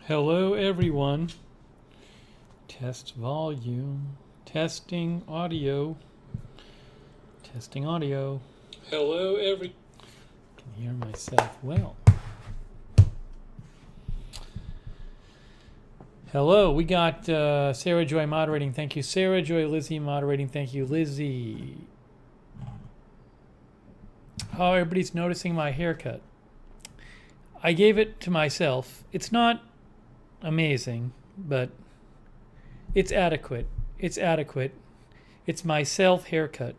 Hello, everyone. Test volume. Testing audio. Testing audio. Hello, I can hear myself well. Hello, we got Sarah Joy moderating. Thank you, Sarah Joy. Lizzie moderating. Thank you, Lizzie. Oh, everybody's noticing my haircut. I gave it to myself. It's not amazing, but it's adequate. It's adequate. It's my self haircut.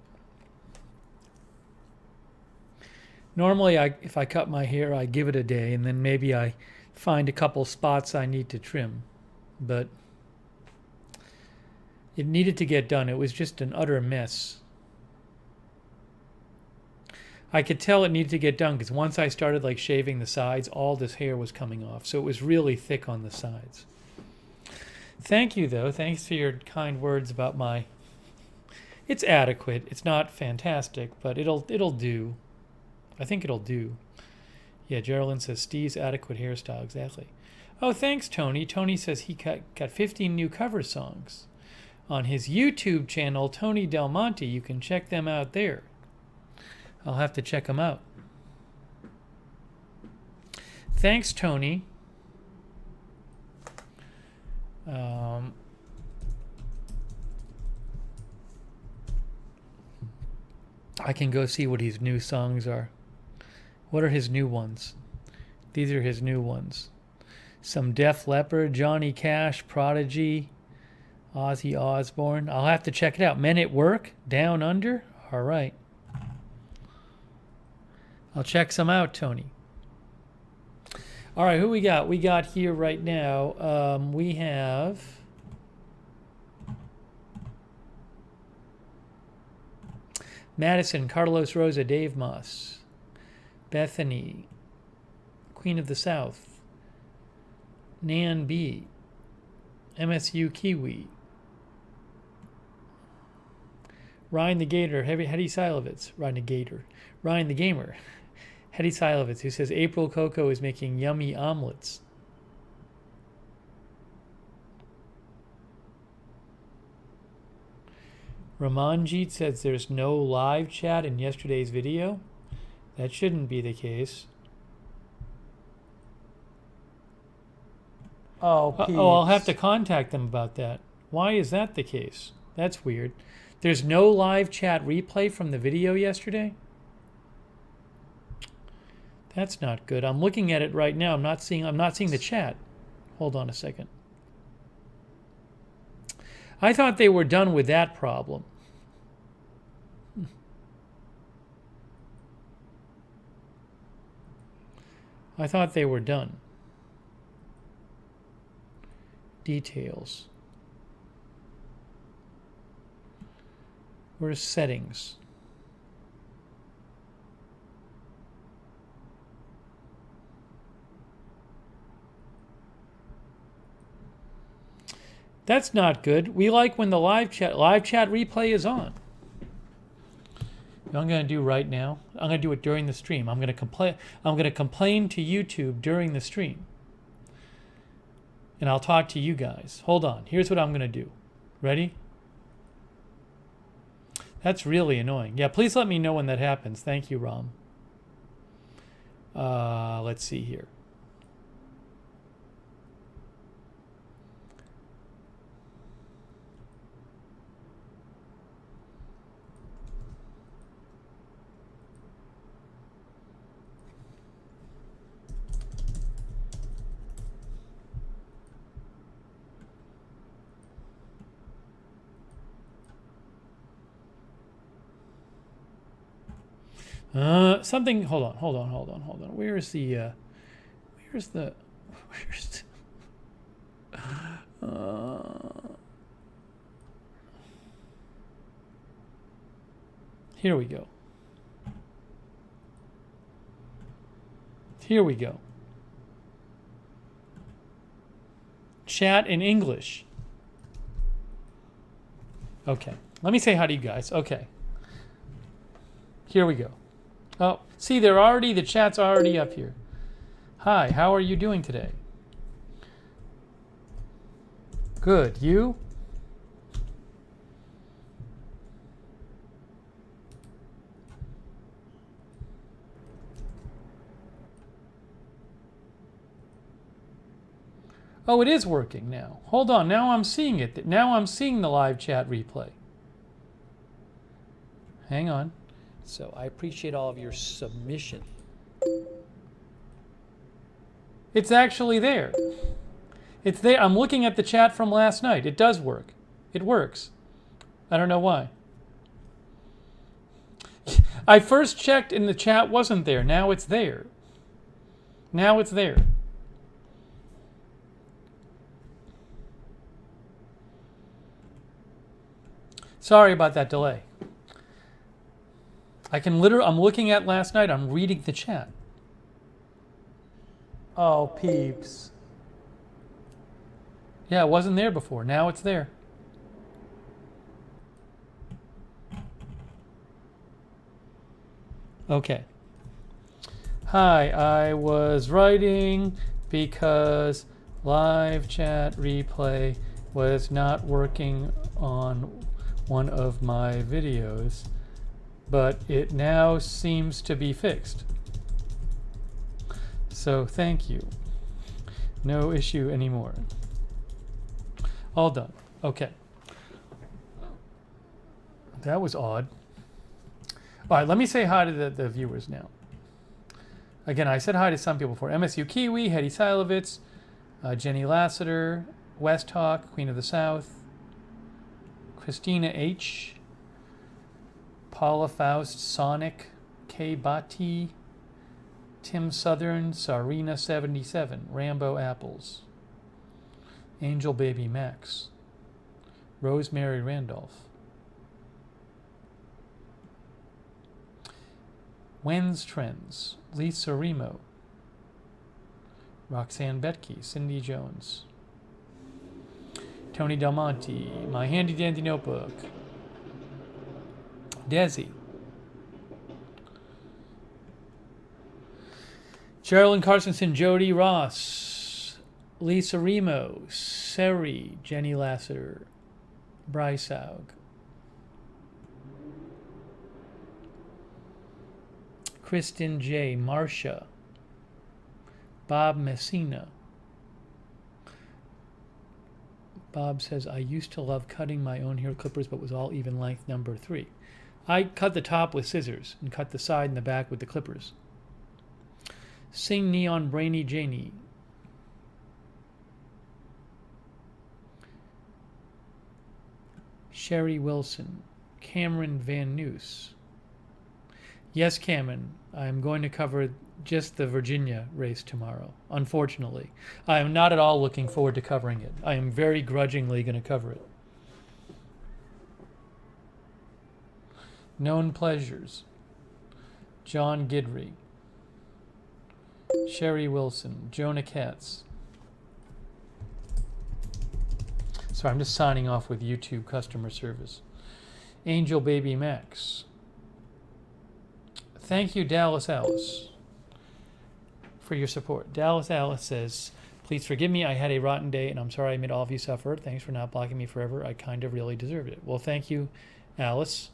Normally, if I cut my hair, I give it a day, and then maybe I find a couple spots I need to trim. But it needed to get done. It was just an utter mess. I could tell it needed to get done because once I started like shaving the sides, all this hair was coming off. So it was really thick on the sides. Thank you, though. Thanks for your kind words about my... It's adequate. It's not fantastic, but it'll do. I think it'll do. Yeah, Geraldine says Steve's adequate hairstyle. Exactly. Oh, thanks, Tony. Tony says he got 15 new cover songs on his YouTube channel, Tony Del Monte. You can check them out there. I'll have to check them out. Thanks, Tony. I can go see what his new songs are. What are his new ones? These are his new ones. Some Def Leppard, Johnny Cash, Prodigy, Ozzy Osbourne. I'll have to check it out. Men at Work, Down Under. All right. I'll check some out, Tony. All right, who we got? We got here right now, we have... Madison, Carlos Rosa, Dave Moss, Bethany, Queen of the South, Nan B, MSU Kiwi, Ryan the Gator, Hetty Silovitz, Ryan the Gator, Ryan the Gamer, Hetty Silovitz, who says April Coco is making yummy omelets. Ramanjit says there's no live chat in yesterday's video. That shouldn't be the case. Oh, Pete. Oh, I'll have to contact them about that. Why is that the case? That's weird. There's no live chat replay from the video yesterday? That's not good. I'm looking at it right now. I'm not seeing the chat. Hold on a second. I thought they were done with that problem. I thought they were done. Details. Where's settings? That's not good. We like when the live chat replay is on. I'm going to do right now. I'm going to do it during the stream. I'm going to complain to YouTube during the stream. And I'll talk to you guys. Hold on. Here's what I'm going to do. Ready? That's really annoying. Yeah, please let me know when that happens. Thank you, Ram. Let's see here. Something. Hold on. Where's the? Here we go. Here we go. Chat in English. Okay. Let me say hi to you guys. Okay. Here we go. Oh, see, the chat's already up here. Hi, how are you doing today? Good. You? Oh, it is working now. Hold on. Now I'm seeing it. Now I'm seeing the live chat replay. Hang on. So I appreciate all of your submission. It's actually there. It's there. I'm looking at the chat from last night. It does work. It works. I don't know why. I first checked and the chat wasn't there. Now it's there. Now it's there. Sorry about that delay. I'm looking at last night. I'm reading the chat. Oh, peeps. Yeah, it wasn't there before. Now it's there. Okay. Hi, I was writing because live chat replay was not working on one of my videos, but it now seems to be fixed. So thank you. No issue anymore. All done. Okay. That was odd. All right, let me say hi to the viewers now. Again, I said hi to some people before. MSU Kiwi, Hetty Silovitz, Jenny Lassiter, West Hawk, Queen of the South, Christina H., Paula Faust, Sonic, K. Bati, Tim Southern, Sarina 77, Rambo Apples, Angel Baby Max, Rosemary Randolph, When's Trends, Lisa Remo, Roxanne Betke, Cindy Jones, Tony Del Monte, My Handy Dandy Notebook, Desi, Sherilyn Carsonson, Jody Ross, Lisa Remo, Seri, Jenny Lassiter, Bryce Aug, Kristen J., Marcia, Bob Messina. Bob says, I used to love cutting my own hair clippers, but was all even length number 3. I cut the top with scissors and cut the side and the back with the clippers. Sing Neon Brainy Janie. Sherry Wilson. Cameron Van Noose. Yes, Cameron, I'm going to cover just the Virginia race tomorrow, unfortunately. I am not at all looking forward to covering it. I am very grudgingly going to cover it. Known Pleasures. John Gidry. Sherry Wilson. Jonah Katz. Sorry, I'm just signing off with YouTube customer service. Angel Baby Max. Thank you, Dallas Alice, for your support. Dallas Alice says, please forgive me. I had a rotten day, and I'm sorry I made all of you suffer. Thanks for not blocking me forever. I kind of really deserved it. Well, thank you, Alice.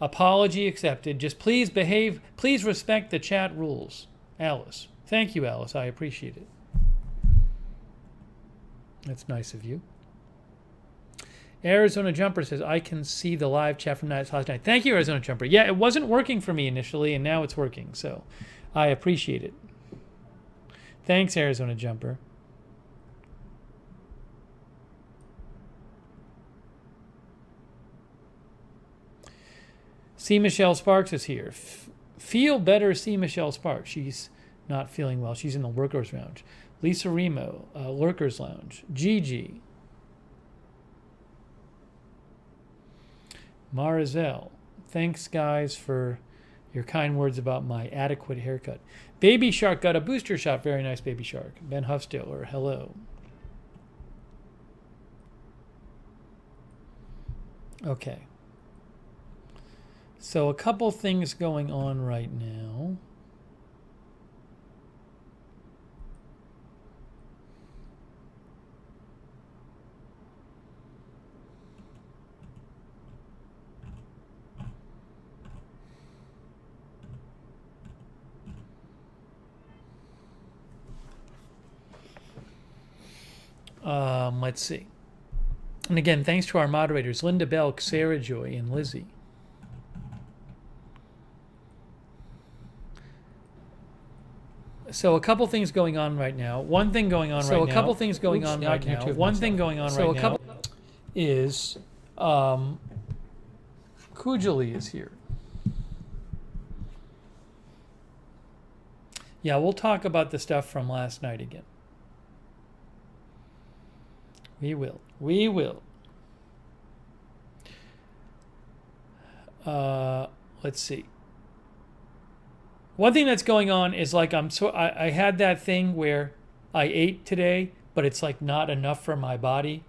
Apology accepted. Just please behave. Please respect the chat rules, Alice. Thank you, Alice. I appreciate it. That's nice of you. Arizona Jumper says, I can see the live chat from last night. Thank you, Arizona Jumper. Yeah, it wasn't working for me initially, and now it's working, so I appreciate it. Thanks, Arizona Jumper. C. Michelle Sparks is here. Feel better, C. Michelle Sparks. She's not feeling well. She's in the Workers Lounge. Lisa Remo, Lurkers Lounge. Gigi. Marizel, thanks guys for your kind words about my adequate haircut. Baby Shark got a booster shot. Very nice, Baby Shark. Ben Huffstiller, hello. Okay. So a couple things going on right now. Let's see. And again, thanks to our moderators, Linda Belk, Sarah Joy, and Lizzie. So a couple things going on right now. One thing going on right now. So a couple things going on right now. One thing going on right now is Kujali is here. Yeah, we'll talk about the stuff from last night again. We will. We will. Let's see. One thing that's going on is like I had that thing where I ate today, but it's like not enough for my body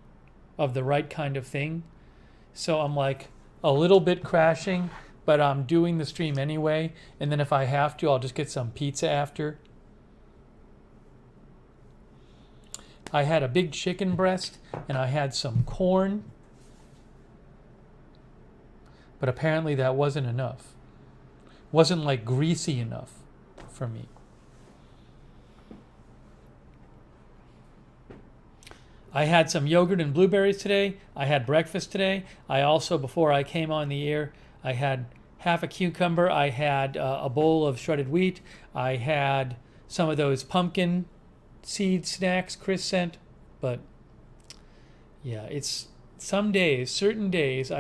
of the right kind of thing. So I'm like a little bit crashing, but I'm doing the stream anyway. And then if I have to, I'll just get some pizza after. I had a big chicken breast and I had some corn, but apparently that wasn't enough. Wasn't like greasy enough for me. I had some yogurt and blueberries today. I had breakfast today. I also, before I came on the air, I had half a cucumber. I had a bowl of shredded wheat. I had some of those pumpkin seed snacks Chris sent. But yeah, it's some days, certain days,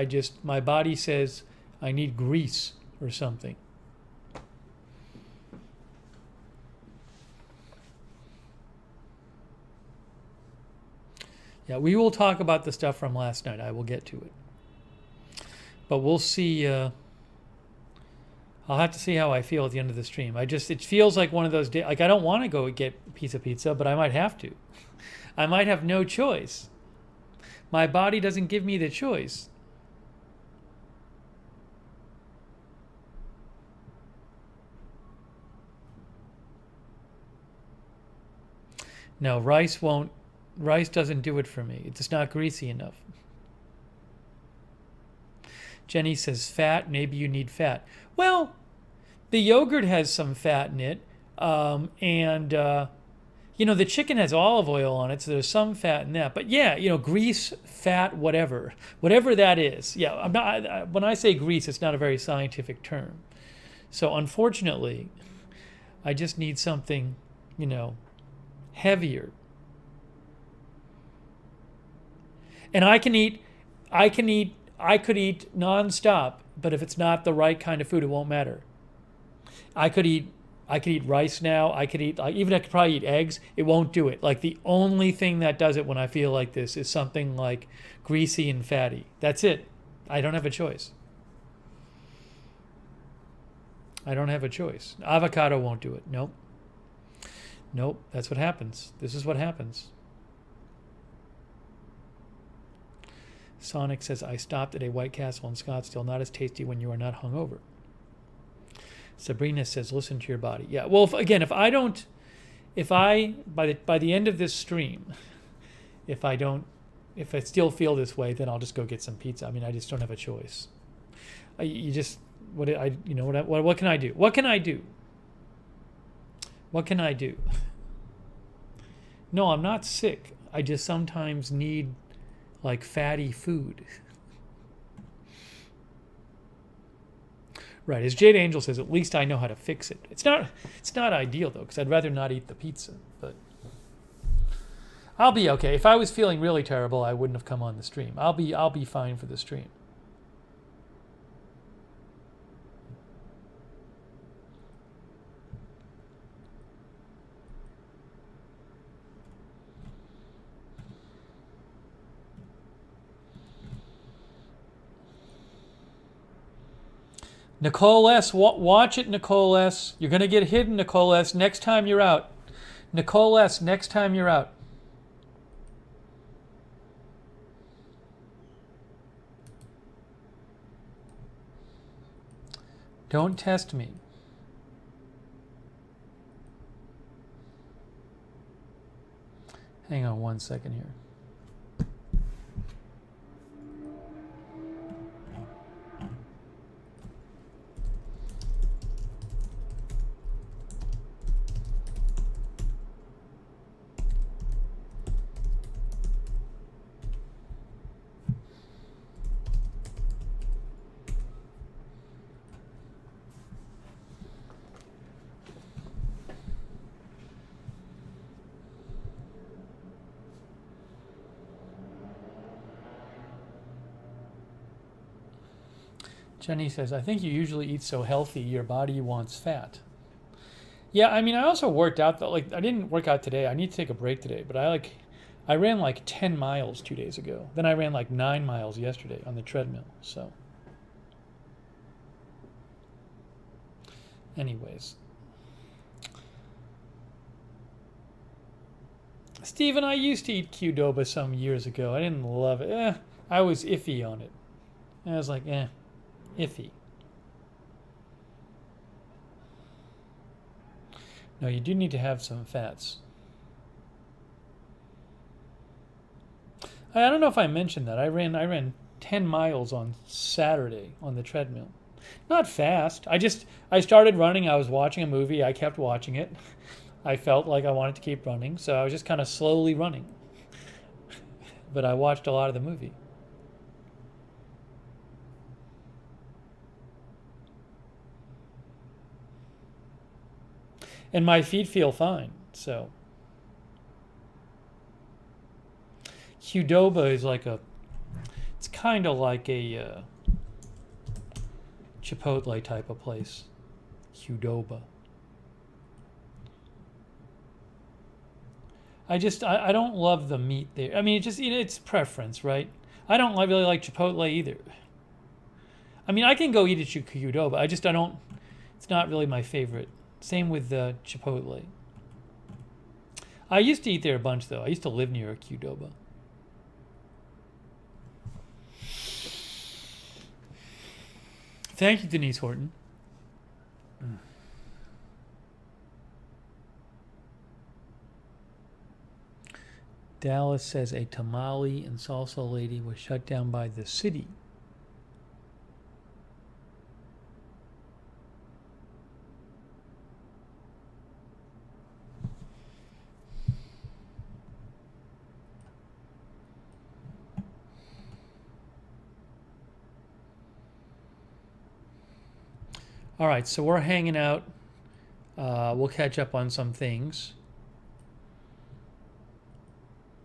my body says I need grease or something. Yeah, we will talk about the stuff from last night. I will get to it. But we'll see. I'll have to see how I feel at the end of the stream. It feels like one of those days. Like I don't want to go get pizza, but I might have to. I might have no choice. My body doesn't give me the choice. No, rice doesn't do it for me. It's not greasy enough. Jenny says fat, maybe you need fat. Well, the yogurt has some fat in it. The chicken has olive oil on it, so there's some fat in that. But yeah, grease, fat, whatever that is. Yeah, when I say grease, it's not a very scientific term. So unfortunately, I just need something, heavier. And I could eat nonstop, but if it's not the right kind of food, it won't matter. I could eat rice now. I could probably eat eggs. It won't do it. Like the only thing that does it when I feel like this is something like greasy and fatty. That's it. I don't have a choice. Avocado won't do it. Nope. That's what happens. This is what happens. Sonic says, I stopped at a White Castle in Scottsdale. Not as tasty when you are not hungover. Sabrina says, listen to your body. Yeah, well, by the end of this stream, if I still feel this way, then I'll just go get some pizza. I mean, I just don't have a choice. What can I do? What can I do? What can I do? No, I'm not sick. I just sometimes need like fatty food. Right, as Jade Angel says, at least I know how to fix it. It's not ideal though, because I'd rather not eat the pizza, but I'll be okay. If I was feeling really terrible, I wouldn't have come on the stream. I'll be fine for the stream. Nicole S., watch it, Nicole S. You're going to get hidden, Nicole S., next time you're out. Nicole S., next time you're out. Don't test me. Hang on one second here. Jenny says, I think you usually eat so healthy, your body wants fat. Yeah, I mean, I also worked out though. Like, I didn't work out today. I need to take a break today, but I ran like 10 miles 2 days ago. Then I ran like 9 miles yesterday on the treadmill. So, anyways. Steven, I used to eat Qdoba some years ago. I didn't love it. I was iffy on it. I was like, iffy. No, you do need to have some fats. I don't know if I mentioned that. I ran 10 miles on Saturday on the treadmill. Not fast. I started running. I was watching a movie. I kept watching it. I felt like I wanted to keep running, so I was just kind of slowly running. But I watched a lot of the movie. And my feet feel fine, so. Qdoba is like it's kind of like a Chipotle type of place. Qdoba. I don't love the meat there. I mean, it's preference, right? I don't really like Chipotle either. I mean, I can go eat at Qdoba. I don't. It's not really my favorite. Same with Chipotle. I used to eat there a bunch, though. I used to live near a Qdoba. Thank you, Denise Horton. Dallas says a tamale and salsa lady was shut down by the city. All right, so we're hanging out. We'll catch up on some things.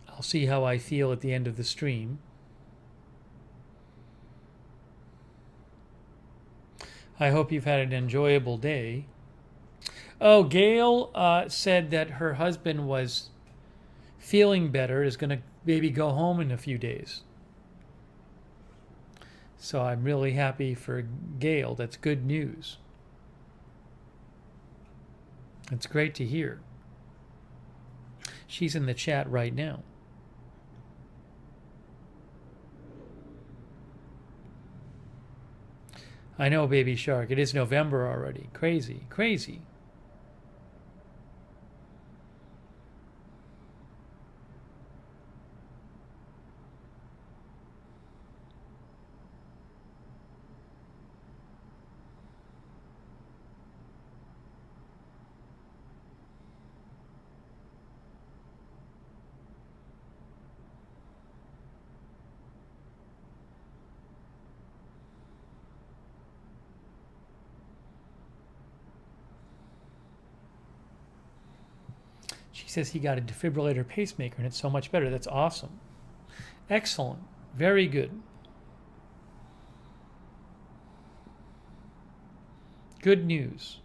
I'll see how I feel at the end of the stream. I hope you've had an enjoyable day. Oh, Gail said that her husband was feeling better, is going to maybe go home in a few days. So I'm really happy for Gail. That's good news. It's great to hear. She's in the chat right now. I know, Baby Shark. It is November already. Crazy, crazy. She says he got a defibrillator pacemaker and it's so much better. That's awesome. Excellent. Very good. Good news.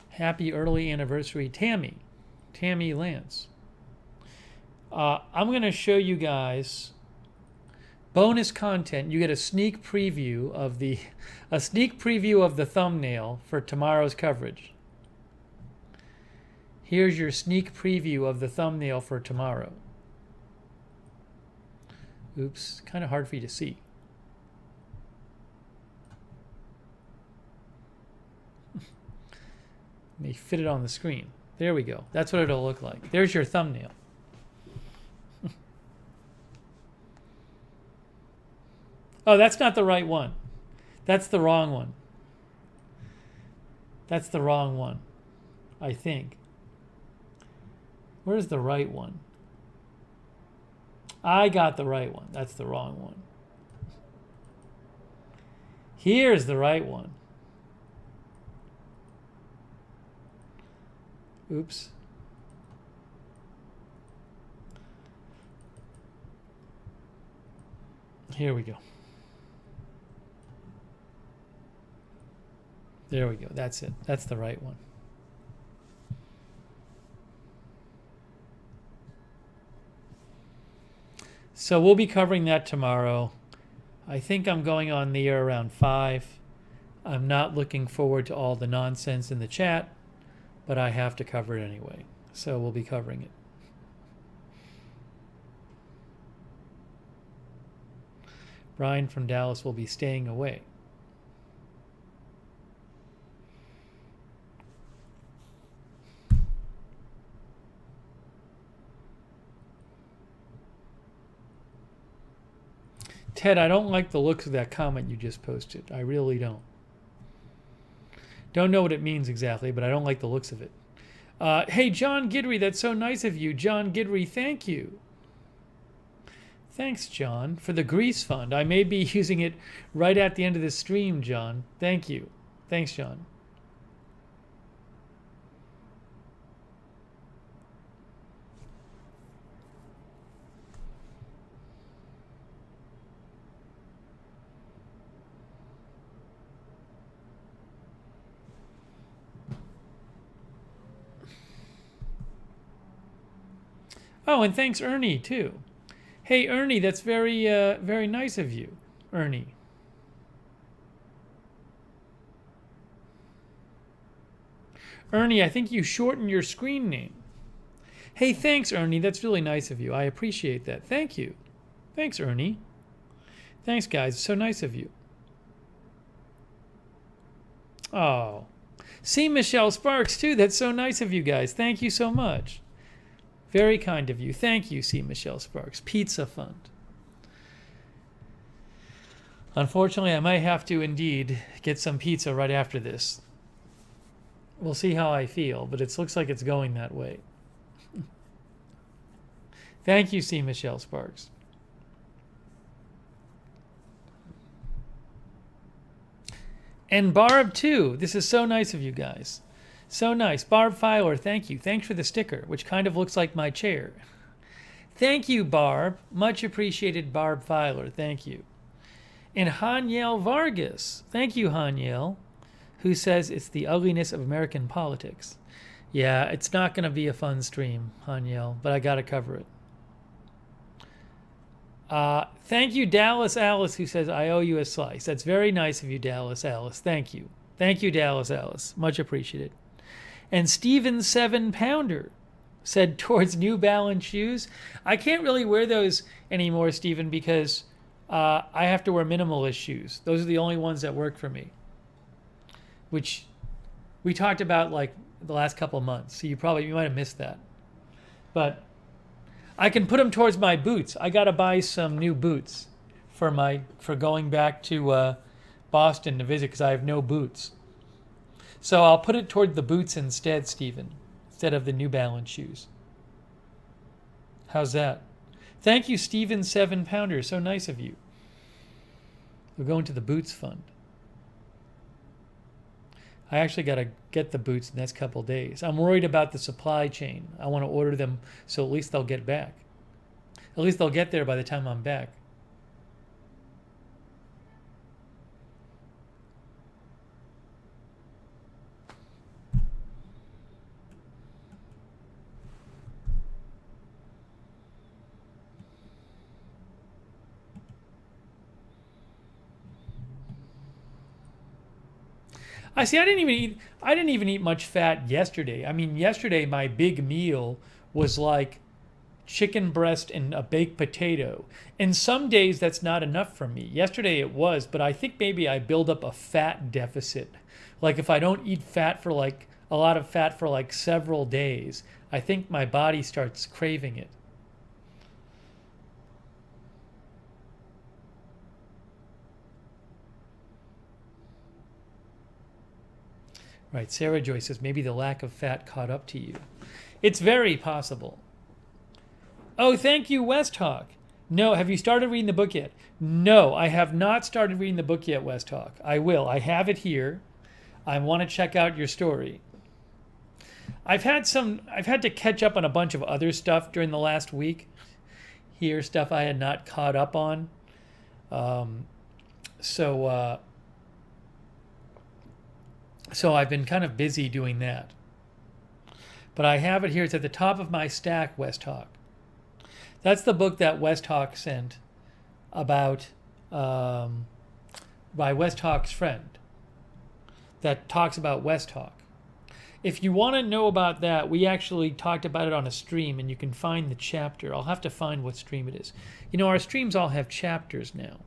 Happy early anniversary, Tammy. Tammy Lance. I'm going to show you guys bonus content. You get a sneak preview of the thumbnail for tomorrow's coverage. Here's your sneak preview of the thumbnail for tomorrow. Oops, kind of hard for you to see. Let me fit it on the screen. There we go. That's what it'll look like. There's your thumbnail. Oh, that's not the right one. That's the wrong one. That's the wrong one, I think. Where's the right one? I got the right one. That's the wrong one. Here's the right one. Oops. Here we go. There we go. That's it. That's the right one. So we'll be covering that tomorrow. I think I'm going on the air around 5. I'm not looking forward to all the nonsense in the chat, but I have to cover it anyway. So we'll be covering it. Brian from Dallas will be staying away. Ted, I don't like the looks of that comment you just posted. I really don't. Don't know what it means exactly, but I don't like the looks of it. Hey, John Gidry, that's so nice of you. John Gidry, thank you. Thanks, John, for the Grease Fund. I may be using it right at the end of the stream, John. Thank you. Thanks, John. Oh, and thanks, Ernie, too. Hey, Ernie, that's very, very nice of you, Ernie. Ernie, I think you shortened your screen name. Hey, thanks, Ernie. That's really nice of you. I appreciate that. Thank you. Thanks, Ernie. Thanks, guys. So nice of you. Oh. See Michelle Sparks, too. That's so nice of you guys. Thank you so much. Very kind of you. Thank you, C. Michelle Sparks. Pizza Fund. Unfortunately, I might have to indeed get some pizza right after this. We'll see how I feel, but it looks like it's going that way. Thank you, C. Michelle Sparks. And Barb, too. This is so nice of you guys. So nice. Barb Filer, thank you. Thanks for the sticker, which kind of looks like my chair. Thank you, Barb. Much appreciated, Barb Filer. Thank you. And Haniel Vargas. Thank you, Haniel, who says it's the ugliness of American politics. Yeah, it's not going to be a fun stream, Haniel, but I got to cover it. Thank you, Dallas Alice, who says, I owe you a slice. That's very nice of you, Dallas Alice. Thank you. Thank you, Dallas Alice. Much appreciated. And Steven 7-Pounder said, towards New Balance shoes. I can't really wear those anymore, Steven, because I have to wear minimalist shoes. Those are the only ones that work for me, which we talked about like the last couple of months. So you might have missed that. But I can put them towards my boots. I got to buy some new boots for going back to Boston to visit because I have no boots. So I'll put it toward the boots instead, Stephen, instead of the New Balance shoes. How's that? Thank you, Stephen 7-Pounder. So nice of you. We're going to the Boots Fund. I actually got to get the boots the next couple of days. I'm worried about the supply chain. I want to order them so at least they'll get back. At least they'll get there by the time I'm back. I didn't even eat much fat yesterday. I mean, yesterday my big meal was like chicken breast and a baked potato. And some days that's not enough for me. Yesterday it was, but I think maybe I build up a fat deficit. Like if I don't eat fat for like a lot of fat for like several days, I think my body starts craving it. Right, Sarah Joy says maybe the lack of fat caught up to you. It's very possible. Oh, thank you, Westhawk. No, have you started reading the book yet? No, I have not started reading the book yet, Westhawk. I will. I have it here. I want to check out your story. I've had to catch up on a bunch of other stuff during the last week. Stuff I had not caught up on. Um, so so I've been kind of busy doing that. But I have it here. It's at the top of my stack, West Hawk. That's the book that West Hawk sent about by West Hawk's friend that talks about West Hawk. If you want to know about that, we actually talked about it on a stream, and you can find the chapter. I'll have to find what stream it is. You know, our streams all have chapters now.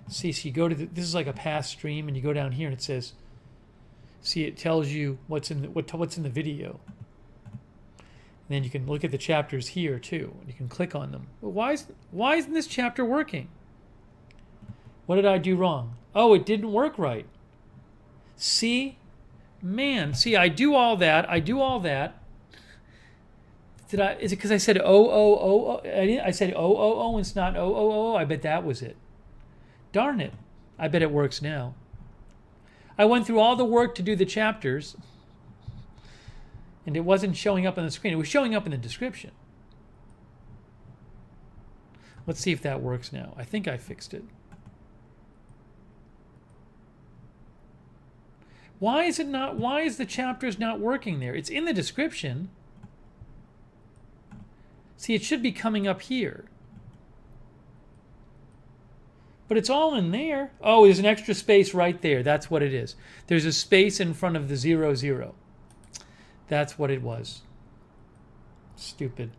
See, so you go to this is like a past stream, and you go down here, and it says, see, it tells you what's in the video. And then you can look at the chapters here too, and you can click on them. But why isn't this chapter working? What did I do wrong? Oh, it didn't work right. See? Man, see, I do all that. Is it because I said oh? I said oh, and it's not oh. I bet that was it. Darn it. I bet it works now. I went through all the work to do the chapters, and it wasn't showing up on the screen. It was showing up in the description. Let's see if that works now. I think I fixed it. Why is the chapters not working there? It's in the description. See, it should be coming up here. But it's all in there. Oh, there's an extra space right there. That's what it is. There's a space in front of the 00. That's what it was. Stupid.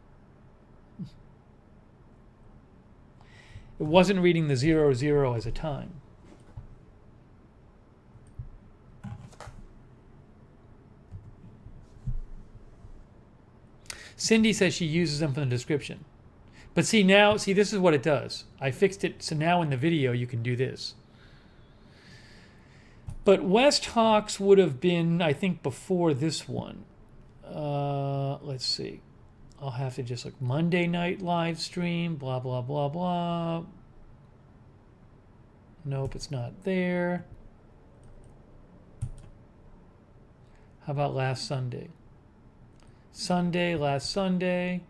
It wasn't reading the 00 as a time. Cindy says she uses them from the description. But see, this is what it does. I fixed it, so now in the video you can do this. But West Hawks would have been, I think, before this one. Let's see. I'll have to just look. Monday night live stream, blah, blah, blah, blah. Nope, it's not there. How about last Sunday? Last Sunday.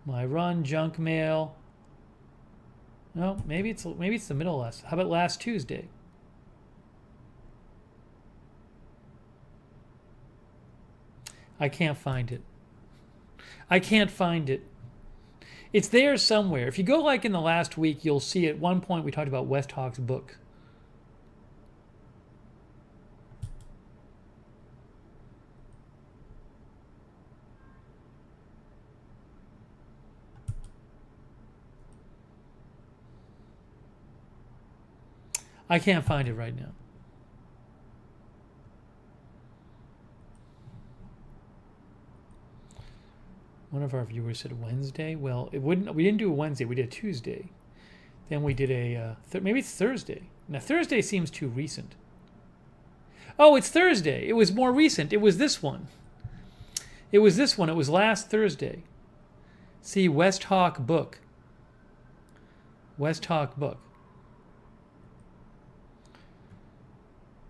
My run, junk mail. No, maybe it's the middle of last. How about last Tuesday? I can't find it. It's there somewhere. If you go like in the last week, you'll see at one point we talked about West Hawk's book. I can't find it right now. One of our viewers said Wednesday. Well, we didn't do a Wednesday. We did a Tuesday. Then we did a maybe it's Thursday. Now Thursday seems too recent. Oh, it's Thursday. It was more recent. It was this one. It was last Thursday. See, West Hawk book. West Hawk book.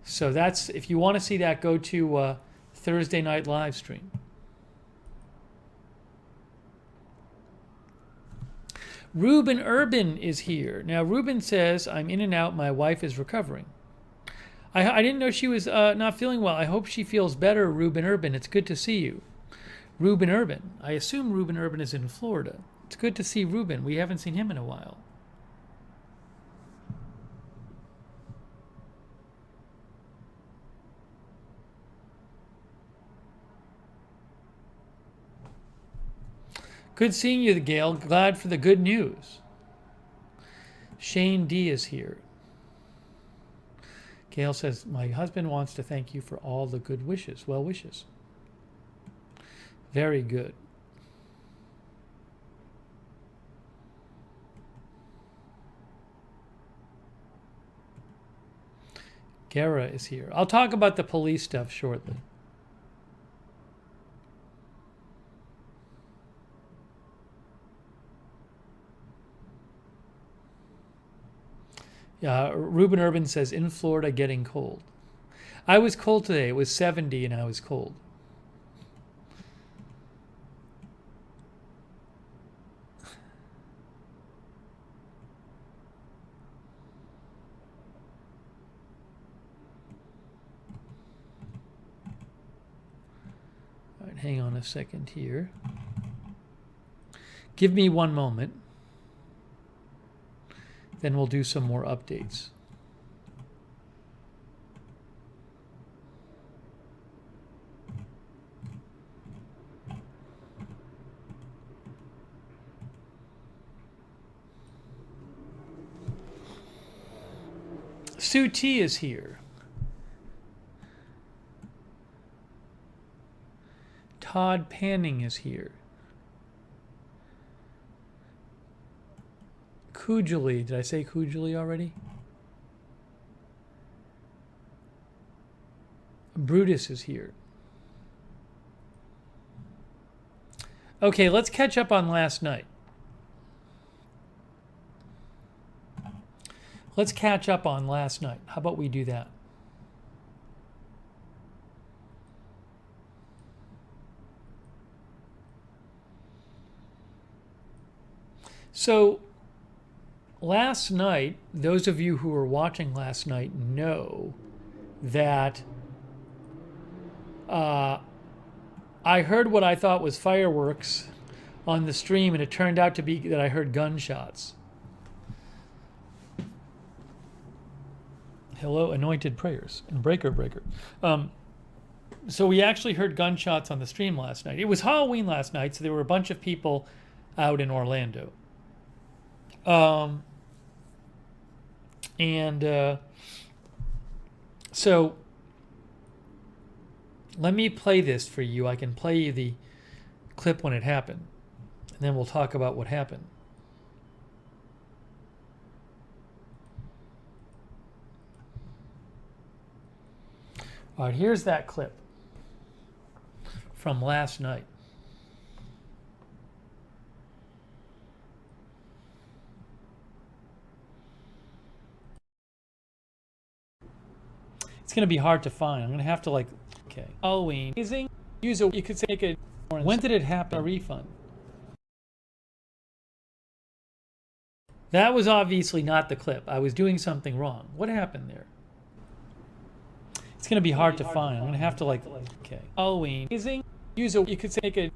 So that's, if you want to see that, go to Thursday night live stream. Ruben Urban is here. Now, Ruben says, I'm in and out. My wife is recovering. I didn't know she was not feeling well. I hope she feels better, Ruben Urban. It's good to see you. Ruben Urban. I assume Ruben Urban is in Florida. It's good to see Ruben. We haven't seen him in a while. Good seeing you, Gail. Glad for the good news. Shane D is here. Gail says, my husband wants to thank you for all the good wishes, well wishes. Very good. Gara is here. I'll talk about the police stuff shortly. Ruben Urban says, in Florida, getting cold. I was cold today. It was 70 and I was cold. hang on a second here. Give me one moment. Then we'll do some more updates. Sue T is here. Todd Panning is here. Kujali, did I say Kujali already? Brutus is here. Okay, let's catch up on last night. Let's catch up on last night. How about we do that? So, last night, those of you who were watching last night know that I heard what I thought was fireworks on the stream, and it turned out to be that I heard gunshots. Hello, anointed prayers and breaker. So we actually heard gunshots on the stream last night. It was Halloween last night, so there were a bunch of people out in Orlando. So let me play this for you. I can play you the clip when it happened, and then we'll talk about what happened. All right, here's that clip from last night. It's going to be hard to find. I'm going to have to okay. Halloween. Use a, you could say make a, when did it happen? A refund. That was obviously not the clip. I was doing something wrong. What happened there? It's going to be hard to find. I'm going to have to okay. Halloween. Use a, you could say make a,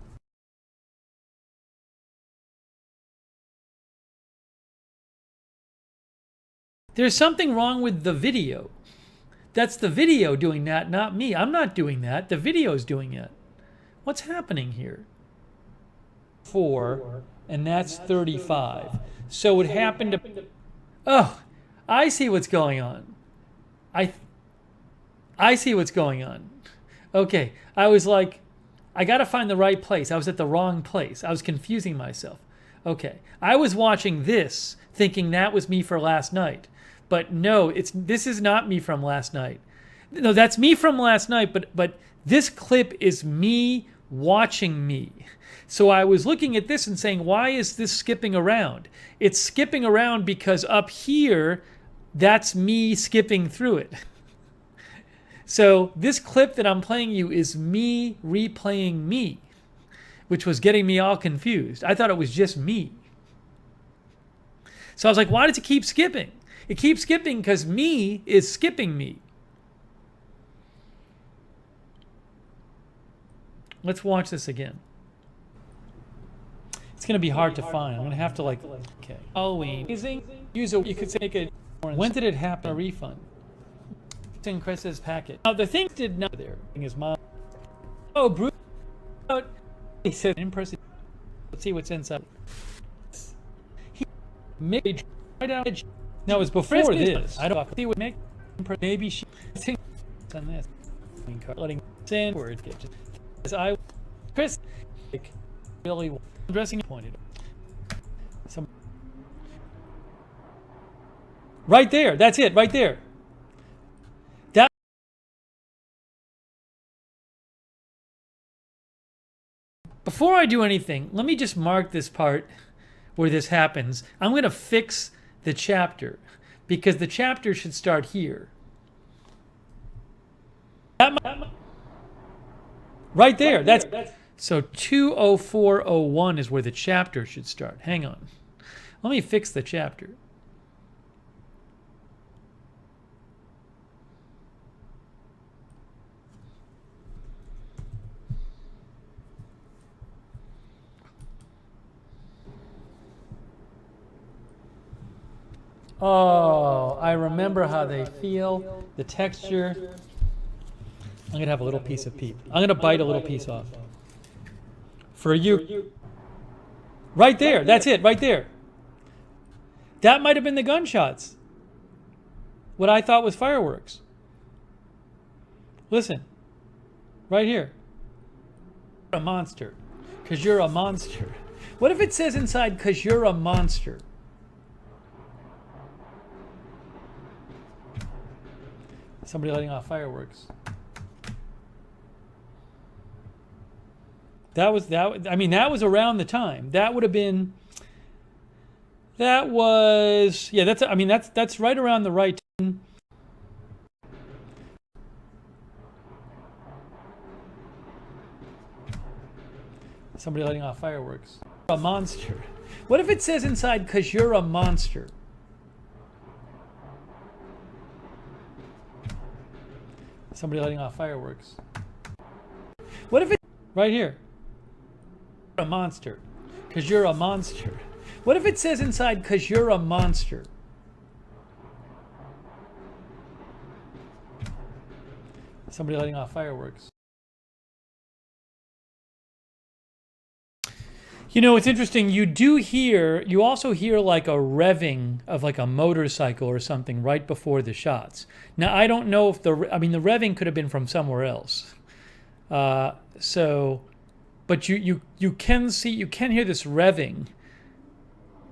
there's something wrong with the video. That's the video doing that, not me. I'm not doing that. The video's doing it. What's happening here? 4, and that's 35. So it happened to... Oh, I see what's going on. I see what's going on. Okay, I was like, I got to find the right place. I was at the wrong place. I was confusing myself. Okay, I was watching this, thinking that was me for last night. But no, this is not me from last night. No, that's me from last night, but this clip is me watching me. So I was looking at this and saying, why is this skipping around? It's skipping around because up here, that's me skipping through it. So this clip that I'm playing you is me replaying me, which was getting me all confused. I thought it was just me. So I was like, why does it keep skipping? It keeps skipping because me is skipping me. Let's watch this again. It's going to be hard to find. I'm going to have to okay. Halloween. Use a, you could say make a, when did it happen? A refund. It's in Chris's packet. Now the thing did not there. His mom. Oh, Bruce. He said in person. Let's see what's inside. He made right out. Now it was before this. I don't see what make. Maybe she thinks on this. Letting send words get just as I Chris really dressing pointed. Some right there. That's it. Right there. That before I do anything, let me just mark this part where this happens. I'm going to fix the chapter because the chapter should start here. Right there. That's so 20401 is where the chapter should start. Hang on. Let me fix the chapter. Oh, I remember how they feel, the texture. I'm going to have a little piece of peep. I'm going to bite a little piece off. For you. Right there. That's it, right there. That might have been the gunshots. What I thought was fireworks. Listen. Right here. You're a monster. Because you're a monster. What if it says inside, because you're a monster? Somebody letting off fireworks. That was around the time. That would have been. That was that's right around the right time. Somebody letting off fireworks. A monster. What if it says inside, because you're a monster? Somebody letting off fireworks. What if it right here? A monster. Because you're a monster. What if it says inside, because you're a monster? Somebody letting off fireworks. You know, it's interesting. You also hear like a revving of like a motorcycle or something right before the shots. Now, I don't know if the revving could have been from somewhere else. But you can hear this revving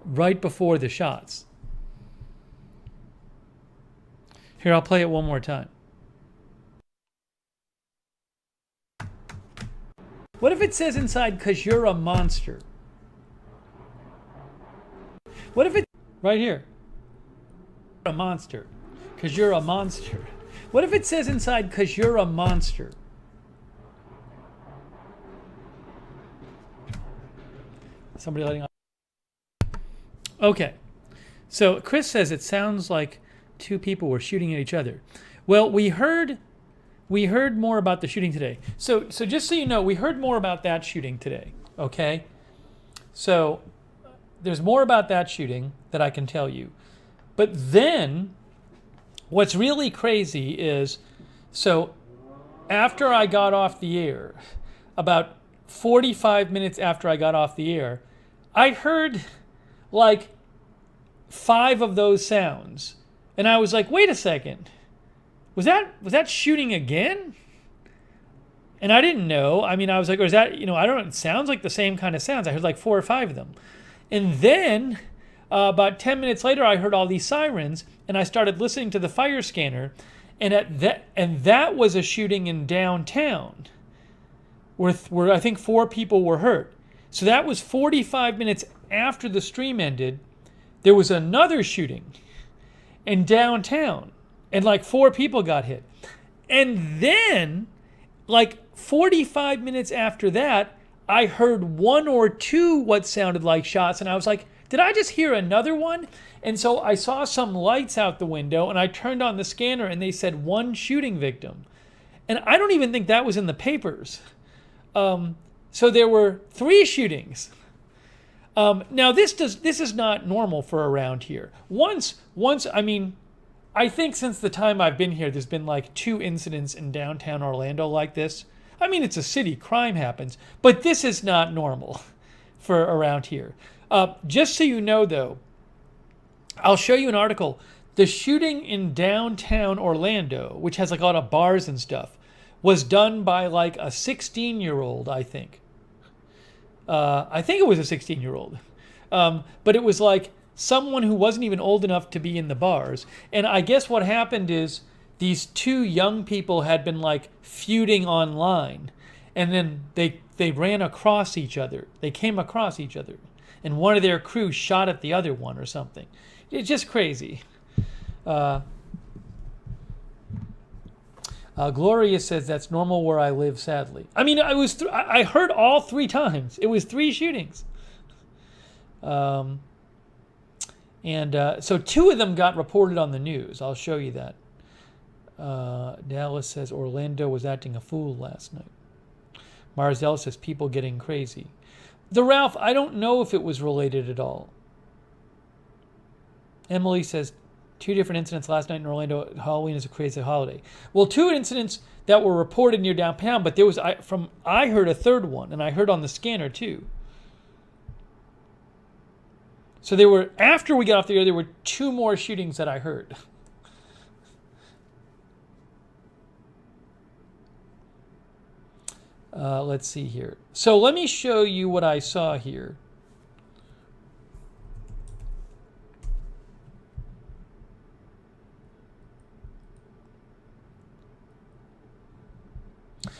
right before the shots. Here, I'll play it one more time. What if it says inside, because you're a monster? What if it right here? A monster. Because you're a monster. What if it says inside, because you're a monster? Somebody letting off. Okay. So Chris says it sounds like two people were shooting at each other. Well, we heard more about the shooting today. So just so you know, we heard more about that shooting today. Okay? So there's more about that shooting that I can tell you. But then what's really crazy is, so after I got off the air, about 45 minutes after I got off the air, I heard like 5 of those sounds. And I was like, wait a second. Was that shooting again? And I didn't know. I mean, I was like, or is that, I don't know. It sounds like the same kind of sounds. I heard like 4 or 5 of them. And then about 10 minutes later, I heard all these sirens, and I started listening to the fire scanner, and that was a shooting in downtown, where I think 4 people were hurt. So that was 45 minutes after the stream ended. There was another shooting in downtown, and like 4 people got hit. And then, like 45 minutes after that, I heard 1 or 2 what sounded like shots, and I was like, did I just hear another one? And so I saw some lights out the window, and I turned on the scanner, and they said 1 shooting victim. And I don't even think that was in the papers. So there were 3 shootings. Now this is not normal for around here. I think since the time I've been here, there's been like 2 incidents in downtown Orlando like this. I mean, it's a city, crime happens, but this is not normal for around here. Just so you know, though, I'll show you an article. The shooting in downtown Orlando, which has like a lot of bars and stuff, was done by like a 16-year-old, I think. I think it was a 16-year-old. But it was like someone who wasn't even old enough to be in the bars. And I guess what happened is these 2 young people had been like feuding online, and then they ran across each other. They came across each other, and one of their crew shot at the other one or something. It's just crazy. Gloria says that's normal where I live, sadly. I mean, I heard all 3 times. It was 3 shootings. So 2 of them got reported on the news. I'll show you that. Dallas says Orlando was acting a fool last night. Marzell says people getting crazy. The Ralph, I don't know if it was related at all. Emily says, 2 different incidents last night in Orlando. Halloween is a crazy holiday. Well, 2 incidents that were reported near downtown, but there was I heard a third one, and I heard on the scanner too. So there were, after we got off the air, there were 2 more shootings that I heard. Let's see here. So let me show you what I saw here.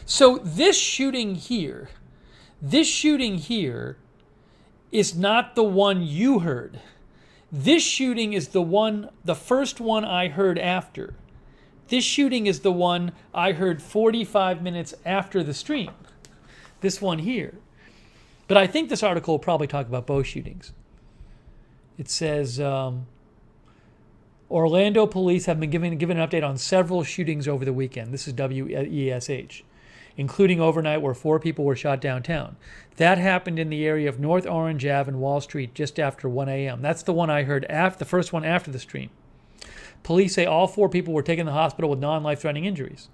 So this shooting here is not the one you heard. This shooting is the first one I heard after. This shooting is the one I heard 45 minutes after the stream. This one here. But I think this article will probably talk about both shootings. It says, Orlando police have been given an update on several shootings over the weekend. This is WESH. Including overnight where 4 people were shot downtown. That happened in the area of North Orange Ave and Wall Street just after 1 a.m. That's the one I heard, the first one after the stream. Police say all 4 people were taken to the hospital with non-life-threatening injuries.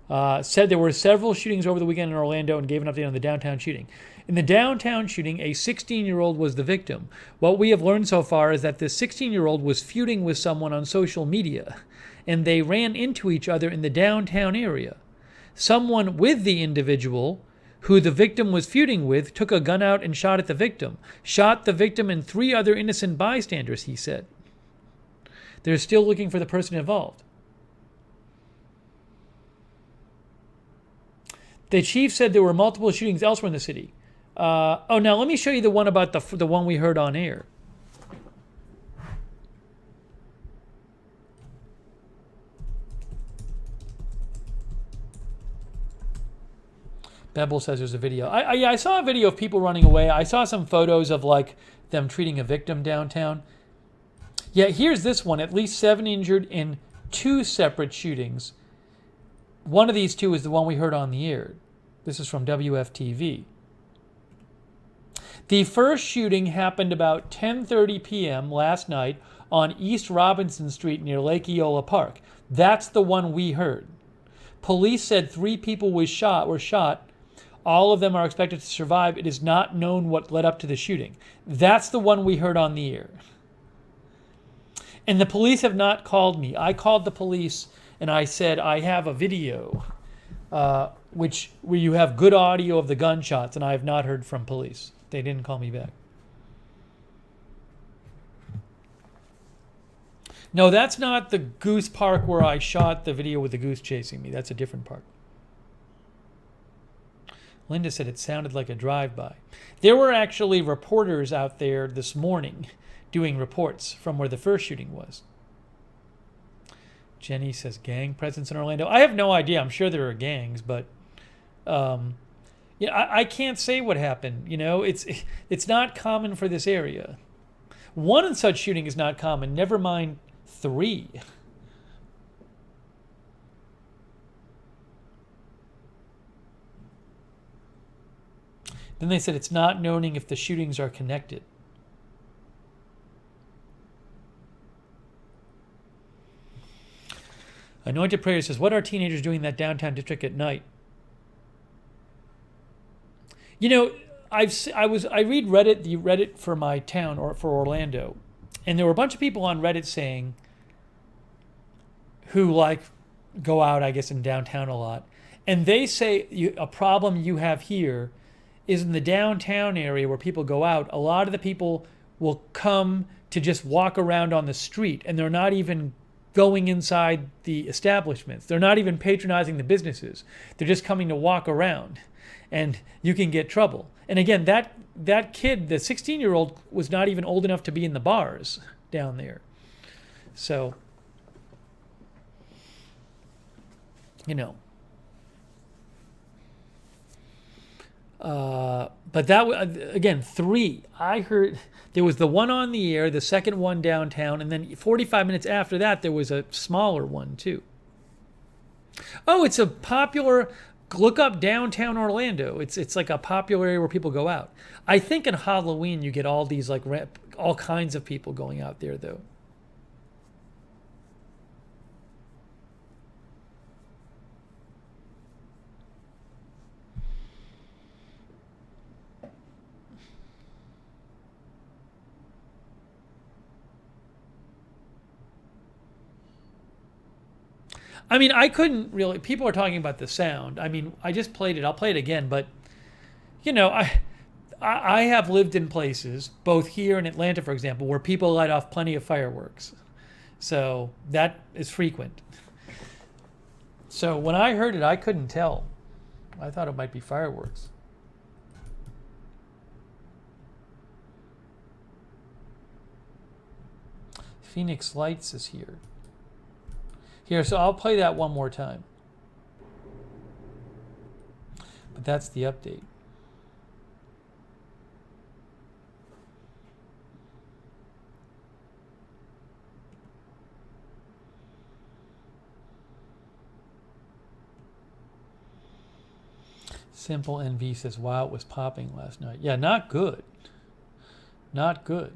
Said there were several shootings over the weekend in Orlando and gave an update on the downtown shooting. In the downtown shooting, a 16-year-old was the victim. What we have learned so far is that this 16-year-old was feuding with someone on social media, and they ran into each other in the downtown area. Someone with the individual who the victim was feuding with took a gun out and shot at the victim. Shot the victim and 3 other innocent bystanders, he said. They're still looking for the person involved. The chief said there were multiple shootings elsewhere in the city. Now let me show you the one about the one we heard on air. Bebel says there's a video. I saw a video of people running away. I saw some photos of like them treating a victim downtown. Yeah, here's this one. At least 7 injured in 2 separate shootings. One of these 2 is the one we heard on the air. This is from WFTV. The first shooting happened about 10:30 p.m. last night on East Robinson Street near Lake Eola Park. That's the one we heard. Police said 3 people were shot. All of them are expected to survive. It is not known what led up to the shooting. That's the one we heard on the air. And the police have not called me. I called the police and I said, I have a video where you have good audio of the gunshots, and I have not heard from police. They didn't call me back. No, that's not the goose park where I shot the video with the goose chasing me. That's a different park. Linda said it sounded like a drive-by. There were actually reporters out there this morning doing reports from where the first shooting was. Jenny says gang presence in Orlando. I have no idea. I'm sure there are gangs, but I can't say what happened. You know, it's not common for this area. One such shooting is not common. Never mind 3. Then they said it's not known if the shootings are connected. Anointed Prayer says, what are teenagers doing in that downtown district at night? You know, I read Reddit, the Reddit for my town or for Orlando, and there were a bunch of people on Reddit saying who like go out, I guess, in downtown a lot, and they say a problem you have here is in the downtown area where people go out. A lot of the people will come to just walk around on the street, and they're not even going inside the establishments. They're not even patronizing the businesses. They're just coming to walk around, and you can get trouble. And again, that kid, the 16-year-old, was not even old enough to be in the bars down there. So, you know. But that, again, 3. I heard there was the one on the air, the second one downtown, and then 45 minutes after that, there was a smaller one too. Oh, it's a popular, look up downtown Orlando. It's like a popular area where people go out. I think in Halloween you get all these like all kinds of people going out there, though. I mean, I couldn't really. People are talking about the sound. I mean, I just played it. I'll play it again. But, you know, I have lived in places, both here in Atlanta, for example, where people light off plenty of fireworks. So that is frequent. So when I heard it, I couldn't tell. I thought it might be fireworks. Phoenix Lights is here. Here, so I'll play that one more time. But that's the update. Simple NV says, wow, it was popping last night. Yeah, not good. Not good.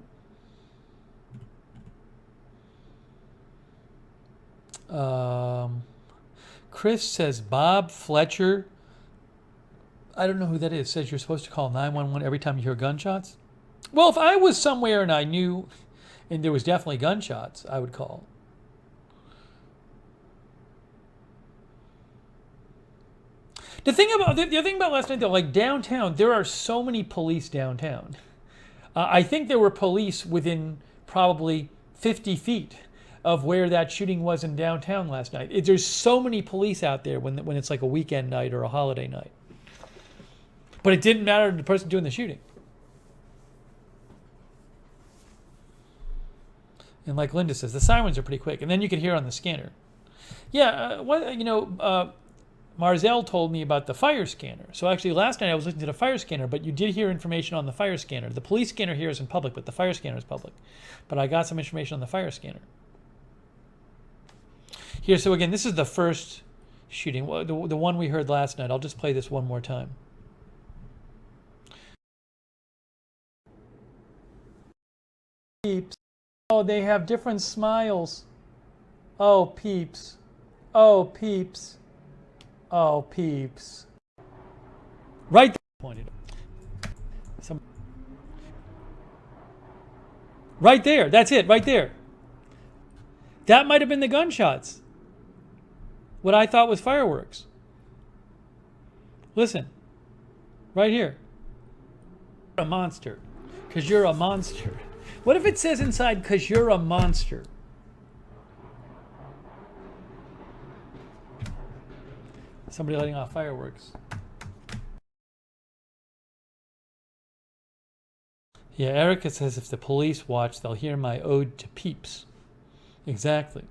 Chris says Bob Fletcher, I don't know who that is, says you're supposed to call 911 every time you hear gunshots. Well, if I was somewhere and I knew and there was definitely gunshots, I would call. The other thing about last night, though, like downtown, there are so many police downtown. I think there were police within probably 50 feet of where that shooting was in downtown last night. There's so many police out there when it's like a weekend night or a holiday night. But it didn't matter to the person doing the shooting. And like Linda says, the sirens are pretty quick, and then you could hear on the scanner. Yeah, Marzell told me about the fire scanner. So actually last night I was listening to the fire scanner, but you did hear information on the fire scanner. The police scanner here isn't public, but the fire scanner is public. But I got some information on the fire scanner. Here, so again, this is the first shooting, the one we heard last night. I'll just play this one more time. Peeps. Oh, they have different smiles. Oh, peeps. Oh, peeps. Oh, peeps. Right there. Pointed. Right there. That's it. Right there. That might have been the gunshots. What I thought was fireworks. Listen. Right here. You're a monster. Because you're a monster. What if it says inside, because you're a monster? Somebody letting off fireworks. Yeah, Erica says if the police watch, they'll hear my ode to peeps. Exactly.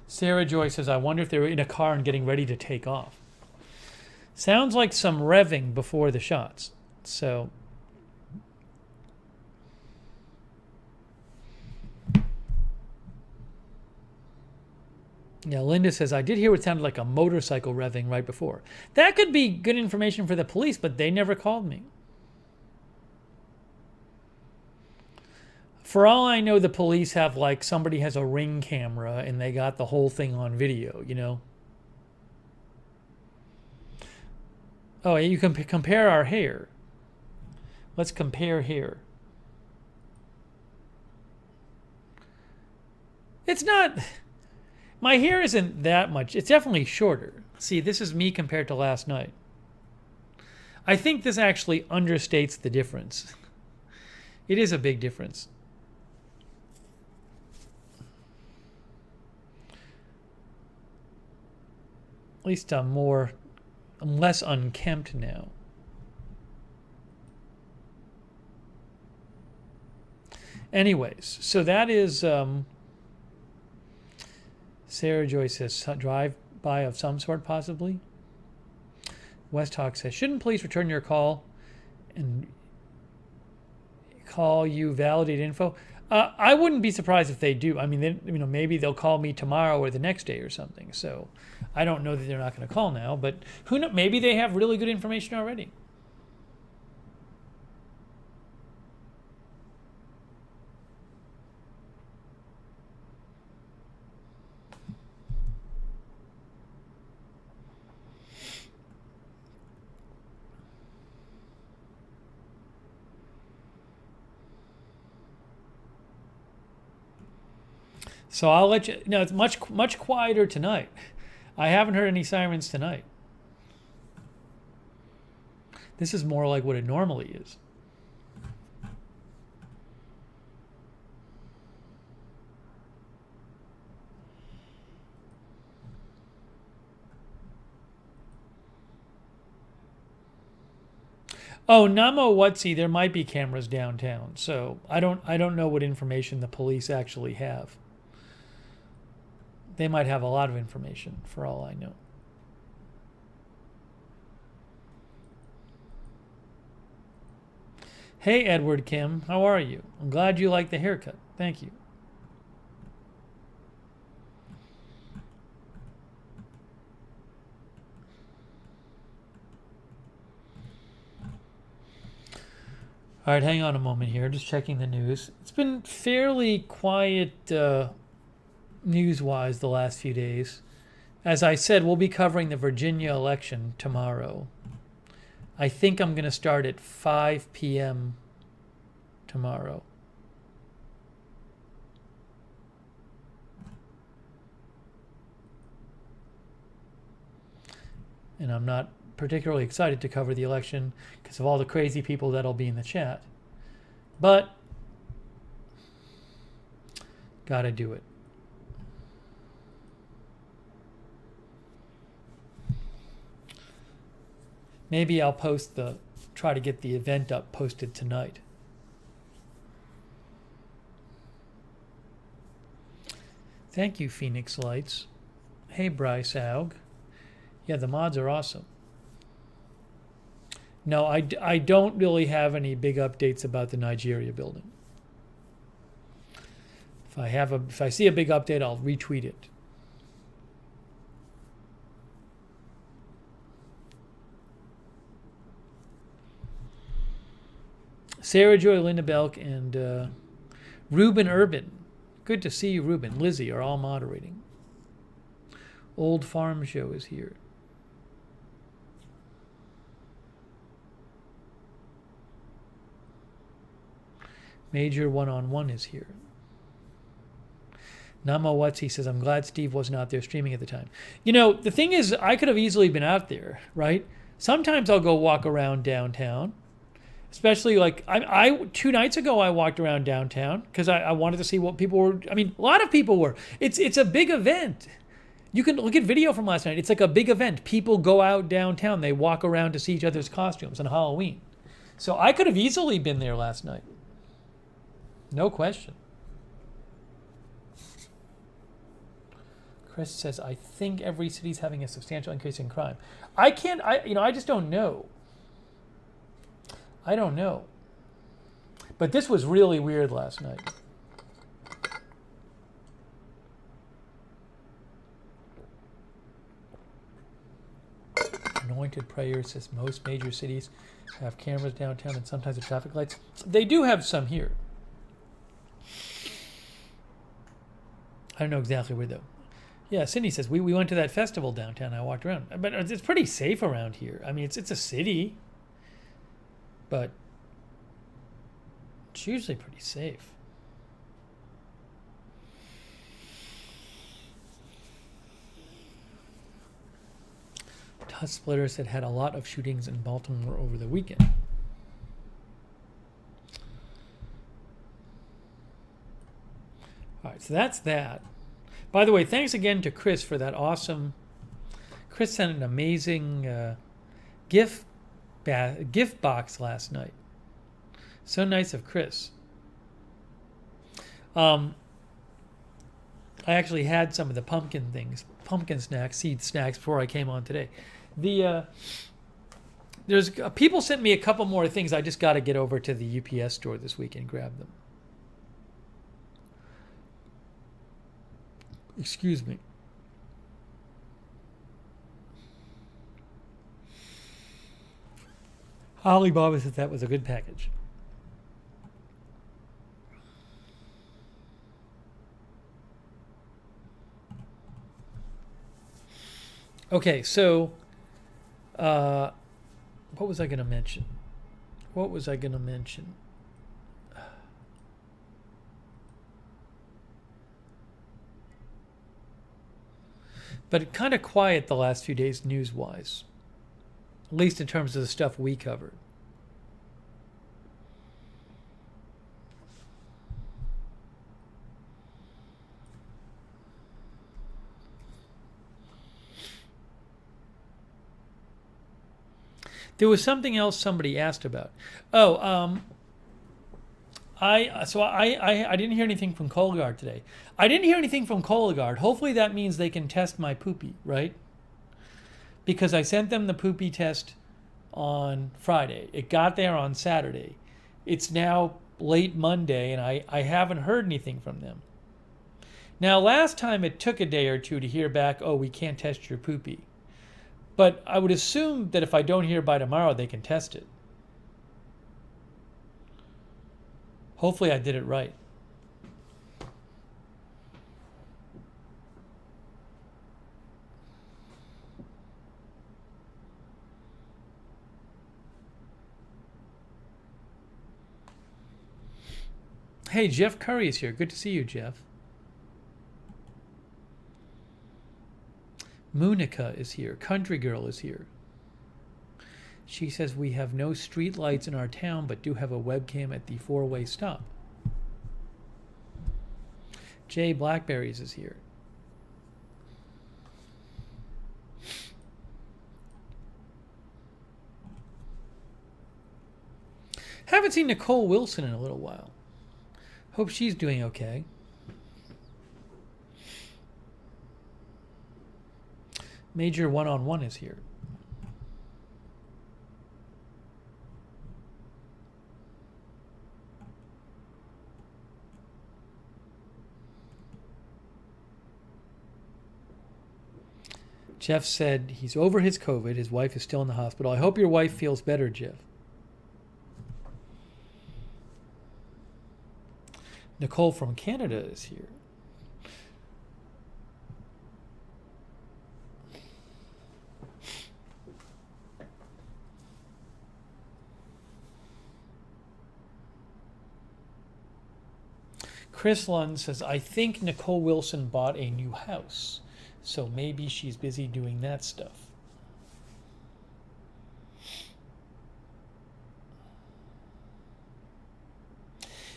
Sarah Joy says, I wonder if they were in a car and getting ready to take off. Sounds like some revving before the shots. So... Yeah, Linda says, I did hear what sounded like a motorcycle revving right before. That could be good information for the police, but they never called me. For all I know, the police have, like, somebody has a Ring camera and they got the whole thing on video, you know? Oh, you can compare our hair. Let's compare hair. It's not... My hair isn't that much. It's definitely shorter. See, this is me compared to last night. I think this actually understates the difference. It is a big difference. At least I'm less unkempt now. Anyways, so that is... Sarah Joy says, drive-by of some sort, possibly. West Hawk says, shouldn't police return your call and call you validate info? I wouldn't be surprised if they do. I mean, maybe they'll call me tomorrow or the next day or something. So I don't know that they're not going to call now, but who knows? Maybe they have really good information already. So I'll let you. No, it's much quieter tonight. I haven't heard any sirens tonight. This is more like what it normally is. Oh, Namo Wutsi, there might be cameras downtown. So I don't know what information the police actually have. They might have a lot of information for all I know. Hey, Edward Kim, how are you? I'm glad you like the haircut. Thank you. All right, hang on a moment here. Just checking the news. It's been fairly quiet news-wise the last few days. As I said, we'll be covering the Virginia election tomorrow. I think I'm going to start at 5 p.m. tomorrow. And I'm not particularly excited to cover the election because of all the crazy people that'll be in the chat. But gotta do it. Maybe I'll try to get the event posted tonight. Thank you, Phoenix Lights. Hey, Bryce Aug. Yeah, the mods are awesome. No, I don't really have any big updates about the Nigeria building. If I see a big update, I'll retweet it. Sarah Joy, Linda Belk, and Ruben Urban. Good to see you, Ruben. Lizzie are all moderating. Old Farm Show is here. Major One-on-One is here. Nama Watsi says, I'm glad Steve wasn't out there streaming at the time. You know, the thing is, I could have easily been out there, right? Sometimes I'll go walk around downtown. Especially like, I 2 nights ago, I walked around downtown because I wanted to see what people were. I mean, a lot of people were. It's a big event. You can look at video from last night. It's like a big event. People go out downtown. They walk around to see each other's costumes on Halloween. So I could have easily been there last night. No question. Chris says, I think every city's having a substantial increase in crime. I just don't know. I don't know. But this was really weird last night. Anointed Prayer says most major cities have cameras downtown and sometimes the traffic lights. They do have some here. I don't know exactly where though. Yeah, Cindy says we went to that festival downtown. I walked around, but it's pretty safe around here. I mean, it's a city, but it's usually pretty safe. Tusk Splitters had a lot of shootings in Baltimore over the weekend. All right, so that's that. By the way, thanks again to Chris for that awesome. Chris sent an amazing gift box last night. So nice of Chris. I actually had some of the pumpkin snacks, seed snacks, before I came on today. There's people sent me a couple more things. I just got to get over to the UPS store this week and grab them. Excuse me. Holly Bobba said that was a good package. Okay, so what was I going to mention? What was I going to mention? But kind of quiet the last few days news-wise, at least in terms of the stuff we covered. There was something else somebody asked about. Oh, I didn't hear anything from Cologuard today. I didn't hear anything from Cologuard. Hopefully that means they can test my poopy, right? Because I sent them the poopy test on Friday. It got there on Saturday. It's now late Monday, and I haven't heard anything from them. Now, last time it took a day or two to hear back, oh, we can't test your poopy. But I would assume that if I don't hear by tomorrow, they can test it. Hopefully I did it right. Hey, Jeff Curry is here. Good to see you, Jeff. Moonica is here. Country Girl is here. She says we have no street lights in our town, but do have a webcam at the four-way stop. Jay Blackberries is here. Haven't seen Nicole Wilson in a little while. Hope she's doing okay. Major One-on-One is here. Jeff said he's over his COVID. His wife is still in the hospital. I hope your wife feels better, Jeff. Nicole from Canada is here. Chris Lund says, I think Nicole Wilson bought a new house, so maybe she's busy doing that stuff.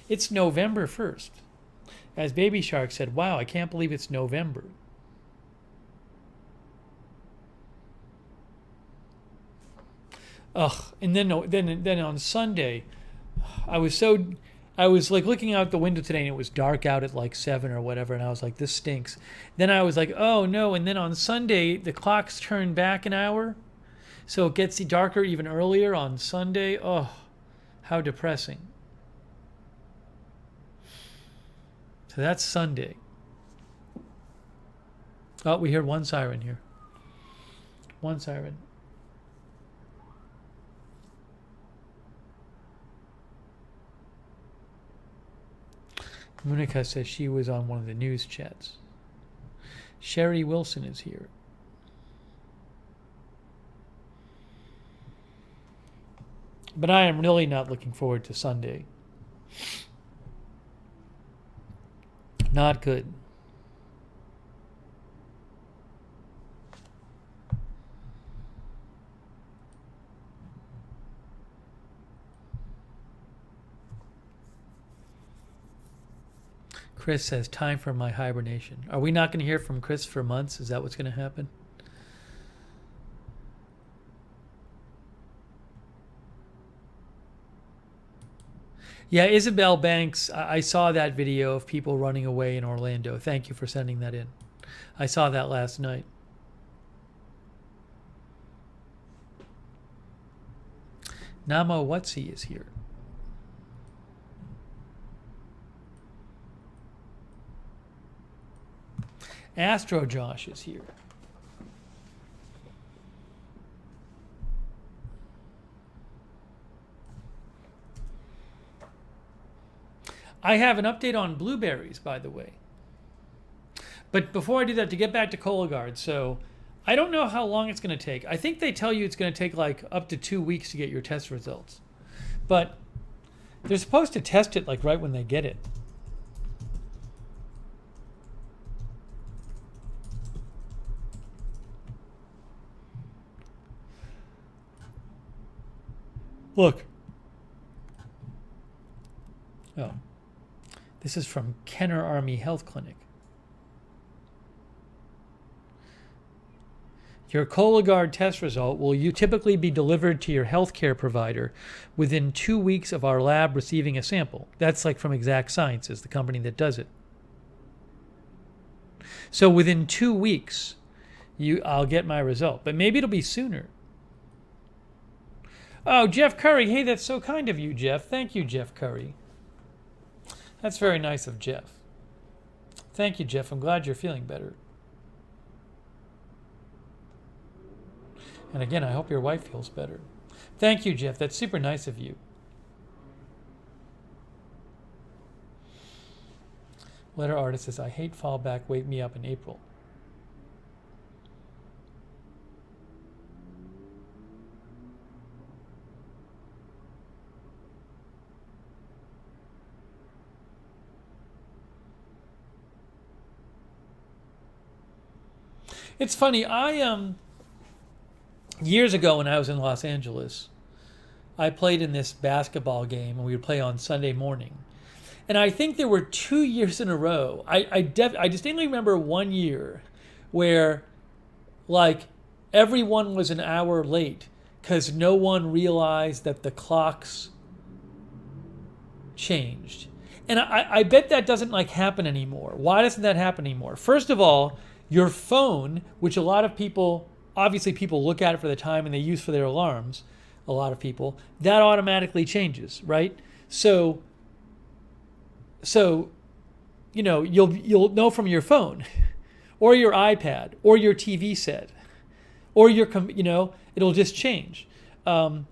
It's November 1st. As Baby Shark said, wow, I can't believe it's November. Ugh, and then on Sunday, I was like looking out the window today and it was dark out at like 7 or whatever, and I was like, this stinks. Then I was like, oh no, and then on Sunday, the clocks turn back an hour, so it gets darker even earlier on Sunday. Oh, how depressing. So that's Sunday. Oh, we heard one siren here. One siren. Monica says she was on one of the news chats. Sherry Wilson is here. But I am really not looking forward to Sunday. Not good. Chris says, time for my hibernation. Are we not going to hear from Chris for months? Is that what's going to happen? Yeah, Isabel Banks, I saw that video of people running away in Orlando. Thank you for sending that in. I saw that last night. Namo Watsy is here. Astro Josh is here. I have an update on Blueberries, by the way. But before I do that, to get back to Cologuard, so I don't know how long it's going to take. I think they tell you it's going to take like up to 2 weeks to get your test results. But they're supposed to test it like right when they get it. Look. Oh. This is from Kenner Army Health Clinic. Your Cologuard test result will typically be delivered to your healthcare provider within 2 weeks of our lab receiving a sample. That's like from Exact Sciences, the company that does it. So within 2 weeks, I'll get my result. But maybe it'll be sooner. Oh, Jeff Curry. Hey, that's so kind of you, Jeff. Thank you, Jeff Curry. That's very nice of Jeff. Thank you, Jeff. I'm glad you're feeling better. And again, I hope your wife feels better. Thank you, Jeff. That's super nice of you. Letter artist says, I hate fallback. Wake me up in April. It's funny. Years ago when I was in Los Angeles, I played in this basketball game, and we would play on Sunday morning. And I think there were 2 years in a row. I distinctly remember 1 year where, like, everyone was an hour late because no one realized that the clocks changed. And I bet that doesn't, like, happen anymore. Why doesn't that happen anymore? First of all, your phone, which a lot of people, obviously people look at it for the time and they use for their alarms, a lot of people, that automatically changes, right? So you know, you'll know from your phone or your iPad or your TV set or your, it'll just change. And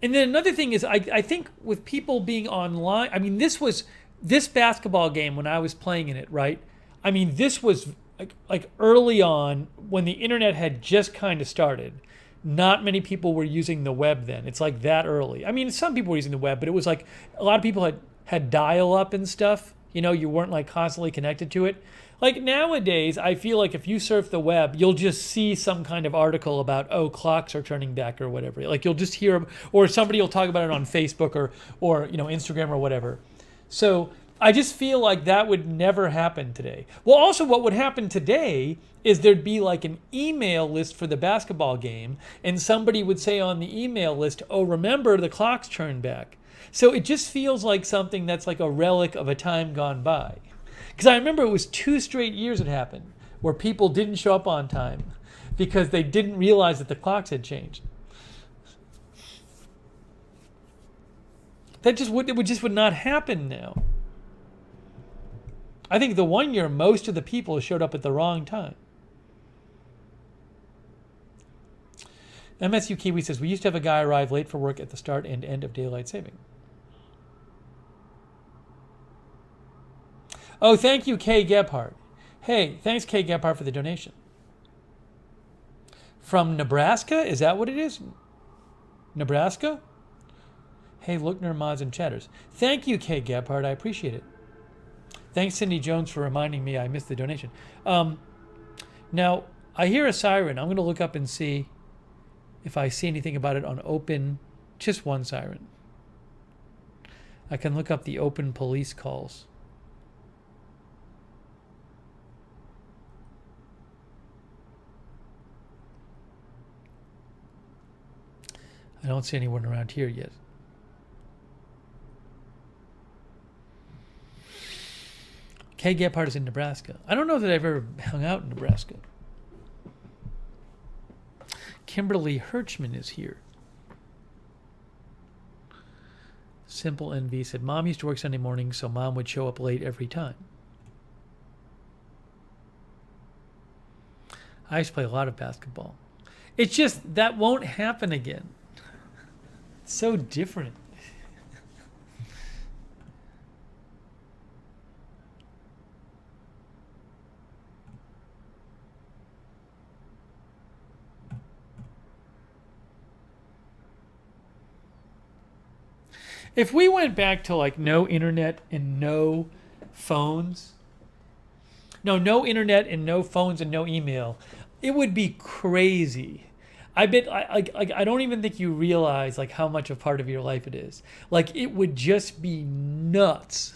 then another thing is I think with people being online, I mean, this basketball game when I was playing in it, right? I mean, this was like early on when the internet had just kind of started. Not many people were using the web then. It's like that early. I mean, some people were using the web, but it was like a lot of people had dial-up and stuff. You know, you weren't like constantly connected to it. Like nowadays, I feel like if you surf the web, you'll just see some kind of article about, oh, clocks are turning back or whatever. Like you'll just hear, or somebody will talk about it on Facebook or Instagram or whatever. So I just feel like that would never happen today. Well, also what would happen today is there'd be like an email list for the basketball game, and somebody would say on the email list, oh, remember the clock's turned back. So it just feels like something that's like a relic of a time gone by. Because I remember it was 2 straight years it happened where people didn't show up on time because they didn't realize that the clocks had changed. It would not happen now. I think the 1 year, most of the people showed up at the wrong time. MSU Kiwi says, we used to have a guy arrive late for work at the start and end of daylight saving. Oh, thank you, Kay Gebhardt. Hey, thanks, Kay Gebhardt, for the donation. From Nebraska? Is that what it is? Nebraska? Hey, Lookner, mods, and chatters. Thank you, Kay Gebhardt. I appreciate it. Thanks, Cindy Jones, for reminding me I missed the donation. Now, I hear a siren. I'm going to look up and see if I see anything about it on open, just one siren. I can look up the open police calls. I don't see anyone around here yet. Kay Gebhardt is in Nebraska. I don't know that I've ever hung out in Nebraska. Kimberly Hirschman is here. Simple NV said, Mom used to work Sunday mornings, so Mom would show up late every time. I used to play a lot of basketball. It's just that won't happen again. It's so different. If we went back to like no internet and no phones, no internet and no phones and no email, it would be crazy. I bet I don't even think you realize like how much a part of your life it is. Like it would just be nuts.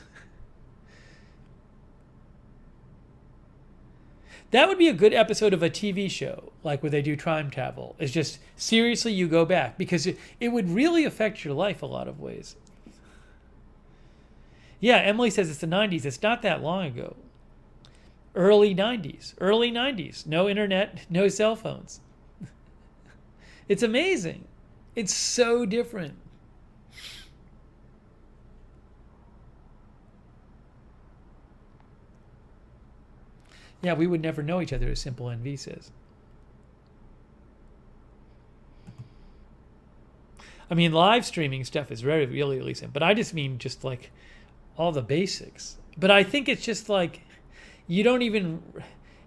That would be a good episode of a TV show, like where they do time travel. It's just seriously you go back because it would really affect your life a lot of ways. Yeah, Emily says it's the 90s. It's not that long ago. Early 90s. Early 90s. No internet, no cell phones. It's amazing. It's so different. Yeah, we would never know each other, as Simple NV says. I mean, live streaming stuff is really recent, but I just mean just like all the basics. But I think it's just like you don't even,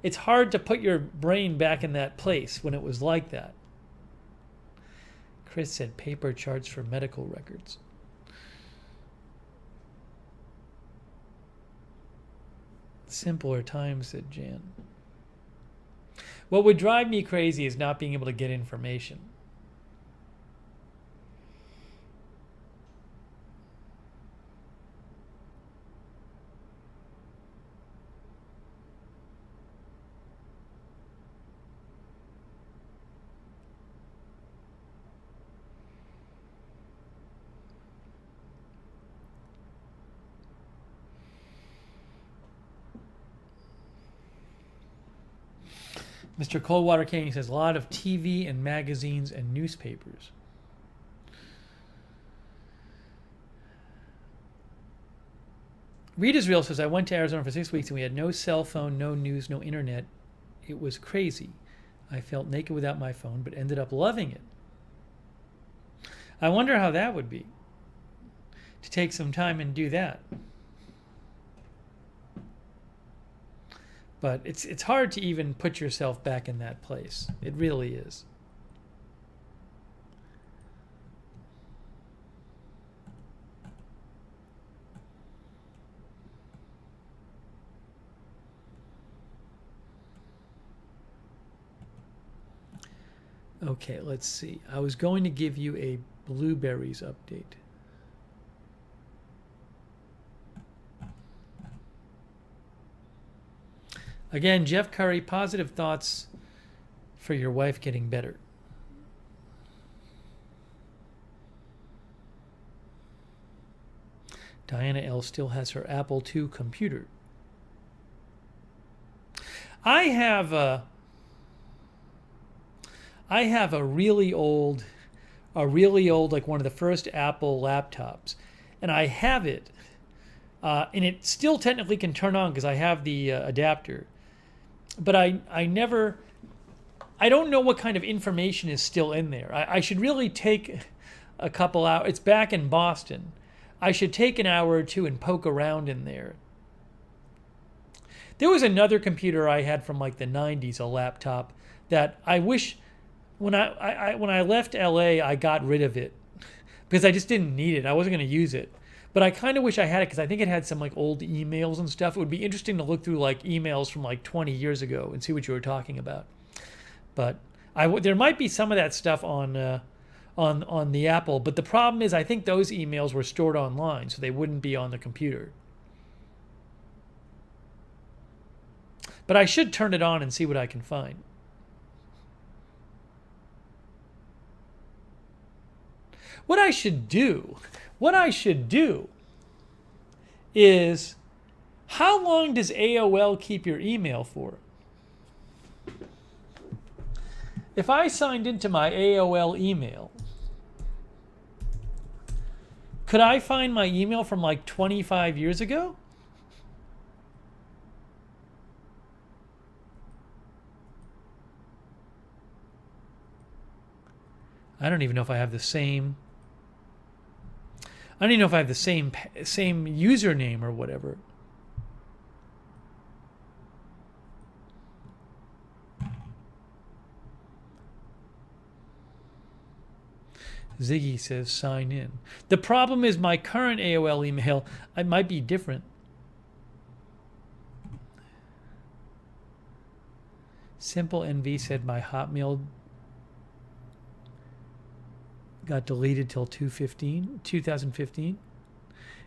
it's hard to put your brain back in that place when it was like that. Chris said paper charts for medical records. Simpler times, said Jan. What would drive me crazy is not being able to get information. Mr. Coldwater Canyon says a lot of TV and magazines and newspapers. Read Israel says, I went to Arizona for 6 weeks and we had no cell phone, no news, no internet. It was crazy. I felt naked without my phone, but ended up loving it. I wonder how that would be, to take some time and do that. But it's hard to even put yourself back in that place. It really is. Okay, let's see. I was going to give you a Blueberries update. Again, Jeff Curry, positive thoughts for your wife getting better. Diana L. still has her Apple II computer. I have a really old, like one of the first Apple laptops, and I have it, and it still technically can turn on because I have the adapter. But I don't know what kind of information is still in there. I should really take a couple hours. It's back in Boston. I should take an hour or two and poke around in there. There was another computer I had from like the 90s, a laptop, that I wish when I left LA, I got rid of it because I just didn't need it. I wasn't going to use it. But I kind of wish I had it because I think it had some like old emails and stuff. It would be interesting to look through like emails from like 20 years ago and see what you were talking about. But there might be some of that stuff on the Apple. But the problem is I think those emails were stored online, so they wouldn't be on the computer. But I should turn it on and see what I can find. What I should do is, how long does AOL keep your email for? If I signed into my AOL email, could I find my email from like 25 years ago? I don't even know if I have the same. I don't even know if I have the same username or whatever. Ziggy says sign in. The problem is my current AOL email, it might be different. Simple NV said my Hotmail got deleted till 2015.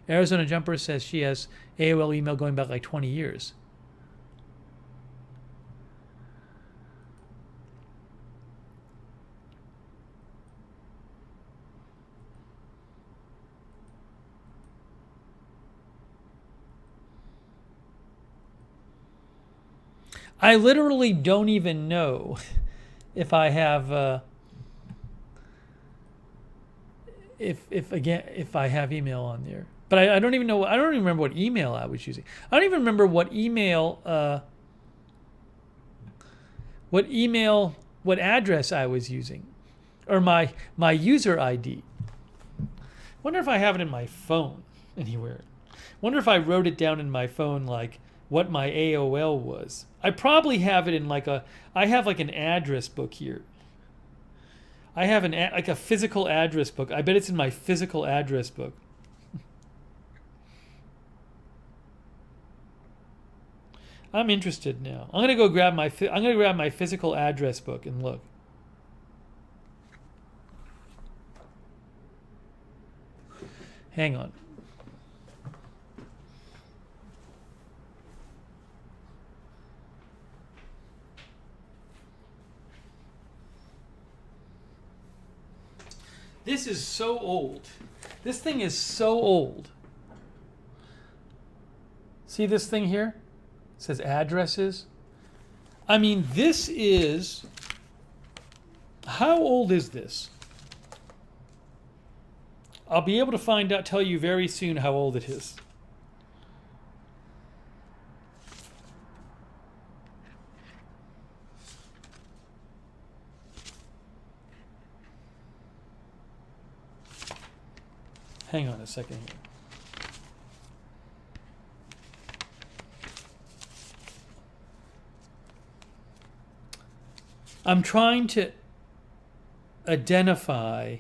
Arizona Jumper says she has AOL email going back like 20 years. I literally don't even know if I have if I have email on there. But I don't even know. I don't even remember what email I was using. I don't even remember what what address I was using, or my user ID. Wonder if I have it in my phone anywhere. Wonder if I wrote it down in my phone, like what my AOL was. I probably have it in I have like an address book here. I have like a physical address book. I bet it's in my physical address book. I'm interested now. I'm gonna go grab my physical address book and look. Hang on. This is so old. This thing is so old. See this thing here? It says addresses. I mean, this is... How old is this? I'll be able to tell you very soon how old it is. Hang on a second here. I'm trying to identify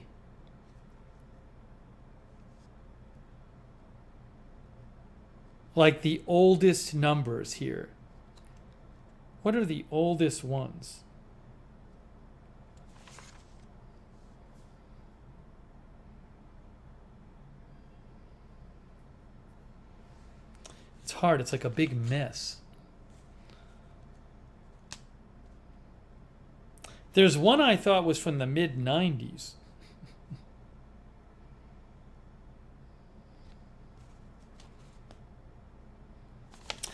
like the oldest numbers here. What are the oldest ones? It's hard. It's like a big mess. There's one I thought was from the mid-90s.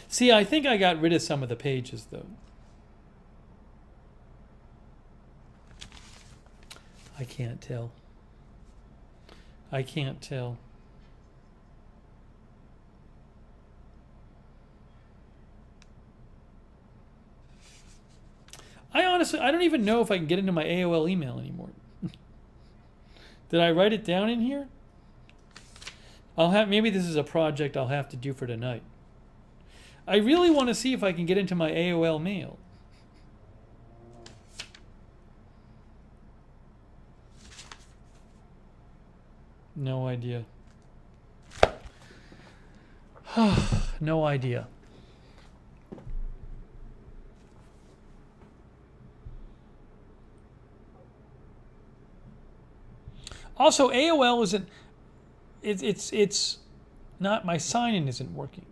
See, I think I got rid of some of the pages, though. I can't tell. I can't tell. I don't even know if I can get into my AOL email anymore. Did I write it down in here? Maybe this is a project I'll have to do for tonight. I really want to see if I can get into my AOL mail. No idea. No idea. Also, AOL isn't. It's not. My sign-in isn't working.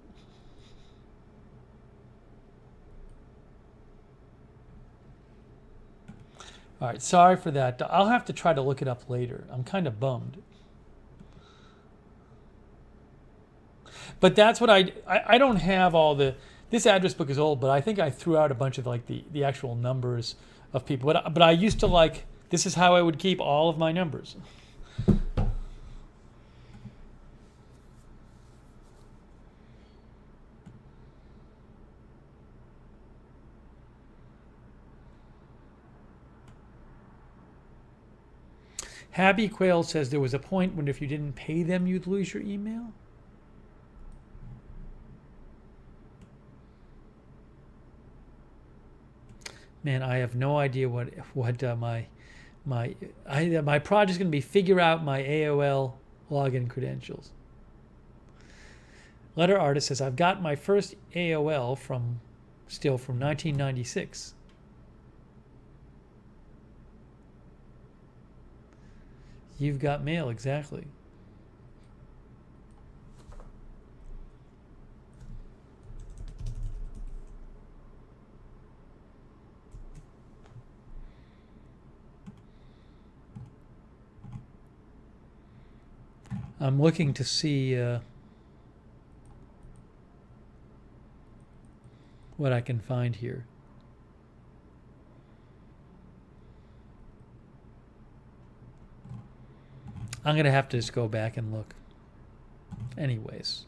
All right, sorry for that. I'll have to try to look it up later. I'm kind of bummed. But that's what I don't have all the... This address book is old, but I think I threw out a bunch of like the actual numbers of people. But I used to like... This is how I would keep all of my numbers. Happy Quail says there was a point when if you didn't pay them, you'd lose your email. Man, I have no idea what my My project's going to be figure out my AOL login credentials. Letter artist says, I've got my first AOL from 1996. You've got mail, exactly. I'm looking to see what I can find here. I'm going to have to just go back and look. Anyways.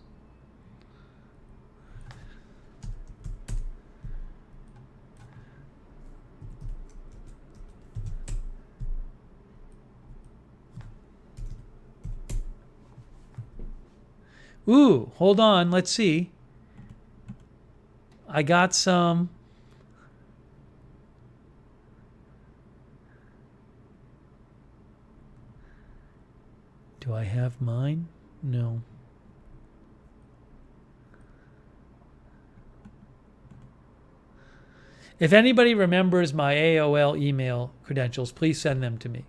Ooh, hold on. Let's see. I got some. Do I have mine? No. If anybody remembers my AOL email credentials, please send them to me.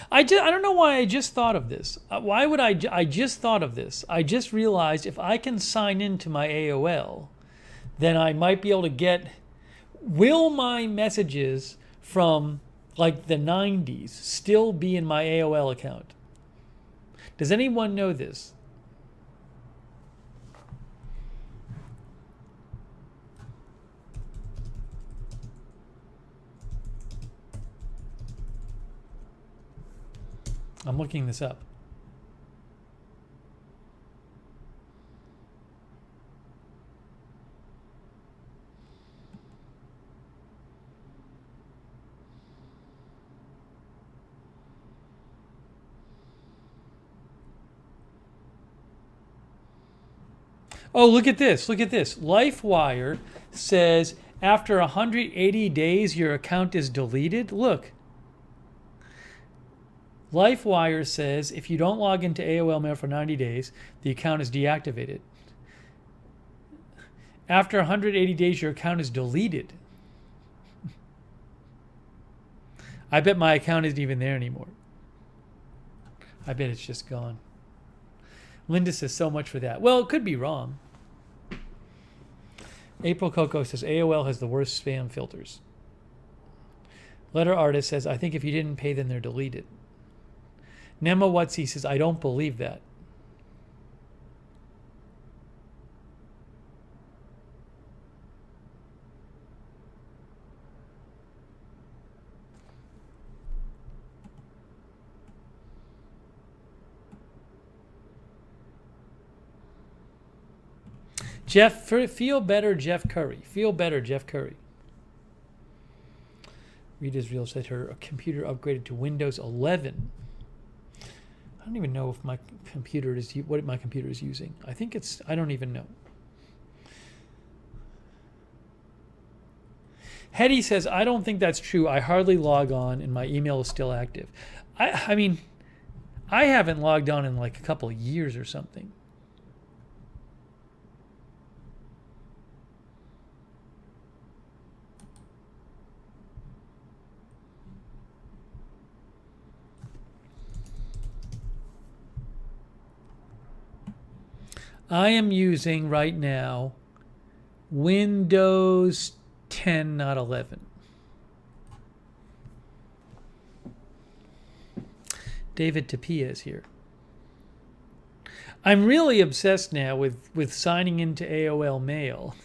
I don't know why I just thought of this. Why would I just thought of this. I just realized if I can sign into my AOL, then I might be able to get, will my messages from like the 90s still be in my AOL account? Does anyone know this? I'm looking this up. Oh, look at this. Look at this. LifeWire says after 180 days your account is deleted. Look. LifeWire says if you don't log into AOL Mail for 90 days, the account is deactivated. After 180 days, your account is deleted. I bet my account isn't even there anymore. I bet it's just gone. Linda says so much for that. Well, it could be wrong. April Coco says AOL has the worst spam filters. Letter artist says I think if you didn't pay them, they're deleted. Nema Watsi says, I don't believe that. Feel better, Jeff Curry. Feel better, Jeff Curry. Rita's Real said her computer upgraded to Windows 11. I don't even know if my computer is what my computer is using. I think it's. I don't even know. Hetty says I don't think that's true. I hardly log on, and my email is still active. I mean, I haven't logged on in like a couple of years or something. I am using right now Windows 10, not 11. David Tapia is here. I'm really obsessed now with signing into AOL Mail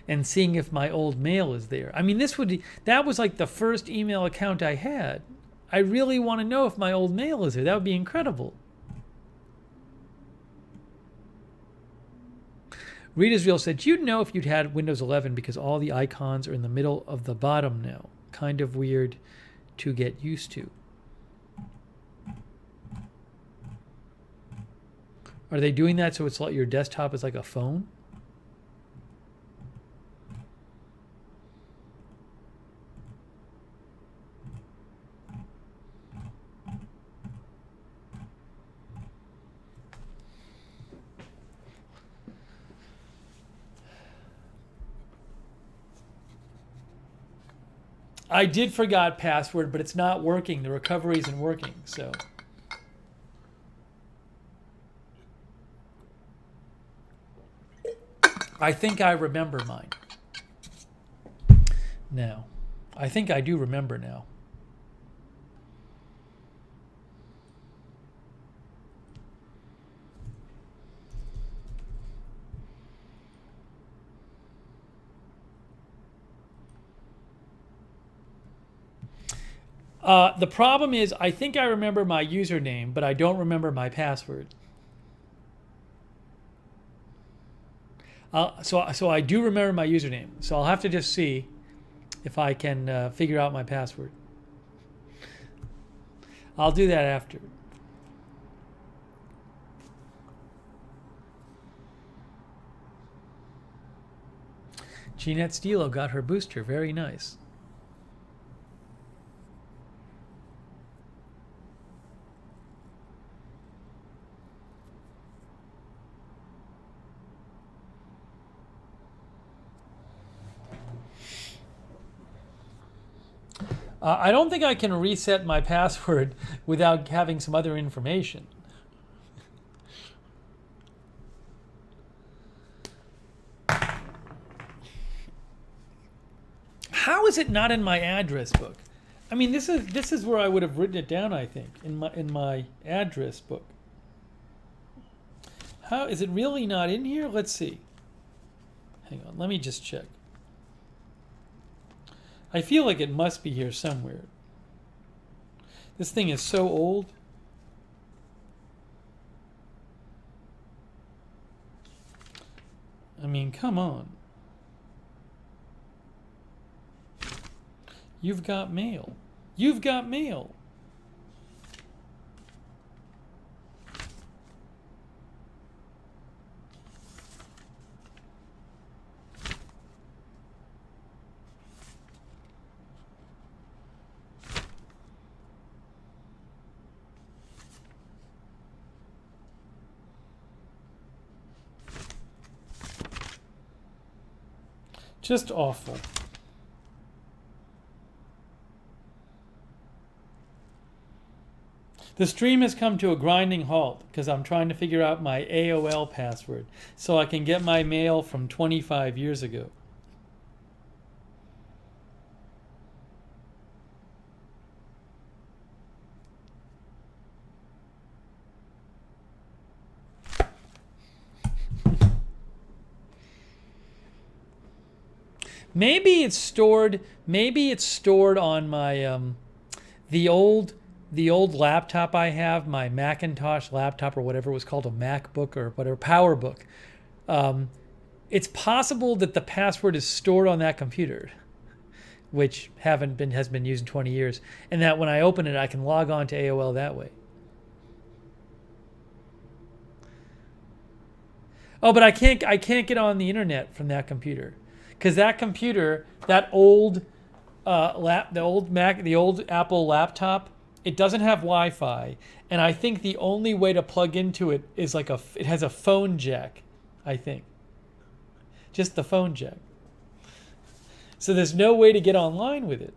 and seeing if my old mail is there. I mean, that was like the first email account I had. I really want to know if my old mail is there. That would be incredible. Rita's Real said, you'd know if you'd had Windows 11 because all the icons are in the middle of the bottom now. Kind of weird to get used to. Are they doing that so it's like your desktop is like a phone? I did forgot password, but it's not working. The recovery isn't working, so. I think I remember mine. Now. I think I do remember now. The problem is, I think I remember my username, but I don't remember my password. So I do remember my username. So I'll have to just see if I can figure out my password. I'll do that after. Jeanette Stilo got her booster. Very nice. I don't think I can reset my password without having some other information. How is it not in my address book? I mean, this is where I would have written it down, I think, in my address book. How is it really not in here? Let's see. Hang on, let me just check. I feel like it must be here somewhere. This thing is so old. I mean, come on. You've got mail. You've got mail. Just awful. The stream has come to a grinding halt because I'm trying to figure out my AOL password so I can get my mail from 25 years ago. Maybe it's stored on my the old laptop I have, my Macintosh laptop or whatever it was called, a MacBook or whatever, PowerBook. It's possible that the password is stored on that computer, which has been used in 20 years, and that when I open it I can log on to AOL that way. Oh, but I can't get on the internet from that computer. Because that computer, the old Apple laptop, it doesn't have Wi-Fi, and I think the only way to plug into it is it has a phone jack, I think. Just the phone jack. So there's no way to get online with it.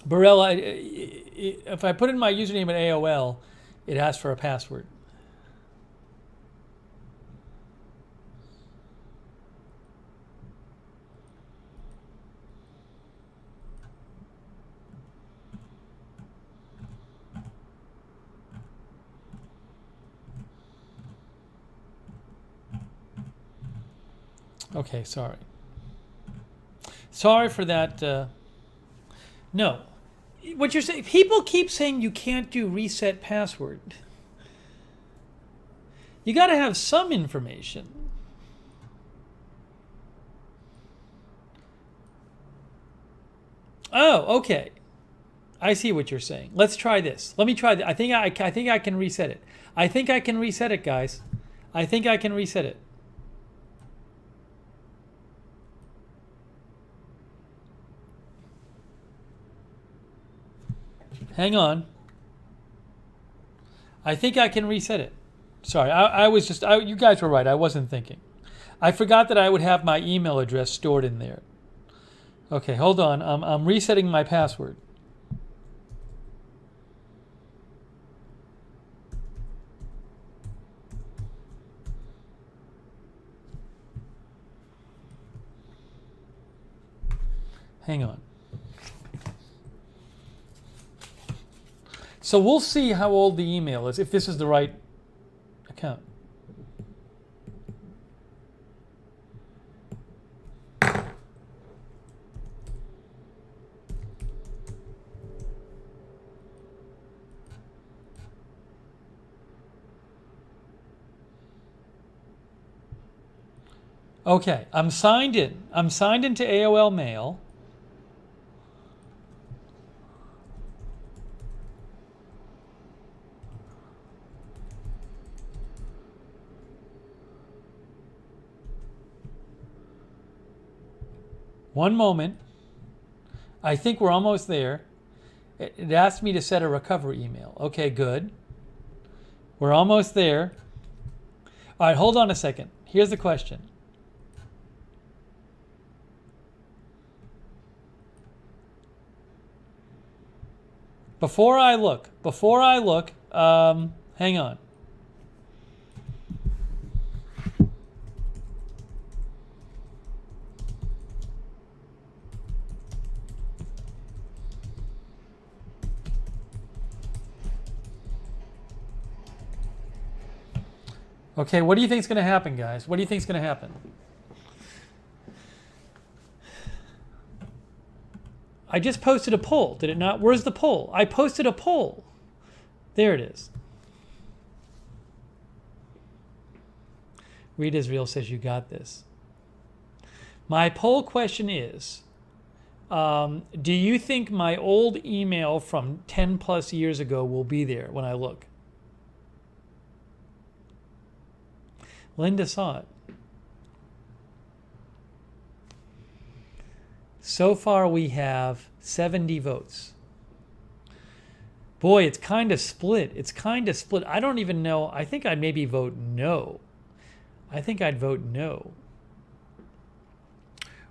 Barella, if I put in my username at AOL, it asks for a password. Okay, sorry. Sorry for that. No. What you're saying, people keep saying you can't do reset password. You got to have some information. Oh, okay. I see what you're saying. Let's try this. Let me try that. I think I can reset it. I think I can reset it, guys. I think I can reset it. Hang on. I think I can reset it. Sorry, I was just, you guys were right. I wasn't thinking. I forgot that I would have my email address stored in there. Okay, hold on. I'm resetting my password. Hang on. So we'll see how old the email is, if this is the right account. Okay, I'm signed in. I'm signed into AOL Mail. One moment. I think we're almost there. It asked me to set a recovery email. Okay, good. We're almost there. All right, hold on a second. Here's the question. Before I look, hang on. Okay, what do you think is going to happen, guys? What do you think is going to happen? I just posted a poll, did it not? Where's the poll? I posted a poll. There it is. Read Israel says you got this. My poll question is, do you think my old email from 10 plus years ago will be there when I look? Linda saw it. So far we have 70 votes. Boy, it's kind of split. I don't even know. I think I'd maybe vote no. I think I'd vote no.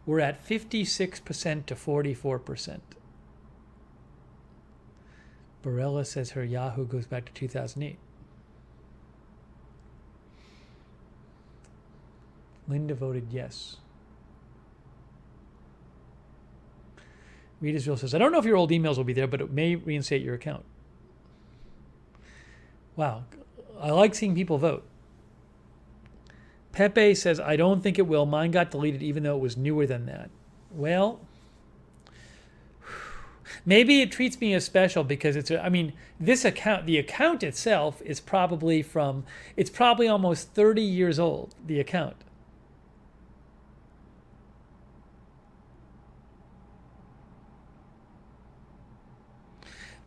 We're at 56% to 44%. Barella says her Yahoo goes back to 2008. Linda voted yes. Reed Israel says, I don't know if your old emails will be there, but it may reinstate your account. Wow. I like seeing people vote. Pepe says, I don't think it will. Mine got deleted even though it was newer than that. Well, maybe it treats me as special because this account, the account itself is probably it's probably almost 30 years old, the account.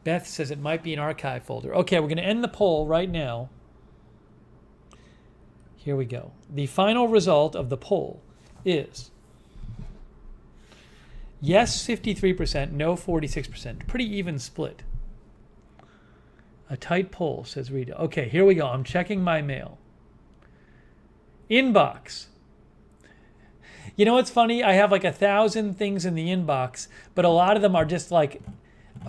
Beth says it might be an archive folder. Okay, we're going to end the poll right now. Here we go. The final result of the poll is yes 53%, no 46%. Pretty even split. A tight poll, says Rita. Okay, here we go. I'm checking my mail. Inbox. You know what's funny? I have like 1,000 things in the inbox, but a lot of them are just like,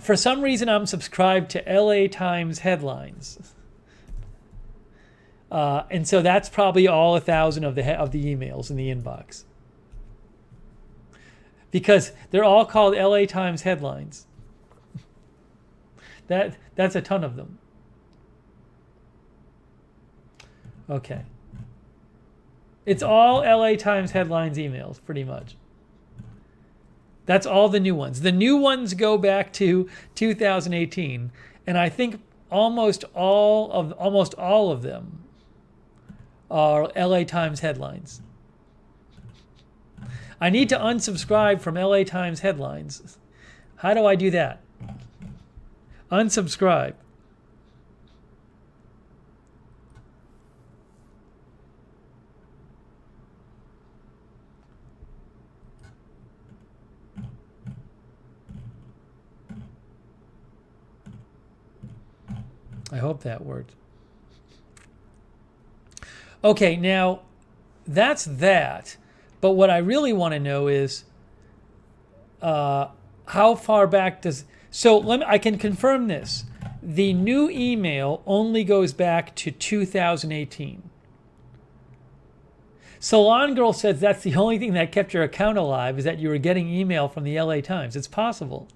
for some reason I'm subscribed to LA Times headlines. And so that's probably all 1,000 of the emails in the inbox. Because they're all called LA Times headlines. That's a ton of them. Okay. It's all LA Times headlines emails, pretty much. That's all the new ones. The new ones go back to 2018, and I think almost all of them are LA Times headlines. I need to unsubscribe from LA Times headlines. How do I do that? Unsubscribe. I hope that worked. Okay, now that's that. But what I really want to know is how far back does... So I can confirm this. The new email only goes back to 2018. Salon Girl says that's the only thing that kept your account alive is that you were getting email from the LA Times. It's possible.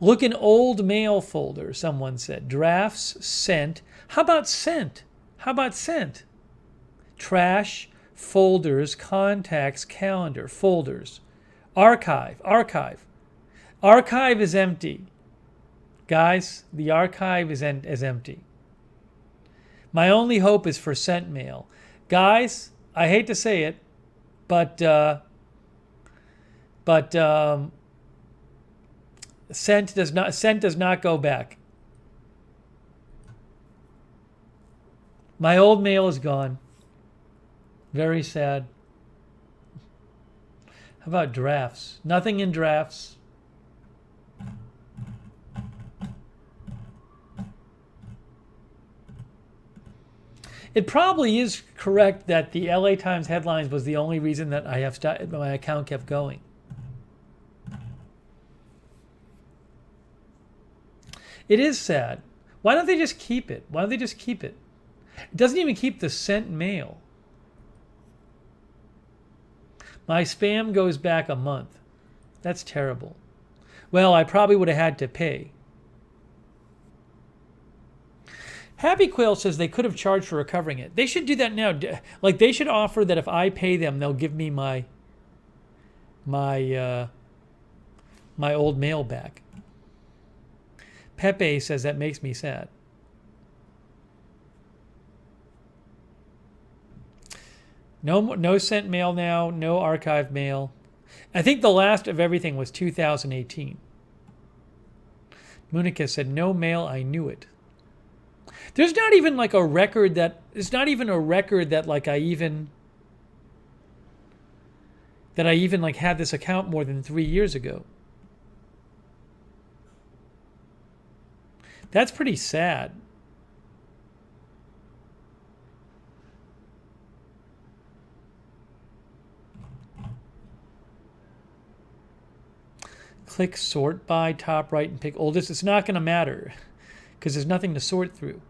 Look in old mail folder, someone said. Drafts, sent. How about sent? How about sent? Trash, folders, contacts, calendar, folders. Archive, archive. Archive is empty. Guys, the archive is empty. My only hope is for sent mail. Guys, I hate to say it, but sent does not go back. My old mail is gone. Very sad. How about drafts? Nothing in drafts. It probably is correct that the LA Times headlines was the only reason that my account kept going. It is sad. Why don't they just keep it? Why don't they just keep it? It doesn't even keep the sent mail. My spam goes back a month. That's terrible. Well, I probably would have had to pay. Happy Quail says they could have charged for recovering it. They should do that now. Like, they should offer that if I pay them, they'll give me my old mail back. Pepe says that makes me sad. No sent mail now. No archive mail. I think the last of everything was 2018. Munica said no mail. I knew it. There's not even like a record that... It's not even a record that like I even like had this account more than 3 years ago. That's pretty sad. Click sort by top right and pick oldest. It's not going to matter because there's nothing to sort through.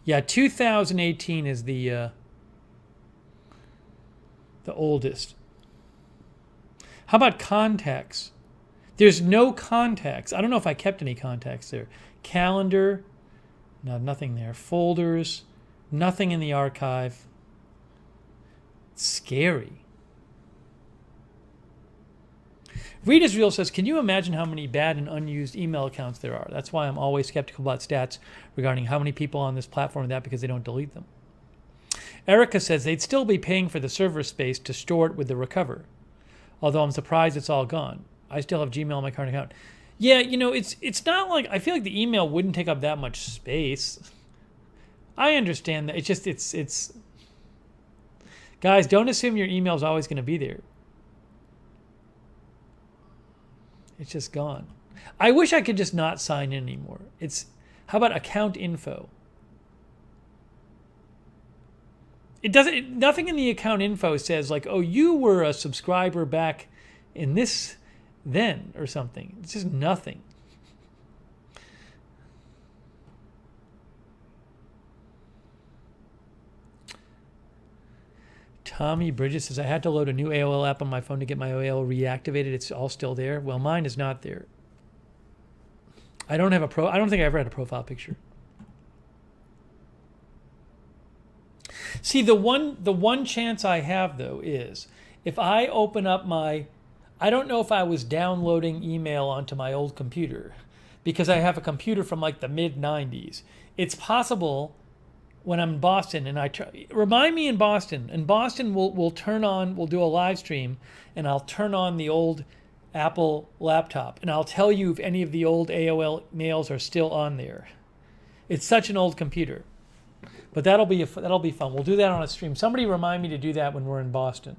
Yeah, 2018 is the oldest. How about contacts? There's no contacts. I don't know if I kept any contacts there. Calendar, no, nothing there. Folders, nothing in the archive. Scary. Read Israel says, can you imagine how many bad and unused email accounts there are? That's why I'm always skeptical about stats regarding how many people on this platform are that because they don't delete them. Erica says they'd still be paying for the server space to store it with the recover. Although I'm surprised it's all gone. I still have Gmail on my current account. Yeah, you know, it's not like... I feel like the email wouldn't take up that much space. I understand that. It's just... It's Guys, don't assume your email is always going to be there. It's just gone. I wish I could just not sign in anymore. How about account info? It doesn't. Nothing in the account info says like, oh, you were a subscriber back in this then or something. It's just nothing. Tommy Bridges says, I had to load a new AOL app on my phone to get my AOL reactivated. It's all still there. Well, mine is not there. I don't think I ever had a profile picture. See, the one chance I have, though, is if I open up I don't know if I was downloading email onto my old computer because I have a computer from like the mid-90s. It's possible when I'm in Boston and remind me in Boston. In Boston, we'll do a live stream and I'll turn on the old Apple laptop, and I'll tell you if any of the old AOL mails are still on there. It's such an old computer, but that'll be fun. We'll do that on a stream. Somebody remind me to do that when we're in Boston.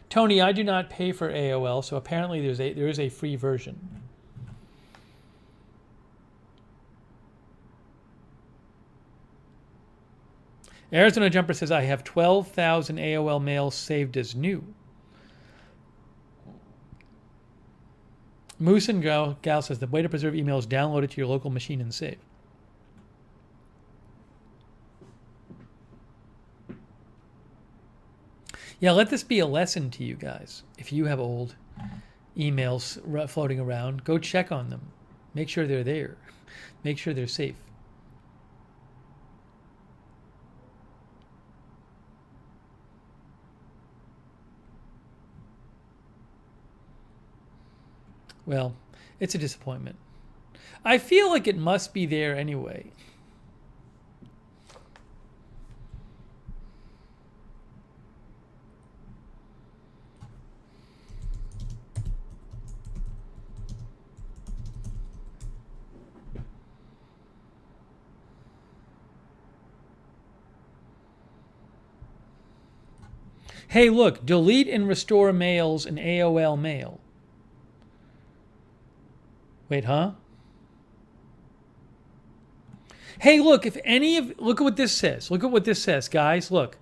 Tony, I do not pay for AOL, so apparently there is a free version. Arizona Jumper says, I have 12,000 AOL mails saved as new. Moose and Gal says, the way to preserve email is download it to your local machine and save. Yeah, let this be a lesson to you guys. If you have old emails floating around, go check on them. Make sure they're there. Make sure they're safe. Well, it's a disappointment. I feel like it must be there anyway. Hey, look, delete and restore mails in AOL Mail. Wait, huh? Hey, look, look at what this says. Look at what this says, guys. Look,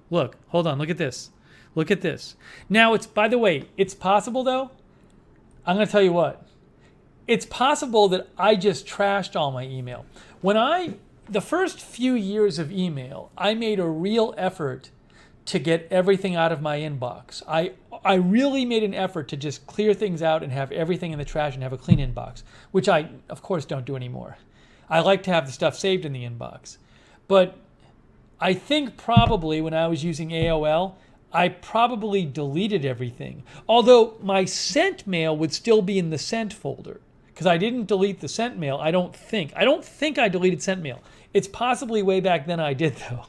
hold on, look at this. Look at this. Now, by the way, it's possible though. I'm going to tell you what. It's possible that I just trashed all my email. The first few years of email, I made a real effort to get everything out of my inbox. I really made an effort to just clear things out and have everything in the trash and have a clean inbox, which I, of course, don't do anymore. I like to have the stuff saved in the inbox. But I think probably when I was using AOL, I probably deleted everything. Although my sent mail would still be in the sent folder because I didn't delete the sent mail, I don't think. I don't think I deleted sent mail. It's possibly way back then I did, though.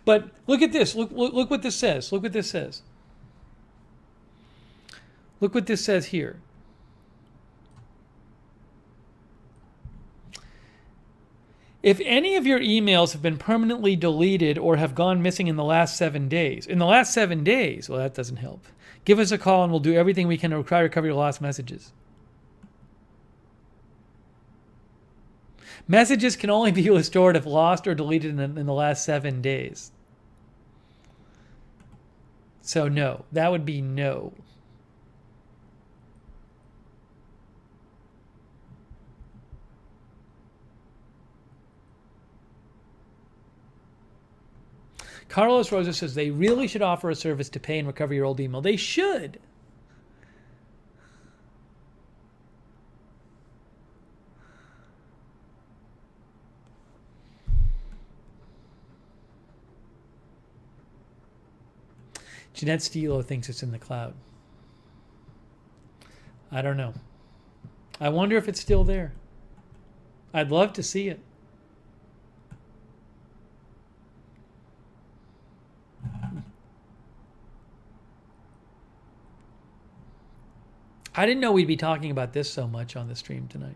But look at this. Look what this says. Look what this says. Look what this says here. If any of your emails have been permanently deleted or have gone missing in the last 7 days, well, that doesn't help. Give us a call and we'll do everything we can to try to recover your lost messages. Messages can only be restored if lost or deleted in the last 7 days. So no, that would be no. Carlos Rosa says they really should offer a service to pay and recover your old email. They should. Jeanette Stilo thinks it's in the cloud. I don't know. I wonder if it's still there. I'd love to see it. I didn't know we'd be talking about this so much on the stream tonight.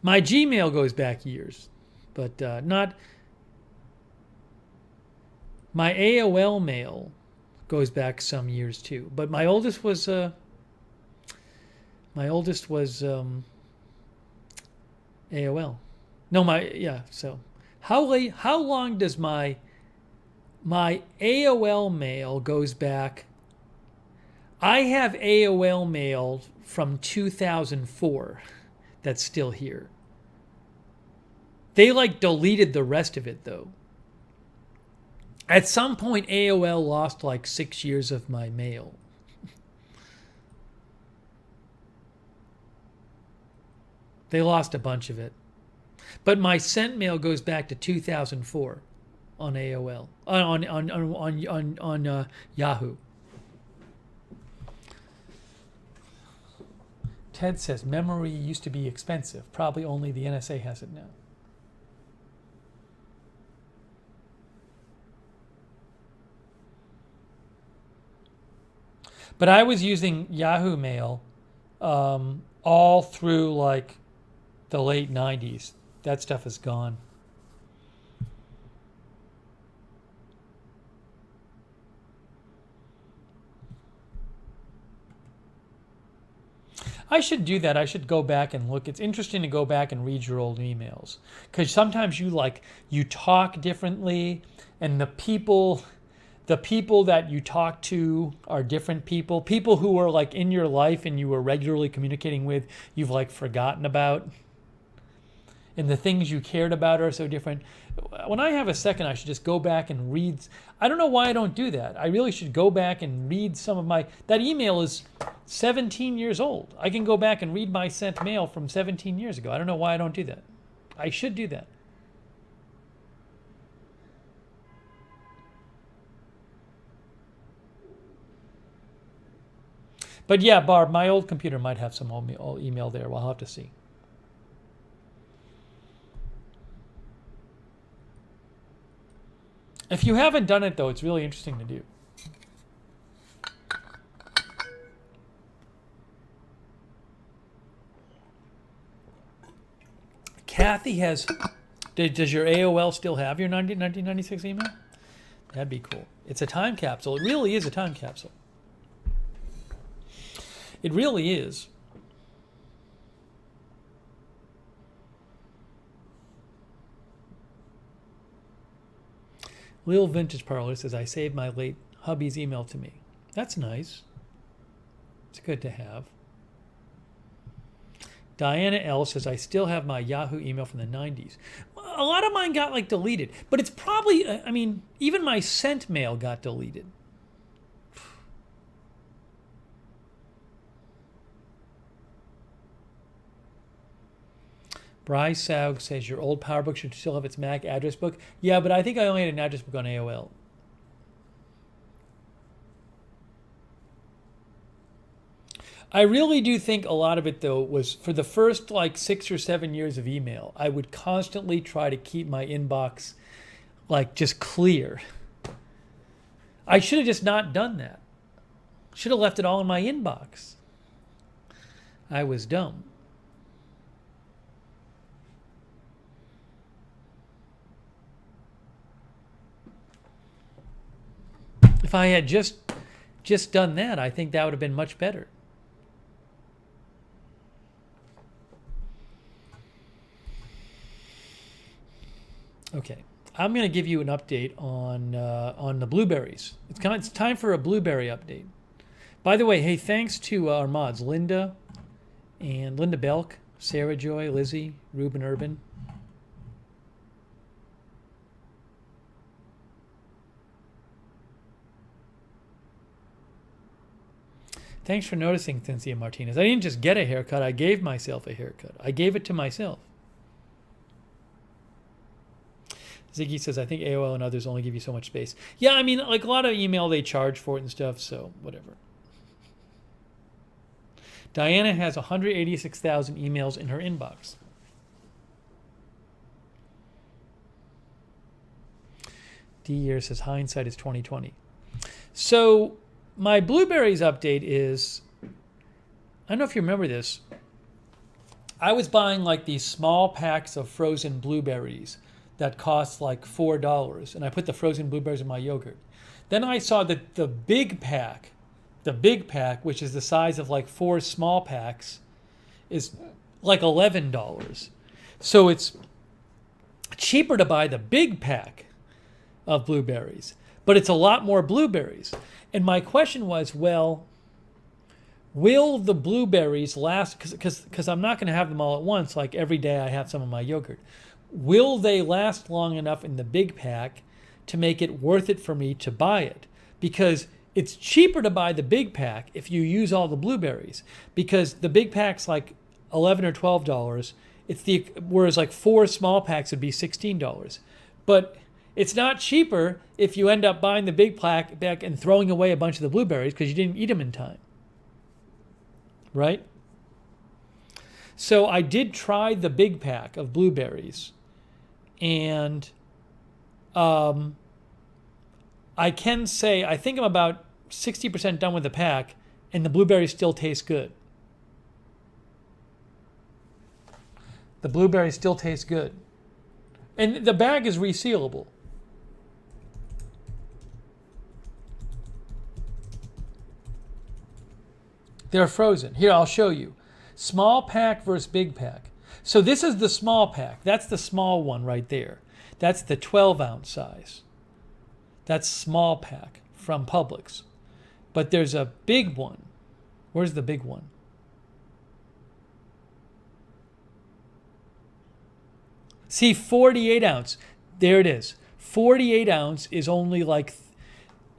My Gmail goes back years, but not. My AOL mail goes back some years too. But my oldest was AOL. No, So how long does my AOL mail goes back? I have AOL mail from 2004 that's still here. They deleted the rest of it though. At some point AOL lost 6 years of my mail. They lost a bunch of it. But my sent mail goes back to 2004 on AOL, on Yahoo. Ted says memory used to be expensive. Probably only the NSA has it now. But I was using Yahoo Mail all through like the late 90s. That stuff is gone. I should do that. I should go back and look. It's interesting to go back and read your old emails, because sometimes you talk differently, and the people that you talk to are different people. People who are like in your life and you were regularly communicating with, you've like forgotten about. And the things you cared about are so different. When I have a second, I should just go back and read. I don't know why I don't do that. I really should go back and read some of my... That email is 17 years old. I can go back and read my sent mail from 17 years ago. I don't know why I don't do that. I should do that. But yeah, Barb, my old computer might have some old email there. We'll have to see. If you haven't done it, though, it's really interesting to do. Kathy has... Does your AOL still have your 1996 email? That'd be cool. It's a time capsule. It really is a time capsule. It really is. Lil Vintage Parlor says, I saved my late hubby's email to me. That's nice. It's good to have. Diana L says, I still have my Yahoo email from the 90s. A lot of mine got like deleted, but it's probably, I mean, even my sent mail got deleted. Bryce Saug says, your old PowerBook should still have its Mac address book. Yeah, but I think I only had an address book on AOL. I really do think a lot of it, though, was for the first like 6 or 7 years of email, I would constantly try to keep my inbox like just clear. I should have just not done that. Should have left it all in my inbox. I was dumb. If I had just done that, I think that would have been much better. Okay, I'm going to give you an update on the blueberries. It's time for a blueberry update. By the way, hey, thanks to our mods, Linda Belk, Sarah Joy, Lizzie, Ruben Urban. Thanks for noticing, Cynthia Martinez. I didn't just get a haircut. I gave myself a haircut. I gave it to myself. Ziggy says, I think AOL and others only give you so much space. Yeah, I mean, like a lot of email, they charge for it and stuff, so whatever. Diana has 186,000 emails in her inbox. D year says, hindsight is 2020. So my blueberries update is, I don't know if you remember this. I was buying like these small packs of frozen blueberries that cost like $4, and I put the frozen blueberries in my yogurt. Then I saw that the big pack, which is the size of like 4 small packs, is like $11. So it's cheaper to buy the big pack of blueberries, but it's a lot more blueberries. And my question was, well, will the blueberries last? Because I'm not going to have them all at once. Like every day I have some of my yogurt. Will they last long enough in the big pack to make it worth it for me to buy it? Because it's cheaper to buy the big pack if you use all the blueberries. Because the big pack's like $11 or $12. Whereas like 4 small packs would be $16. But it's not cheaper if you end up buying the big pack back and throwing away a bunch of the blueberries because you didn't eat them in time. Right? So I did try the big pack of blueberries, and I can say I think I'm about 60% done with the pack, and the blueberries still taste good. The blueberries still taste good. And the bag is resealable. They're frozen. Here, I'll show you. Small pack versus big pack. So this is the small pack. That's the small one right there. That's the 12-ounce size. That's small pack from Publix. But there's a big one. Where's the big one? See, 48 ounce. There it is. 48 ounce is only like,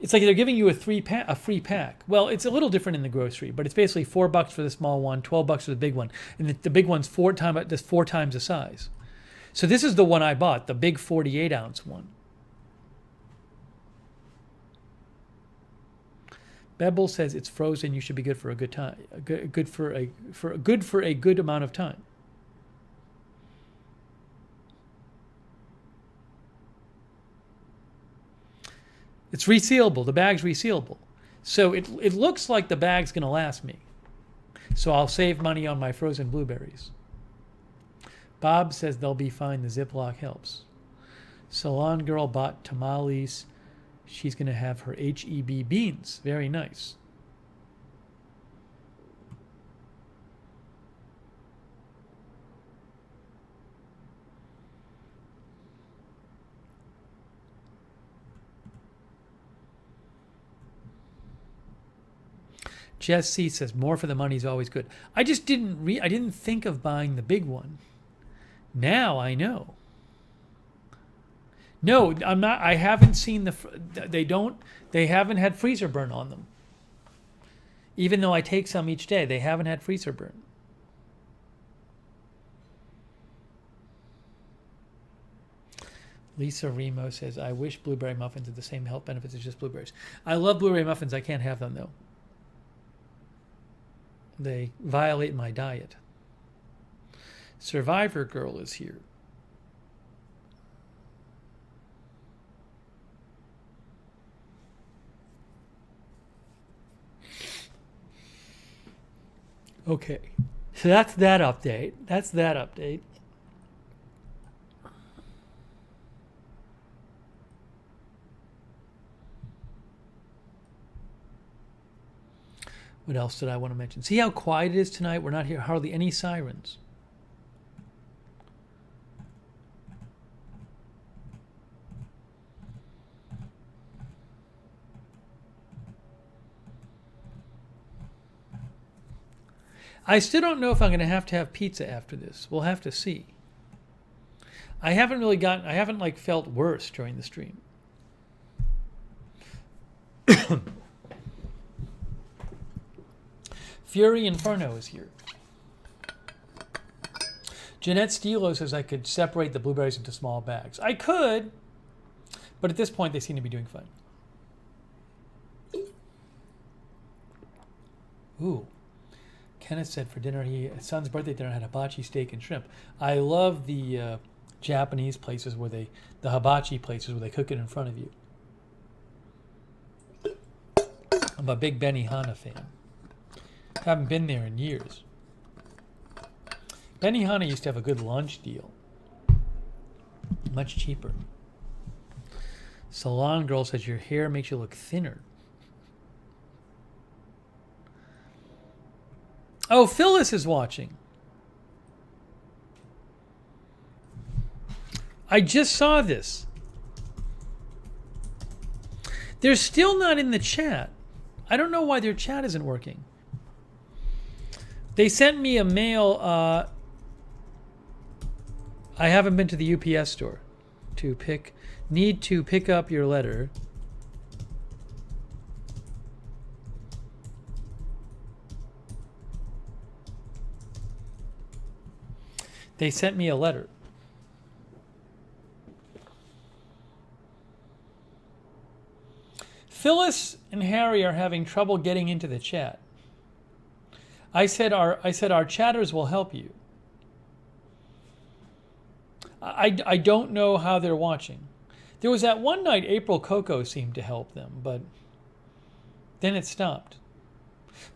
it's like they're giving you a free pack. Well, it's a little different in the grocery, but it's basically $4 for the small one, $12 for the big one, and the big one's four times the size. So this is the one I bought, the big 48 ounce one. Bebel says it's frozen. You should be good for a good time. Good for a good amount of time. It's resealable. The bag's resealable. So it looks like the bag's going to last me. So I'll save money on my frozen blueberries. Bob says they'll be fine. The Ziploc helps. Salon girl bought tamales. She's going to have her HEB beans. Very nice. Jess C says more for the money is always good. I just didn't think of buying the big one. Now I know. No, I'm not. I haven't seen they haven't had freezer burn on them. Even though I take some each day, they haven't had freezer burn. Lisa Remo says, I wish blueberry muffins had the same health benefits as just blueberries. I love blueberry muffins. I can't have them, though. They violate my diet. Survivor Girl is here. Okay, so that's that update. What else did I want to mention? See how quiet it is tonight? We're not hearing hardly any sirens. I still don't know if I'm going to have pizza after this. We'll have to see. I haven't like felt worse during the stream. Fury Inferno is here. Jeanette Stilo says I could separate the blueberries into small bags. I could, but at this point they seem to be doing fine. Ooh. Kenneth said for dinner, his son's birthday dinner had hibachi steak and shrimp. I love the Japanese places the hibachi places where they cook it in front of you. I'm a big Benihana fan. Haven't been there in years. Benihana used to have a good lunch deal. Much cheaper. Salon Girl says your hair makes you look thinner. Oh, Phyllis is watching. I just saw this. They're still not in the chat. I don't know why their chat isn't working. They sent me a mail. I haven't been to the UPS store need to pick up your letter. They sent me a letter. Phyllis and Harry are having trouble getting into the chat. I said our chatters will help you. I don't know how they're watching. There was that one night April Coco seemed to help them, but then it stopped.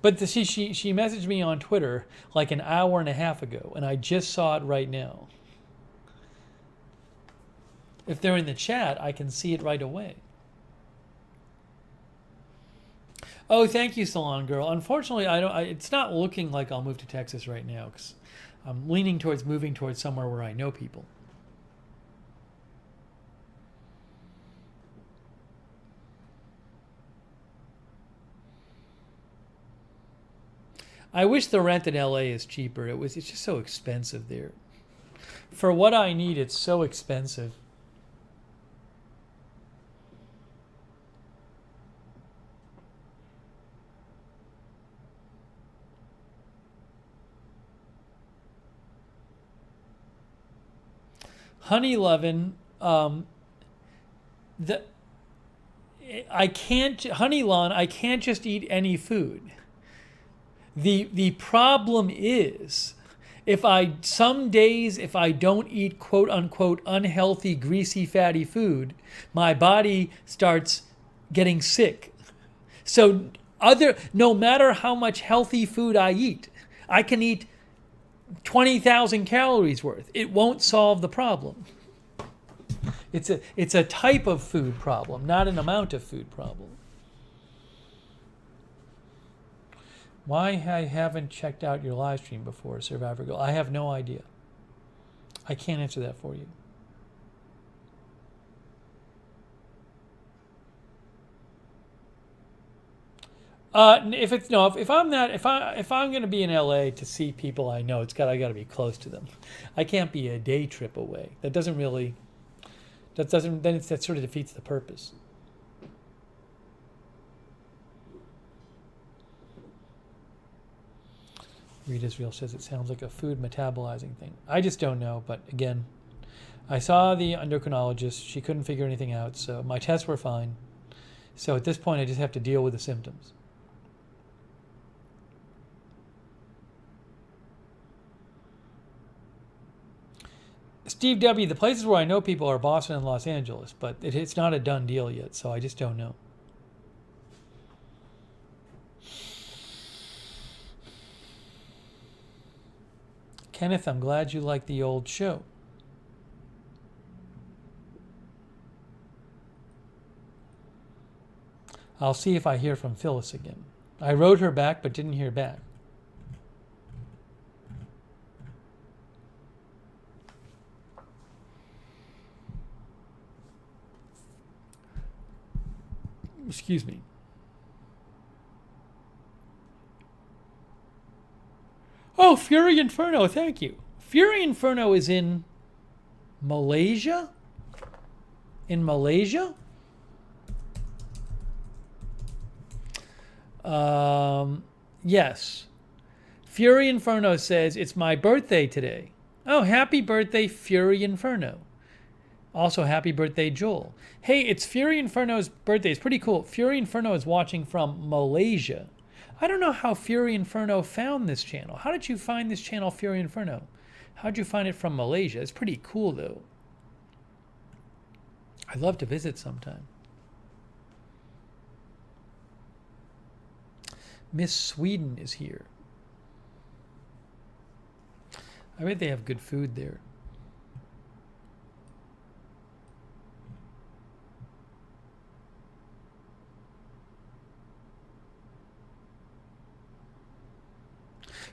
But she messaged me on Twitter like an hour and a half ago, and I just saw it right now. If they're in the chat, I can see it right away. Oh, thank you, Salon Girl. Unfortunately, it's not looking like I'll move to Texas right now because I'm leaning towards moving towards somewhere where I know people. I wish the rent in LA is cheaper. It's just so expensive there. For what I need, it's so expensive. Honey Lovin', I can't just eat any food. The problem is some days if I don't eat quote unquote unhealthy, greasy, fatty food, my body starts getting sick. So no matter how much healthy food I eat, I can eat 20,000 calories worth. It won't solve the problem. It's a type of food problem, not an amount of food problem. Why I haven't checked out your live stream before, Survivor Girl? I have no idea. I can't answer that for you. If I'm going to be in LA to see people I know, I got to be close to them. I can't be a day trip away. That sort of defeats the purpose. Reed Israel says it sounds like a food metabolizing thing. I just don't know, but again, I saw the endocrinologist. She couldn't figure anything out, so my tests were fine. So at this point, I just have to deal with the symptoms. Steve W., the places where I know people are Boston and Los Angeles, but it's not a done deal yet, so I just don't know. Kenneth, I'm glad you like the old show. I'll see if I hear from Phyllis again. I wrote her back, but didn't hear back. Excuse me. Oh, Fury Inferno, thank you. Fury Inferno is in Malaysia? In Malaysia? Yes. Fury Inferno says, it's my birthday today. Oh, happy birthday, Fury Inferno. Also, happy birthday, Joel. Hey, it's Fury Inferno's birthday. It's pretty cool. Fury Inferno is watching from Malaysia. I don't know how Fury Inferno found this channel. How did you find this channel, Fury Inferno? How'd you find it from Malaysia? It's pretty cool, though. I'd love to visit sometime. Miss Sweden is here. I bet they have good food there.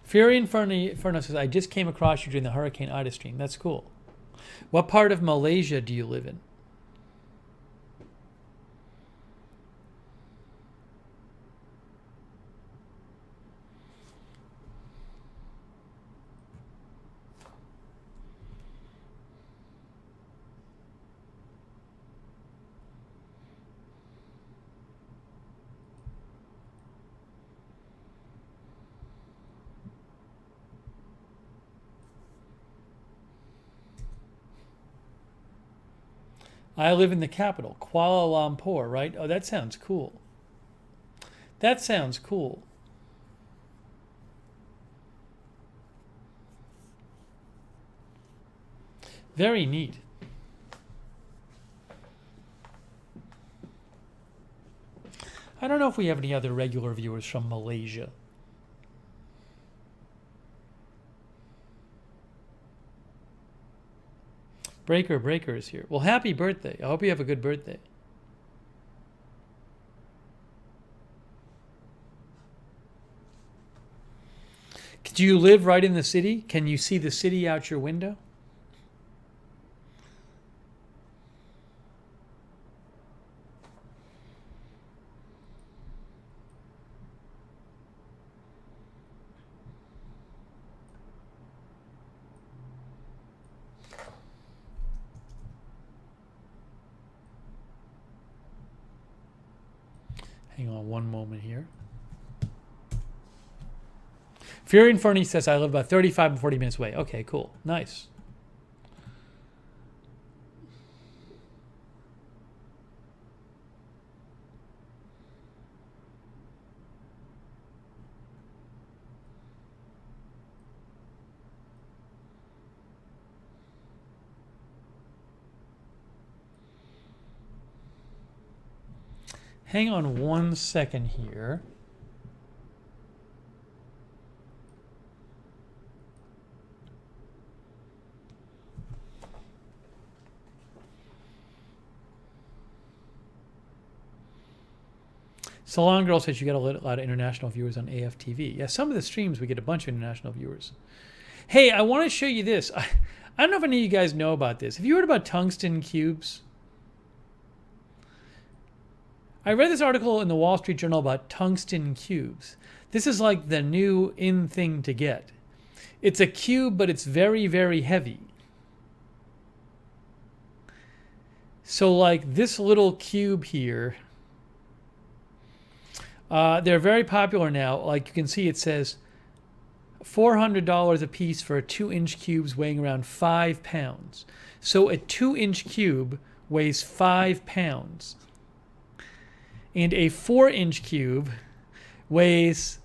Fury Inferno says, I just came across you during the Hurricane Ida stream. That's cool. What part of Malaysia do you live in? I live in the capital, Kuala Lumpur, right? Oh, that sounds cool. That sounds cool. Very neat. I don't know if we have any other regular viewers from Malaysia. Breaker is here. Well, happy birthday. I hope you have a good birthday. Do you live right in the city? Can you see the city out your window? Hang on one moment here. Fury and Fernie says I live about 35 and 40 minutes away. Okay, cool. Nice. Hang on one second here. Salon Girl says you get a lot of international viewers on AFTV. Yeah, some of the streams we get a bunch of international viewers. Hey, I want to show you this. I don't know if any of you guys know about this. Have you heard about tungsten cubes? I read this article in the Wall Street Journal about tungsten cubes. This is like the new in thing to get. It's a cube, but it's very, very heavy. So like this little cube here, they're very popular now. Like you can see, it says $400 a piece for a 2-inch cubes weighing around 5 pounds. So a 2-inch cube weighs 5 pounds. And a 4-inch cube weighs,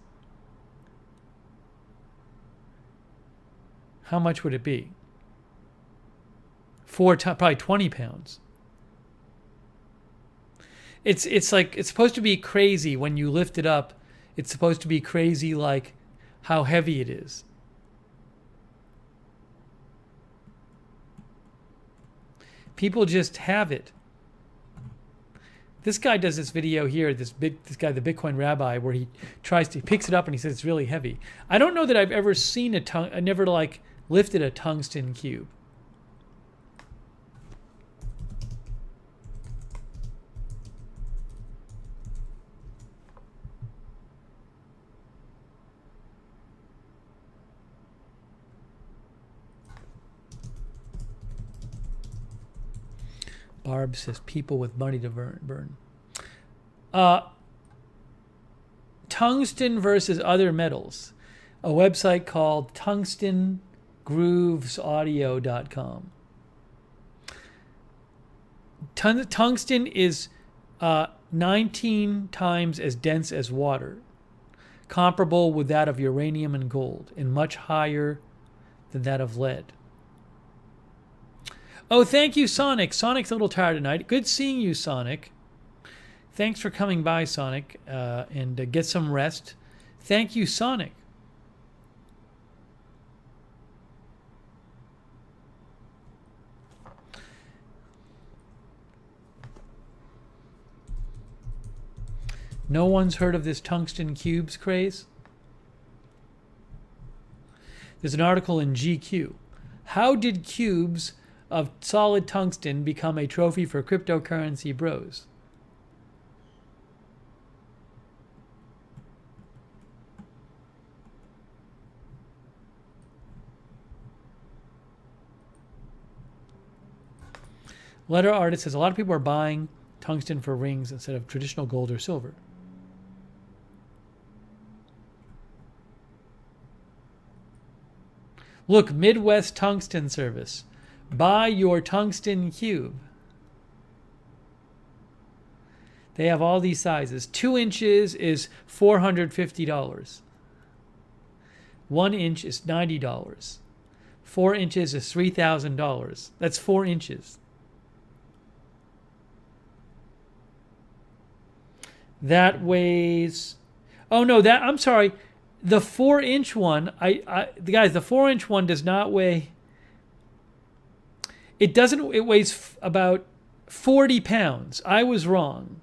how much would it be? Probably 20 pounds. It's like, it's supposed to be crazy when you lift it up. It's supposed to be crazy like how heavy it is. People just have it. This guy does this video here, this guy, the Bitcoin rabbi, where he picks it up and he says it's really heavy. I don't know that I've ever seen I never like lifted a tungsten cube. Barb says people with money to burn. Tungsten versus other metals. A website called tungstengroovesaudio.com. Tungsten is 19 times as dense as water, comparable with that of uranium and gold, and much higher than that of lead. Oh, thank you, Sonic. Sonic's a little tired tonight. Good seeing you, Sonic. Thanks for coming by, Sonic, and get some rest. Thank you, Sonic. No one's heard of this tungsten cubes craze? There's an article in GQ. How did cubes of solid tungsten become a trophy for cryptocurrency bros? Letter artist says a lot of people are buying tungsten for rings instead of traditional gold or silver. Look, Midwest Tungsten Service. Buy your tungsten cube. They have all these sizes. 2 inches is $450. 1 inch is $90. 4 inches is $3,000. That's 4 inches. That weighs... Oh, no, I'm sorry. The 4-inch one, guys, the 4-inch one does not weigh... It doesn't... It weighs about 40 pounds. I was wrong.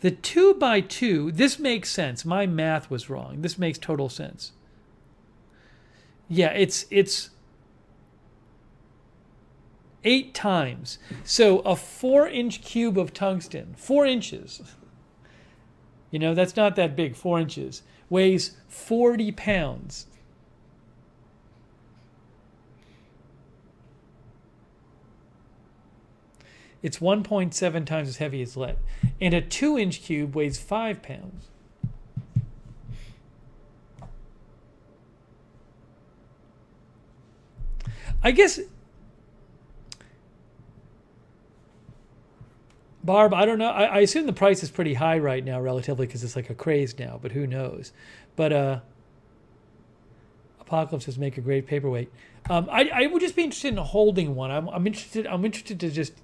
The 2x2, this makes sense. My math was wrong. This makes total sense. Yeah, it's 8 times. So a 4-inch cube of tungsten, 4 inches. You know, that's not that big, 4 inches. Weighs 40 pounds. It's 1.7 times as heavy as lead. And a 2-inch cube weighs 5 pounds. I guess, Barb, I don't know. I assume the price is pretty high right now, relatively, because it's like a craze now, but who knows? But Apocalypse says make a great paperweight. I would just be interested in holding one. I'm interested to just,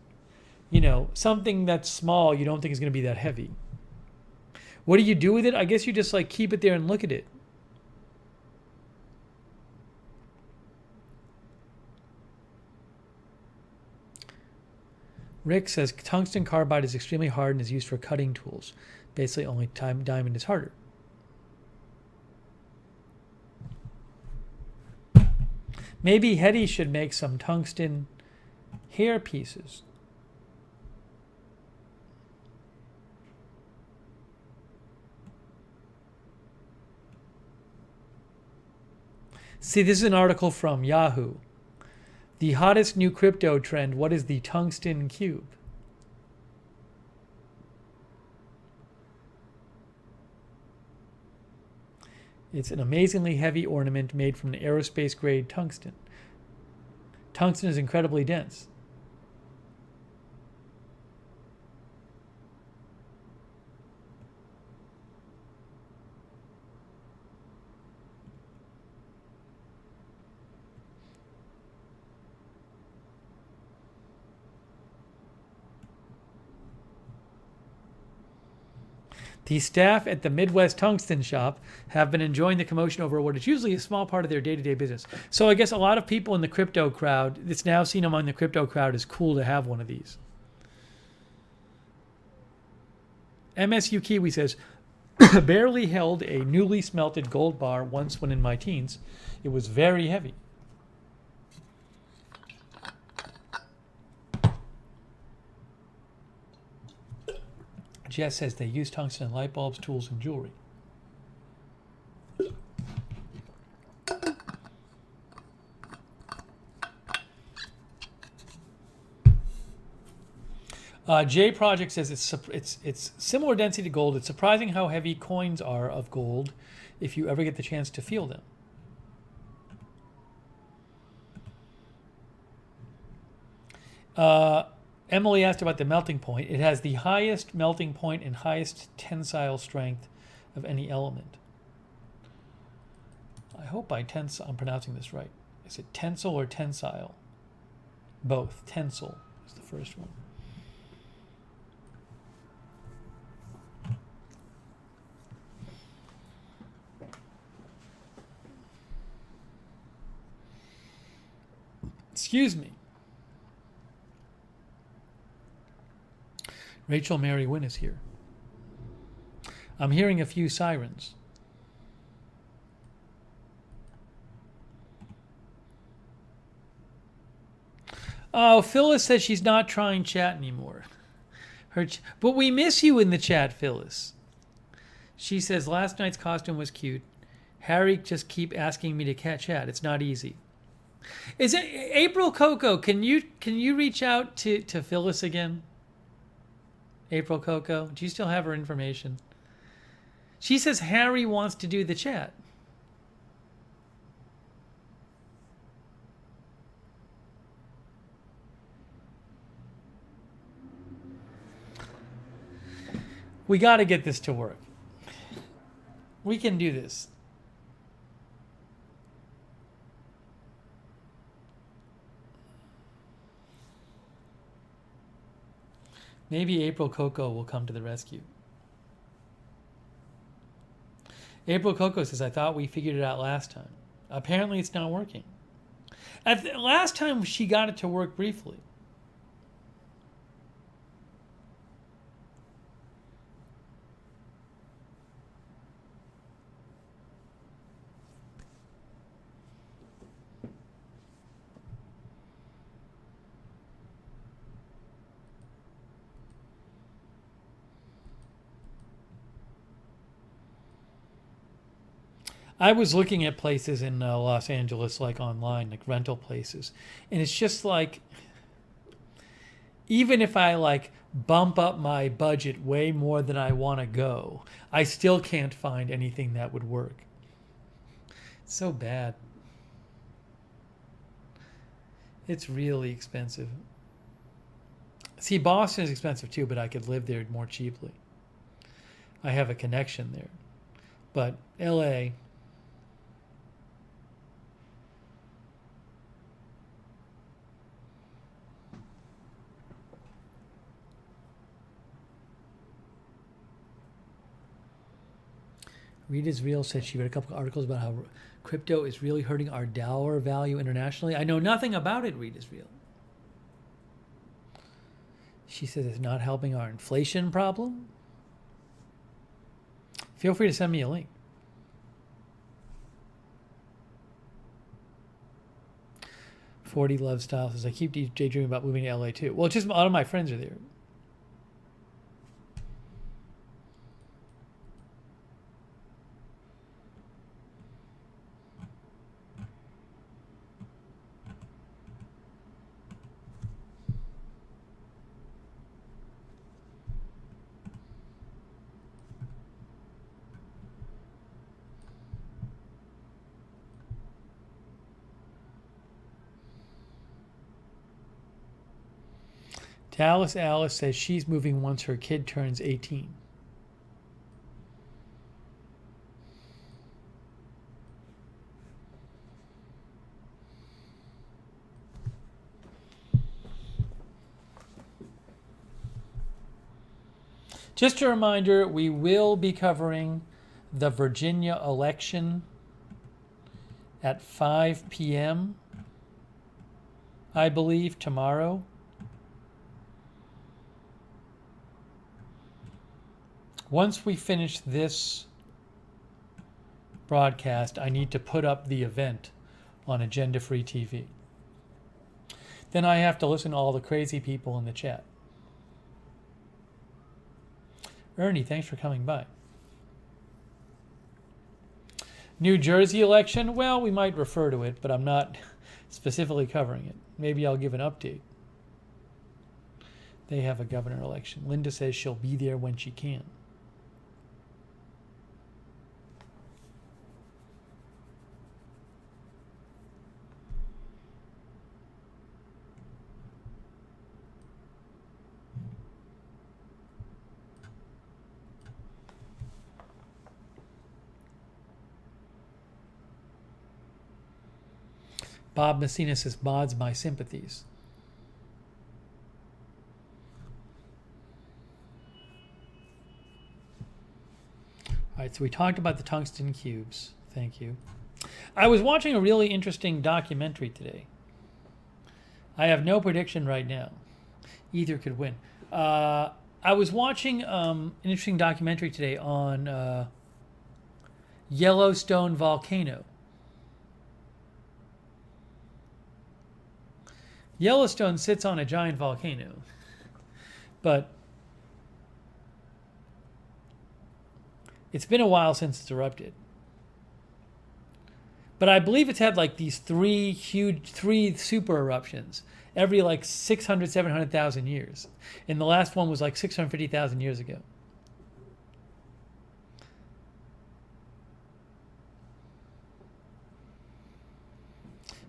you know, something that's small you don't think is going to be that heavy. What do you do with it? I guess you just like keep it there and look at it. Rick says tungsten carbide is extremely hard and is used for cutting tools. Basically, only diamond is harder. Maybe Hetty should make some tungsten hair pieces. See, this is an article from Yahoo. The hottest new crypto trend, what is the tungsten cube? It's an amazingly heavy ornament made from an aerospace-grade tungsten. Tungsten is incredibly dense. The staff at the Midwest Tungsten Shop have been enjoying the commotion over what is usually a small part of their day-to-day business. So I guess a lot of people in the crypto crowd, it's now seen among the crypto crowd as cool to have one of these. MSU Kiwi says, barely held a newly smelted gold bar once when in my teens. It was very heavy. Jess says they use tungsten in light bulbs, tools, and jewelry. J Project says it's similar density to gold. It's surprising how heavy coins are of gold if you ever get the chance to feel them. Emily asked about the melting point. It has the highest melting point and highest tensile strength of any element. I hope I'm pronouncing this right. Is it tensile or tensile? Both. Tensile is the first one. Excuse me. Rachel Mary Wynn is here. I'm hearing a few sirens. Oh, Phyllis says she's not trying chat anymore. But we miss you in the chat, Phyllis. She says last night's costume was cute. Harry just keep asking me to chat. It's not easy. Is it April Coco? Can you reach out to Phyllis again? April Coco, do you still have her information? She says Harry wants to do the chat. We got to get this to work. We can do this. Maybe April Coco will come to the rescue. April Coco says, I thought we figured it out last time. Apparently it's not working. Last time she got it to work briefly. I was looking at places in Los Angeles, like online, like rental places, and it's just like, even if I like bump up my budget way more than I want to go, I still can't find anything that would work. It's so bad. It's really expensive. See, Boston is expensive too, but I could live there more cheaply. I have a connection there. But LA, Rita's Real said she read a couple of articles about how crypto is really hurting our dollar value internationally. I know nothing about it, Rita's Real. She says it's not helping our inflation problem. Feel free to send me a link. Forty Love Style says, I keep daydreaming about moving to LA too. Well, just a lot of my friends are there. Dallas Alice says she's moving once her kid turns 18. Just a reminder, we will be covering the Virginia election at 5 p.m., I believe, tomorrow. Once we finish this broadcast, I need to put up the event on Agenda Free TV. Then I have to listen to all the crazy people in the chat. Ernie, thanks for coming by. New Jersey election, well, we might refer to it, but I'm not specifically covering it. Maybe I'll give an update. They have a governor election. Linda says she'll be there when she can. Bob Messina says, mods my sympathies. All right, so we talked about the tungsten cubes. Thank you. I was watching a really interesting documentary today. I have no prediction right now. Either could win. I was watching an interesting documentary today on Yellowstone volcano. Yellowstone sits on a giant volcano, but it's been a while since it's erupted. But I believe it's had like these three super eruptions every like 600, 700,000 years. And the last one was like 650,000 years ago.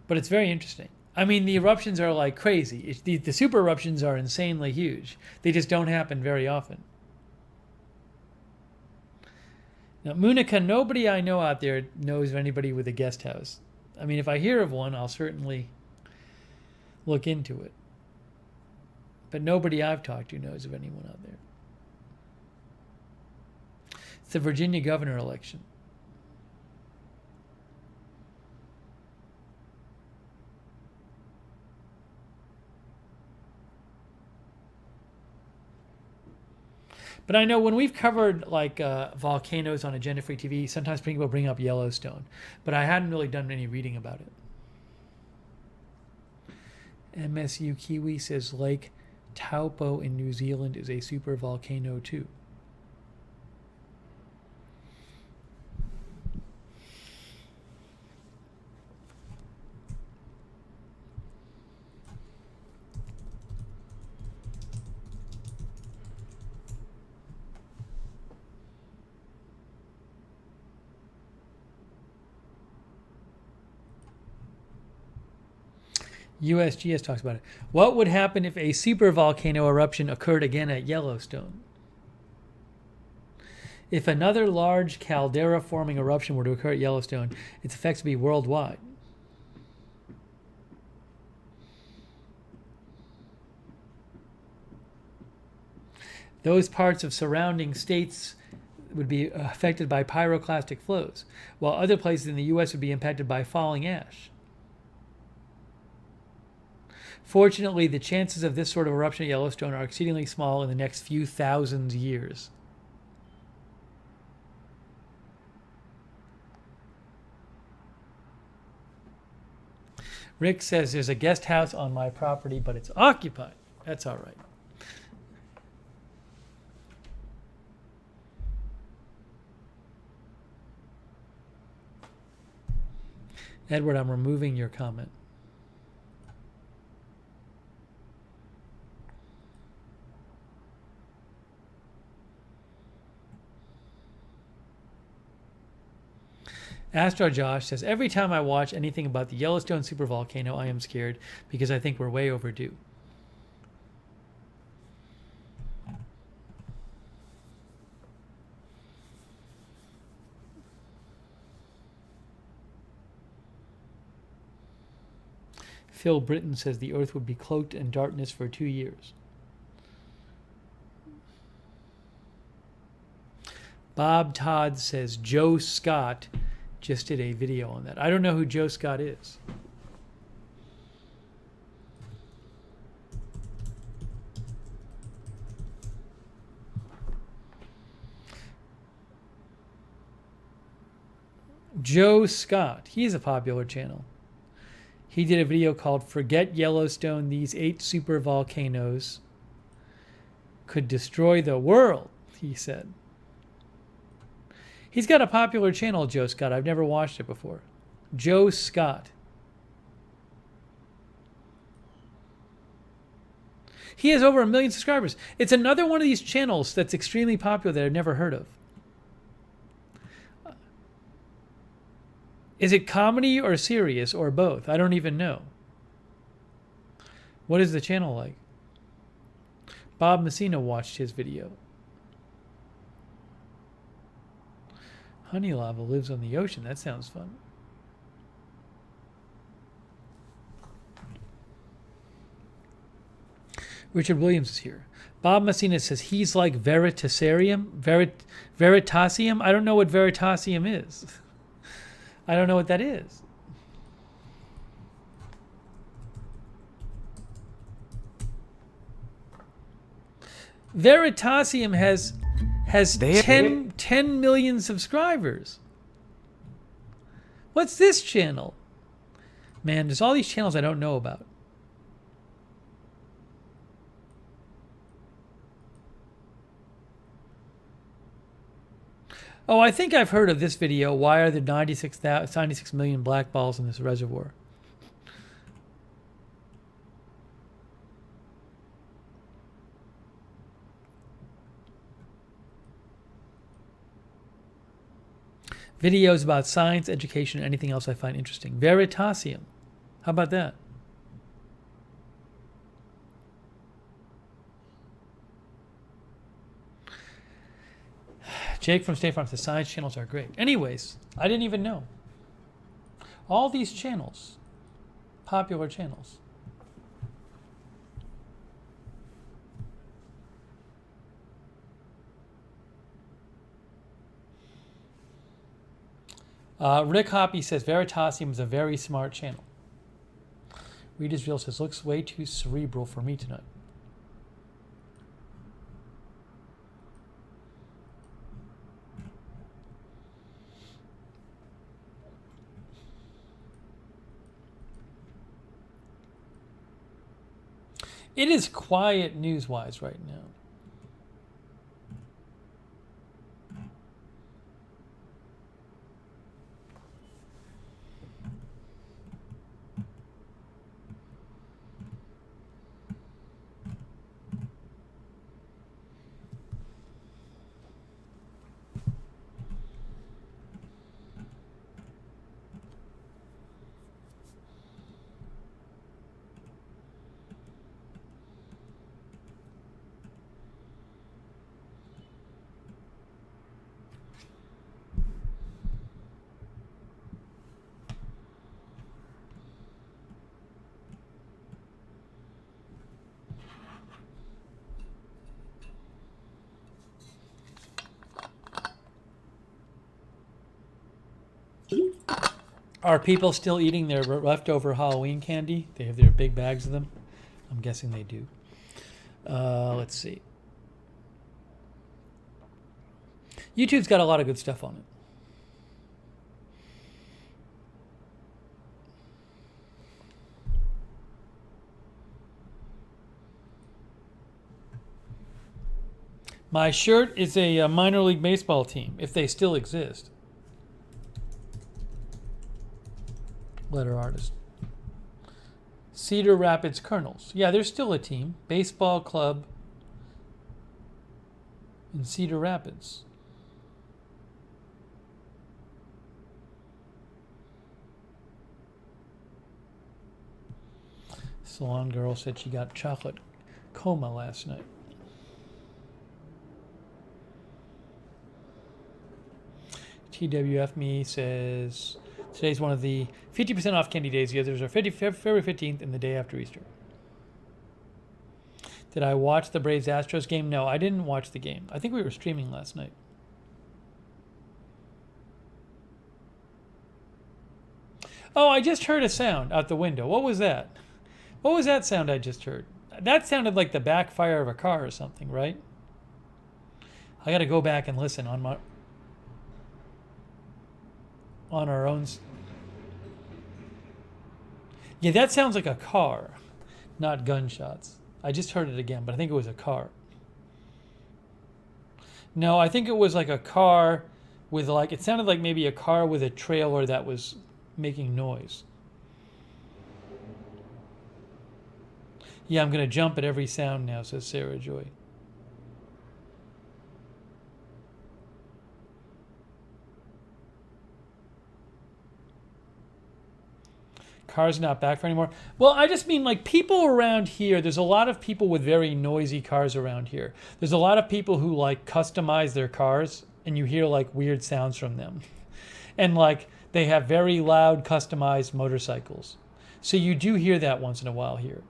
But it's very interesting. I mean, the eruptions are like crazy. The super eruptions are insanely huge. They just don't happen very often. Now, Munica, nobody I know out there knows of anybody with a guest house. I mean, if I hear of one, I'll certainly look into it. But nobody I've talked to knows of anyone out there. It's the Virginia governor election. But I know when we've covered like volcanoes on Agenda Free TV, sometimes people bring up Yellowstone, but I hadn't really done any reading about it. MSU Kiwi says Lake Taupo in New Zealand is a super volcano too. USGS talks about it. What would happen if a supervolcano eruption occurred again at Yellowstone? If another large caldera-forming eruption were to occur at Yellowstone, its effects would be worldwide. Those parts of surrounding states would be affected by pyroclastic flows, while other places in the U.S. would be impacted by falling ash. Fortunately, the chances of this sort of eruption at Yellowstone are exceedingly small in the next few thousand years. Rick says there's a guest house on my property, but it's occupied. That's all right. Edward, I'm removing your comment. Astro Josh says, every time I watch anything about the Yellowstone supervolcano, I am scared because I think we're way overdue. Phil Britton says the Earth would be cloaked in darkness for 2 years. Bob Todd says Joe Scott just did a video on that. I don't know who Joe Scott is. Joe Scott. He's a popular channel. He did a video called Forget Yellowstone, These 8 Super Volcanoes Could Destroy the World, he said. He's got a popular channel, Joe Scott. I've never watched it before. Joe Scott. He has over 1 million subscribers. It's another one of these channels that's extremely popular that I've never heard of. Is it comedy or serious or both? I don't even know. What is the channel like? Bob Messina watched his video. Honey lava lives on the ocean. That sounds fun. Richard Williams is here. Bob Messina says he's like Veritasium. Veritasium? I don't know what Veritasium is. I don't know what that is. Veritasium has 10 million subscribers. What's this channel? Man, there's all these channels I don't know about. Oh, I think I've heard of this video. Why are there 96 million black balls in this reservoir? Videos about science, education, and anything else I find interesting. Veritasium. How about that? Jake from State Farm says science channels are great. Anyways, I didn't even know. All these channels, popular channels. Rick Hoppy says Veritasium is a very smart channel. Reader's Real says looks way too cerebral for me tonight. It is quiet news-wise right now. Are people still eating their leftover Halloween candy? They have their big bags of them. I'm guessing they do. Let's see. YouTube's got a lot of good stuff on it. My shirt is a minor league baseball team, if they still exist. Letter artist. Cedar Rapids Colonels. Yeah, there's still a team. Baseball club in Cedar Rapids. Salon girl said she got chocolate coma last night. TWF me says today's one of the 50% off candy days. The others are February 15th and the day after Easter. Did I watch the Braves Astros game? No, I didn't watch the game. I think we were streaming last night. Oh, I just heard a sound out the window. What was that? What was that sound I just heard? That sounded like the backfire of a car or something, right? I got to go back and listen on our own. Yeah, that sounds like a car, not gunshots. I just heard it again, but I think it was a car. No, I think it was like a car with it sounded like maybe a car with a trailer that was making noise. Yeah, I'm going to jump at every sound now, says Sarah Joy. Cars not back for anymore. Well, I just mean like people around here. There's a lot of people with very noisy cars around here. There's a lot of people who like customize their cars, and you hear like weird sounds from them, and like they have very loud customized motorcycles. So you do hear that once in a while here.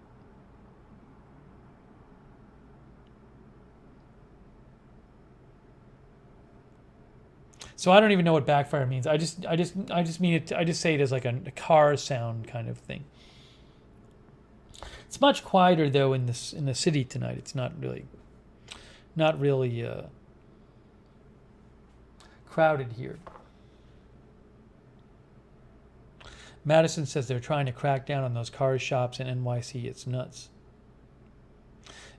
So I don't even know what backfire means. I just mean it. I just say it as like a car sound kind of thing. It's much quieter though in the city tonight. It's not really crowded here. Madison says they're trying to crack down on those car shops in NYC. It's nuts.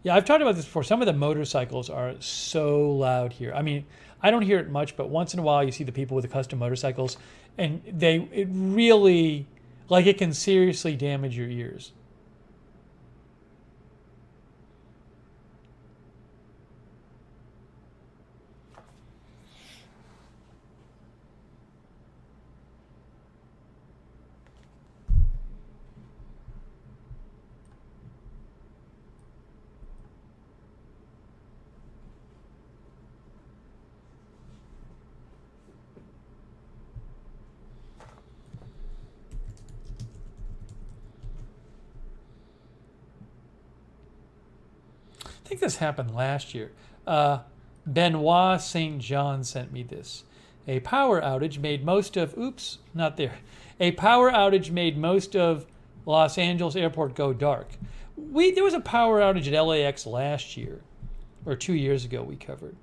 Yeah, I've talked about this before. Some of the motorcycles are so loud here. I mean, I don't hear it much, but once in a while you see the people with the custom motorcycles, and it really, like, it can seriously damage your ears. I think this happened last year. Benoit St. John sent me this. A power outage made most of, oops, not there. A power outage made most of Los Angeles airport go dark. There was a power outage at LAX last year, or 2 years ago we covered.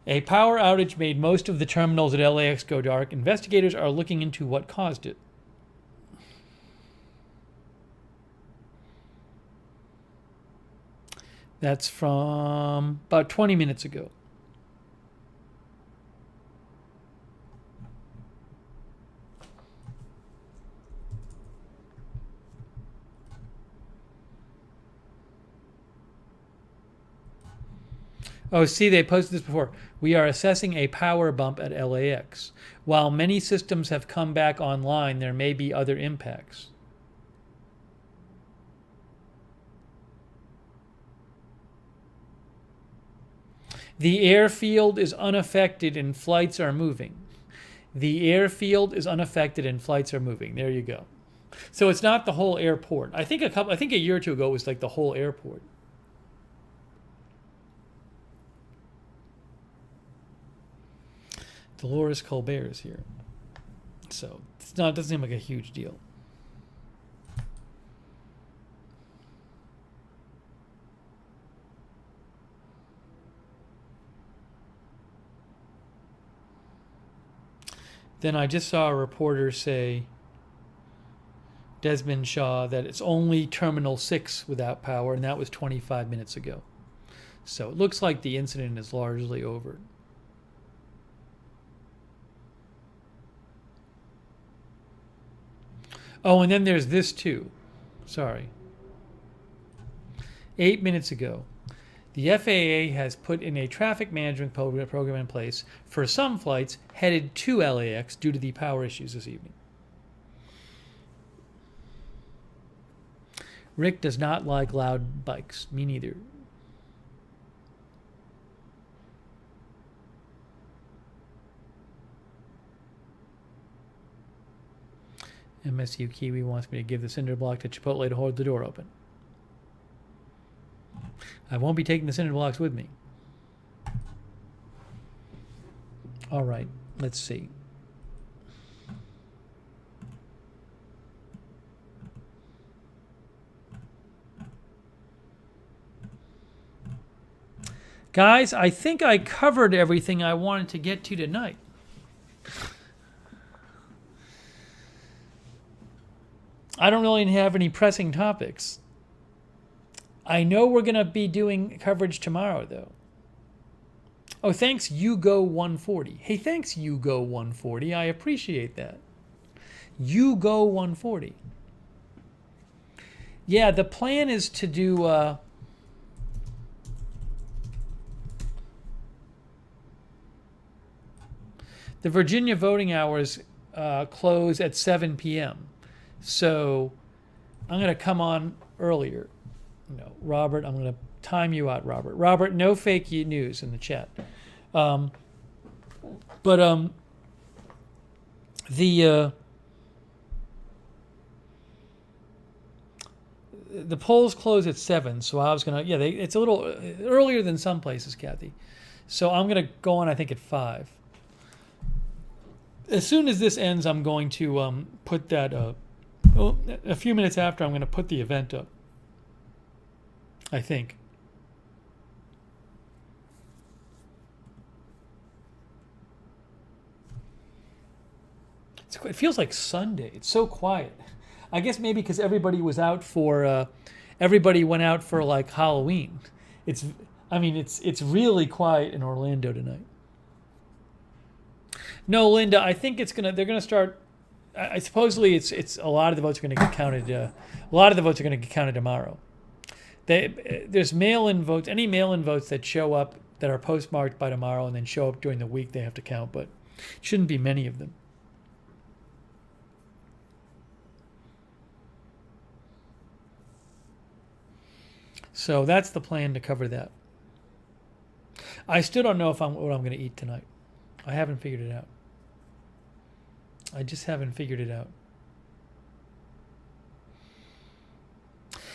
A power outage made most of the terminals at LAX go dark. Investigators are looking into what caused it. That's from about 20 minutes ago. Oh, see, they posted this before. We are assessing a power bump at LAX. While many systems have come back online, there may be other impacts. The airfield is unaffected and flights are moving. The airfield is unaffected and flights are moving. There you go. So it's not the whole airport. I think a year or two ago it was like the whole airport. Dolores Colbert is here. So it doesn't seem like a huge deal. Then I just saw a reporter say, Desmond Shaw, that it's only Terminal 6 without power, and that was 25 minutes ago. So it looks like the incident is largely over. Oh, and then there's this too. Sorry. 8 minutes ago, the FAA has put in a traffic management program in place for some flights headed to LAX due to the power issues this evening. Rick does not like loud bikes. Me neither. MSU Kiwi wants me to give the cinder block to Chipotle to hold the door open. I won't be taking the cinder blocks with me. All right, let's see. Guys, I think I covered everything I wanted to get to tonight. I don't really have any pressing topics. I know we're going to be doing coverage tomorrow, though. Oh, thanks, YouGo140. Hey, thanks, YouGo140. I appreciate that. YouGo140. Yeah, the plan is to do... the Virginia voting hours close at 7 p.m. So I'm going to come on earlier. No, Robert, I'm going to time you out, Robert. Robert, no fake news in the chat. The polls close at 7, so I was going to, it's a little earlier than some places, Kathy. So I'm going to go on, I think, at 5. As soon as this ends, I'm going to put that a few minutes after, I'm going to put the event up. I think. It feels like Sunday. It's so quiet. I guess maybe because everybody was out for, everybody went out for like Halloween. It's really quiet in Orlando tonight. No, Linda, I think they're gonna start. Supposedly, it's a lot of the votes are going to get counted. A lot of the votes are going to get counted tomorrow. There's mail-in votes. Any mail-in votes that show up that are postmarked by tomorrow and then show up during the week, they have to count. But it shouldn't be many of them. So that's the plan to cover that. I still don't know what I'm going to eat tonight. I haven't figured it out. I just haven't figured it out.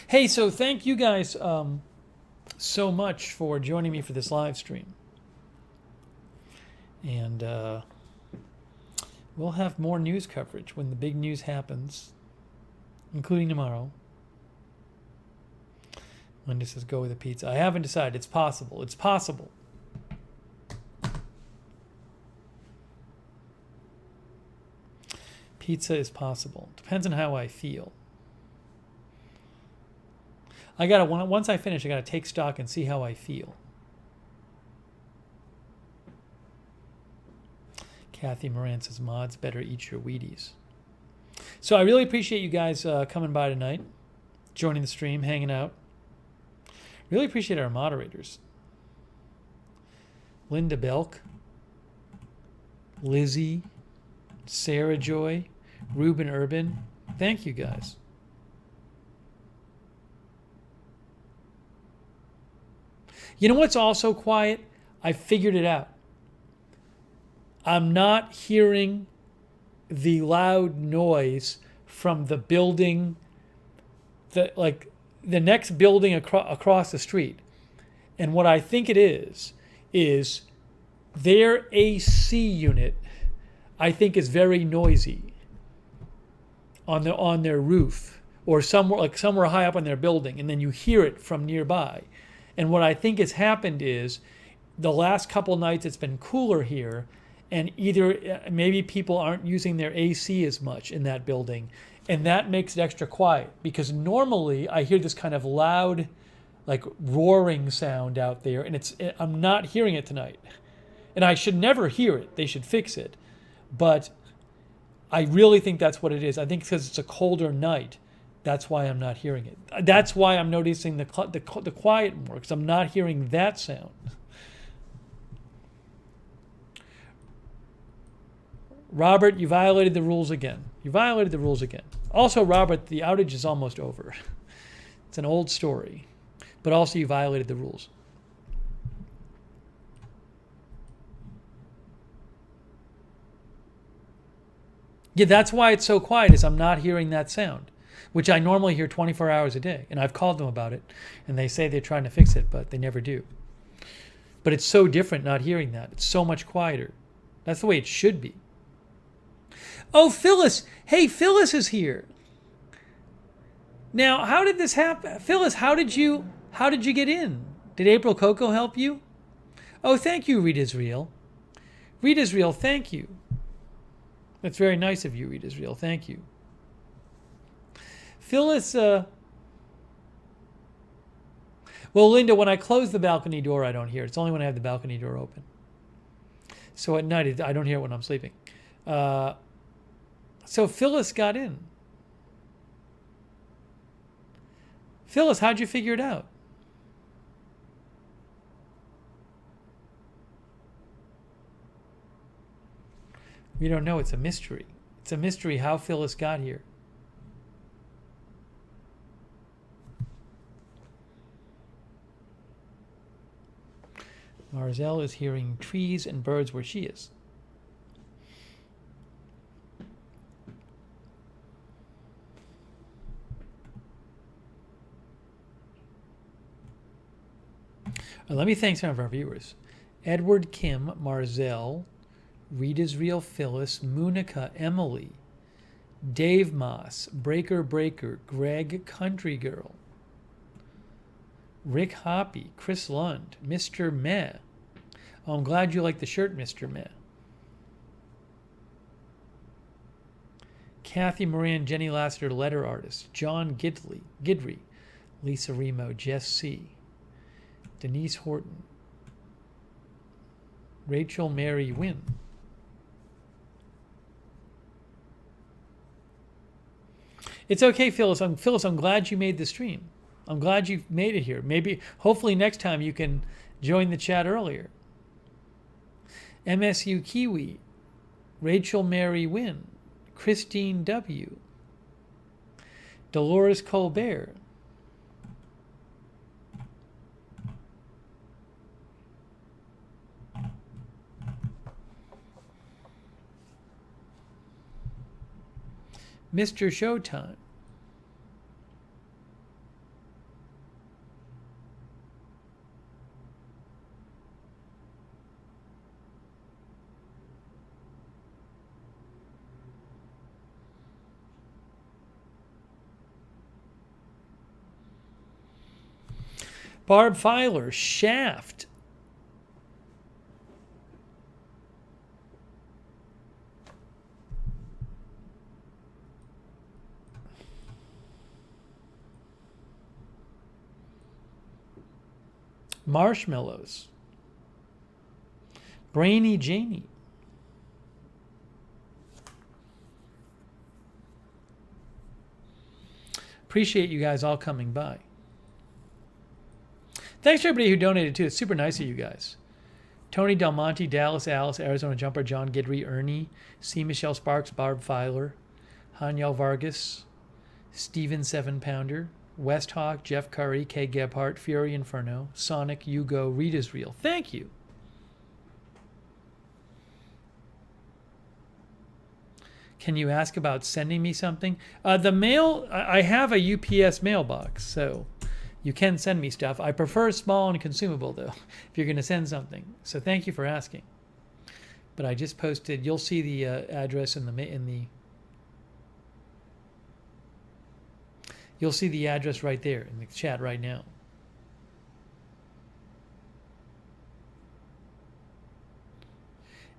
Hey, so thank you guys so much for joining me for this live stream. And we'll have more news coverage when the big news happens, including tomorrow. Linda says, go with a pizza. I haven't decided. It's possible. It's possible. Pizza is possible. Depends on how I feel. Once I finish, I gotta take stock and see how I feel. Kathy Moran says, mods better eat your Wheaties. So I really appreciate you guys coming by tonight, joining the stream, hanging out. Really appreciate our moderators. Linda Belk, Lizzie, Sarah Joy, Ruben Urban. Thank you guys. You know what's also quiet? I figured it out. I'm not hearing the loud noise from the building, the next building across the street. And what I think it is their AC unit, I think, is very noisy on their roof or somewhere high up on their building, and then you hear it from nearby. And what I think has happened is the last couple nights it's been cooler here, and either maybe people aren't using their AC as much in that building, and that makes it extra quiet, because normally I hear this kind of loud, like roaring sound out there, and I'm not hearing it tonight. And I should never hear it. They should fix it. But I really think that's what it is. I think because it's a colder night, that's why I'm not hearing it. That's why I'm noticing the quiet more, because I'm not hearing that sound. Robert, you violated the rules again. You violated the rules again. Also, Robert, the outage is almost over. It's an old story. But also, you violated the rules. Yeah, that's why it's so quiet, is I'm not hearing that sound, which I normally hear 24 hours a day. And I've called them about it, and they say they're trying to fix it, but they never do. But it's so different not hearing that. It's so much quieter. That's the way it should be. Oh, Phyllis. Hey, Phyllis is here. Now, how did this happen? Phyllis, how did you get in? Did April Coco help you? Oh, thank you, Reed Israel. Reed Israel, thank you. That's very nice of you, Reed Israel. Thank you. Phyllis, well, Linda, when I close the balcony door, I don't hear it. It's only when I have the balcony door open. So at night, I don't hear it when I'm sleeping. So Phyllis got in. Phyllis, how'd you figure it out? We don't know. It's a mystery. It's a mystery how Phyllis got here. Marzelle is hearing trees and birds where she is. Let me thank some of our viewers. Edward Kim, Marzelle, Reed Israel, Phyllis, Munica, Emily, Dave Moss, Breaker, Greg, Country Girl, Rick Hoppy, Chris Lund, Mr. Meh. Oh, I'm glad you like the shirt, Mr. Meh. Kathy Moran, Jenny Lassiter, letter artist, John Gidry, Lisa Remo, Jess C., Denise Horton, Rachel Mary Wynn, it's okay, Phyllis. I'm glad you made the stream. I'm glad you made it here. Maybe, hopefully next time you can join the chat earlier. MSU Kiwi, Rachel Mary Wynn, Christine W., Dolores Colbert, Mr. Showtime, Barb Filer, Shaft. Marshmallows. Brainy Janie. Appreciate you guys all coming by. Thanks to everybody who donated too. It's super nice of you guys. Tony Del Monte, Dallas, Alice, Arizona Jumper, John Gidry, Ernie, C. Michelle Sparks, Barb Filer, Haniel Vargas, Steven 7-Pounder, West Hawk, Jeff Curry, K. Gebhardt, Fury Inferno, Sonic, Hugo, Rita's Real. Thank you. Can you ask about sending me something? The mail, I have a UPS mailbox, so you can send me stuff. I prefer small and consumable, though, if you're going to send something. So thank you for asking. But I just posted, you'll see the address you'll see the address right there in the chat right now.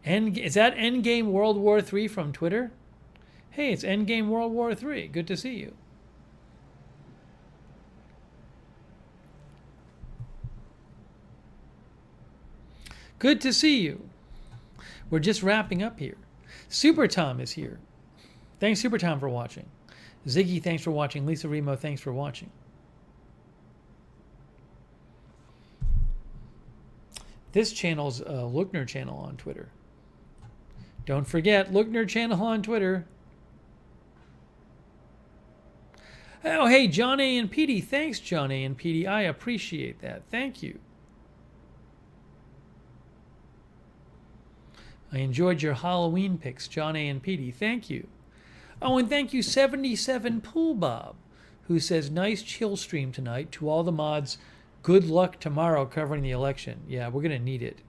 Is that Endgame World War III from Twitter? Hey, it's Endgame World War III. Good to see you. Good to see you. We're just wrapping up here. Super Tom is here. Thanks, Super Tom, for watching. Ziggy, thanks for watching. Lisa Remo, thanks for watching. This channel's a Lookner channel on Twitter. Don't forget, Lookner channel on Twitter. Oh, hey, John A. and Petey. Thanks, John A. and Petey. I appreciate that. Thank you. I enjoyed your Halloween picks, John A. and Petey. Thank you. Oh, and thank you, 77 Pool Bob, who says, nice chill stream tonight. To all the mods, good luck tomorrow covering the election. Yeah, we're going to need it.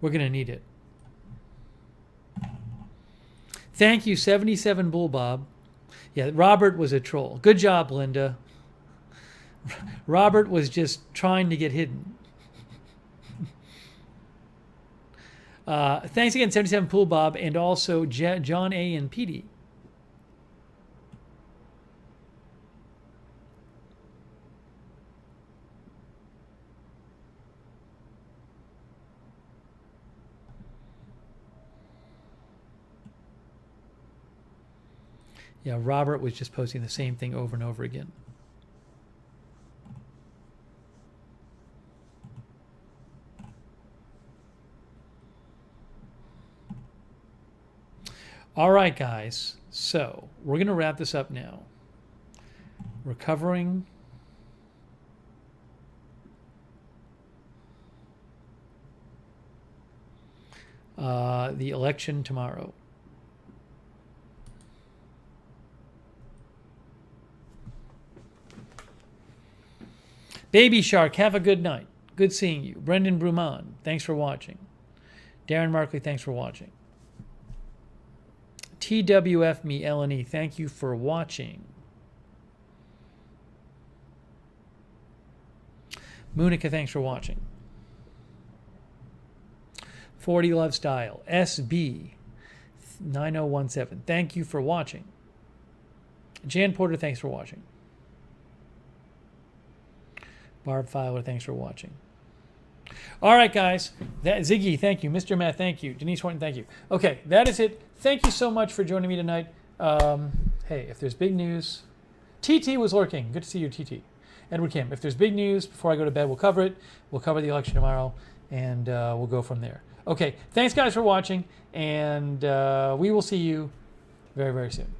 We're going to need it. Thank you, 77 Bull Bob. Yeah, Robert was a troll. Good job, Linda. Robert was just trying to get hidden. Thanks again, 77 Pool Bob, and also John A. and Petey. Yeah, Robert was just posting the same thing over and over again. All right, guys. So we're going to wrap this up now. We're covering the election tomorrow. Baby Shark, have a good night. Good seeing you. Brendan Bruman, thanks for watching. Darren Markley, thanks for watching. TWF me, LNE, thank you for watching. Munica, thanks for watching. 40 Love Style, SB 9017, thank you for watching. Jan Porter, thanks for watching. Barb Filer, thanks for watching. All right, guys. Ziggy, thank you. Mr. Matt, thank you. Denise Horton, thank you. Okay, that is it. Thank you so much for joining me tonight. Hey, if there's big news, TT was lurking. Good to see you, TT. Edward Kim, if there's big news before I go to bed, we'll cover it. We'll cover the election tomorrow, and we'll go from there. Okay, thanks, guys, for watching, and we will see you very, very soon.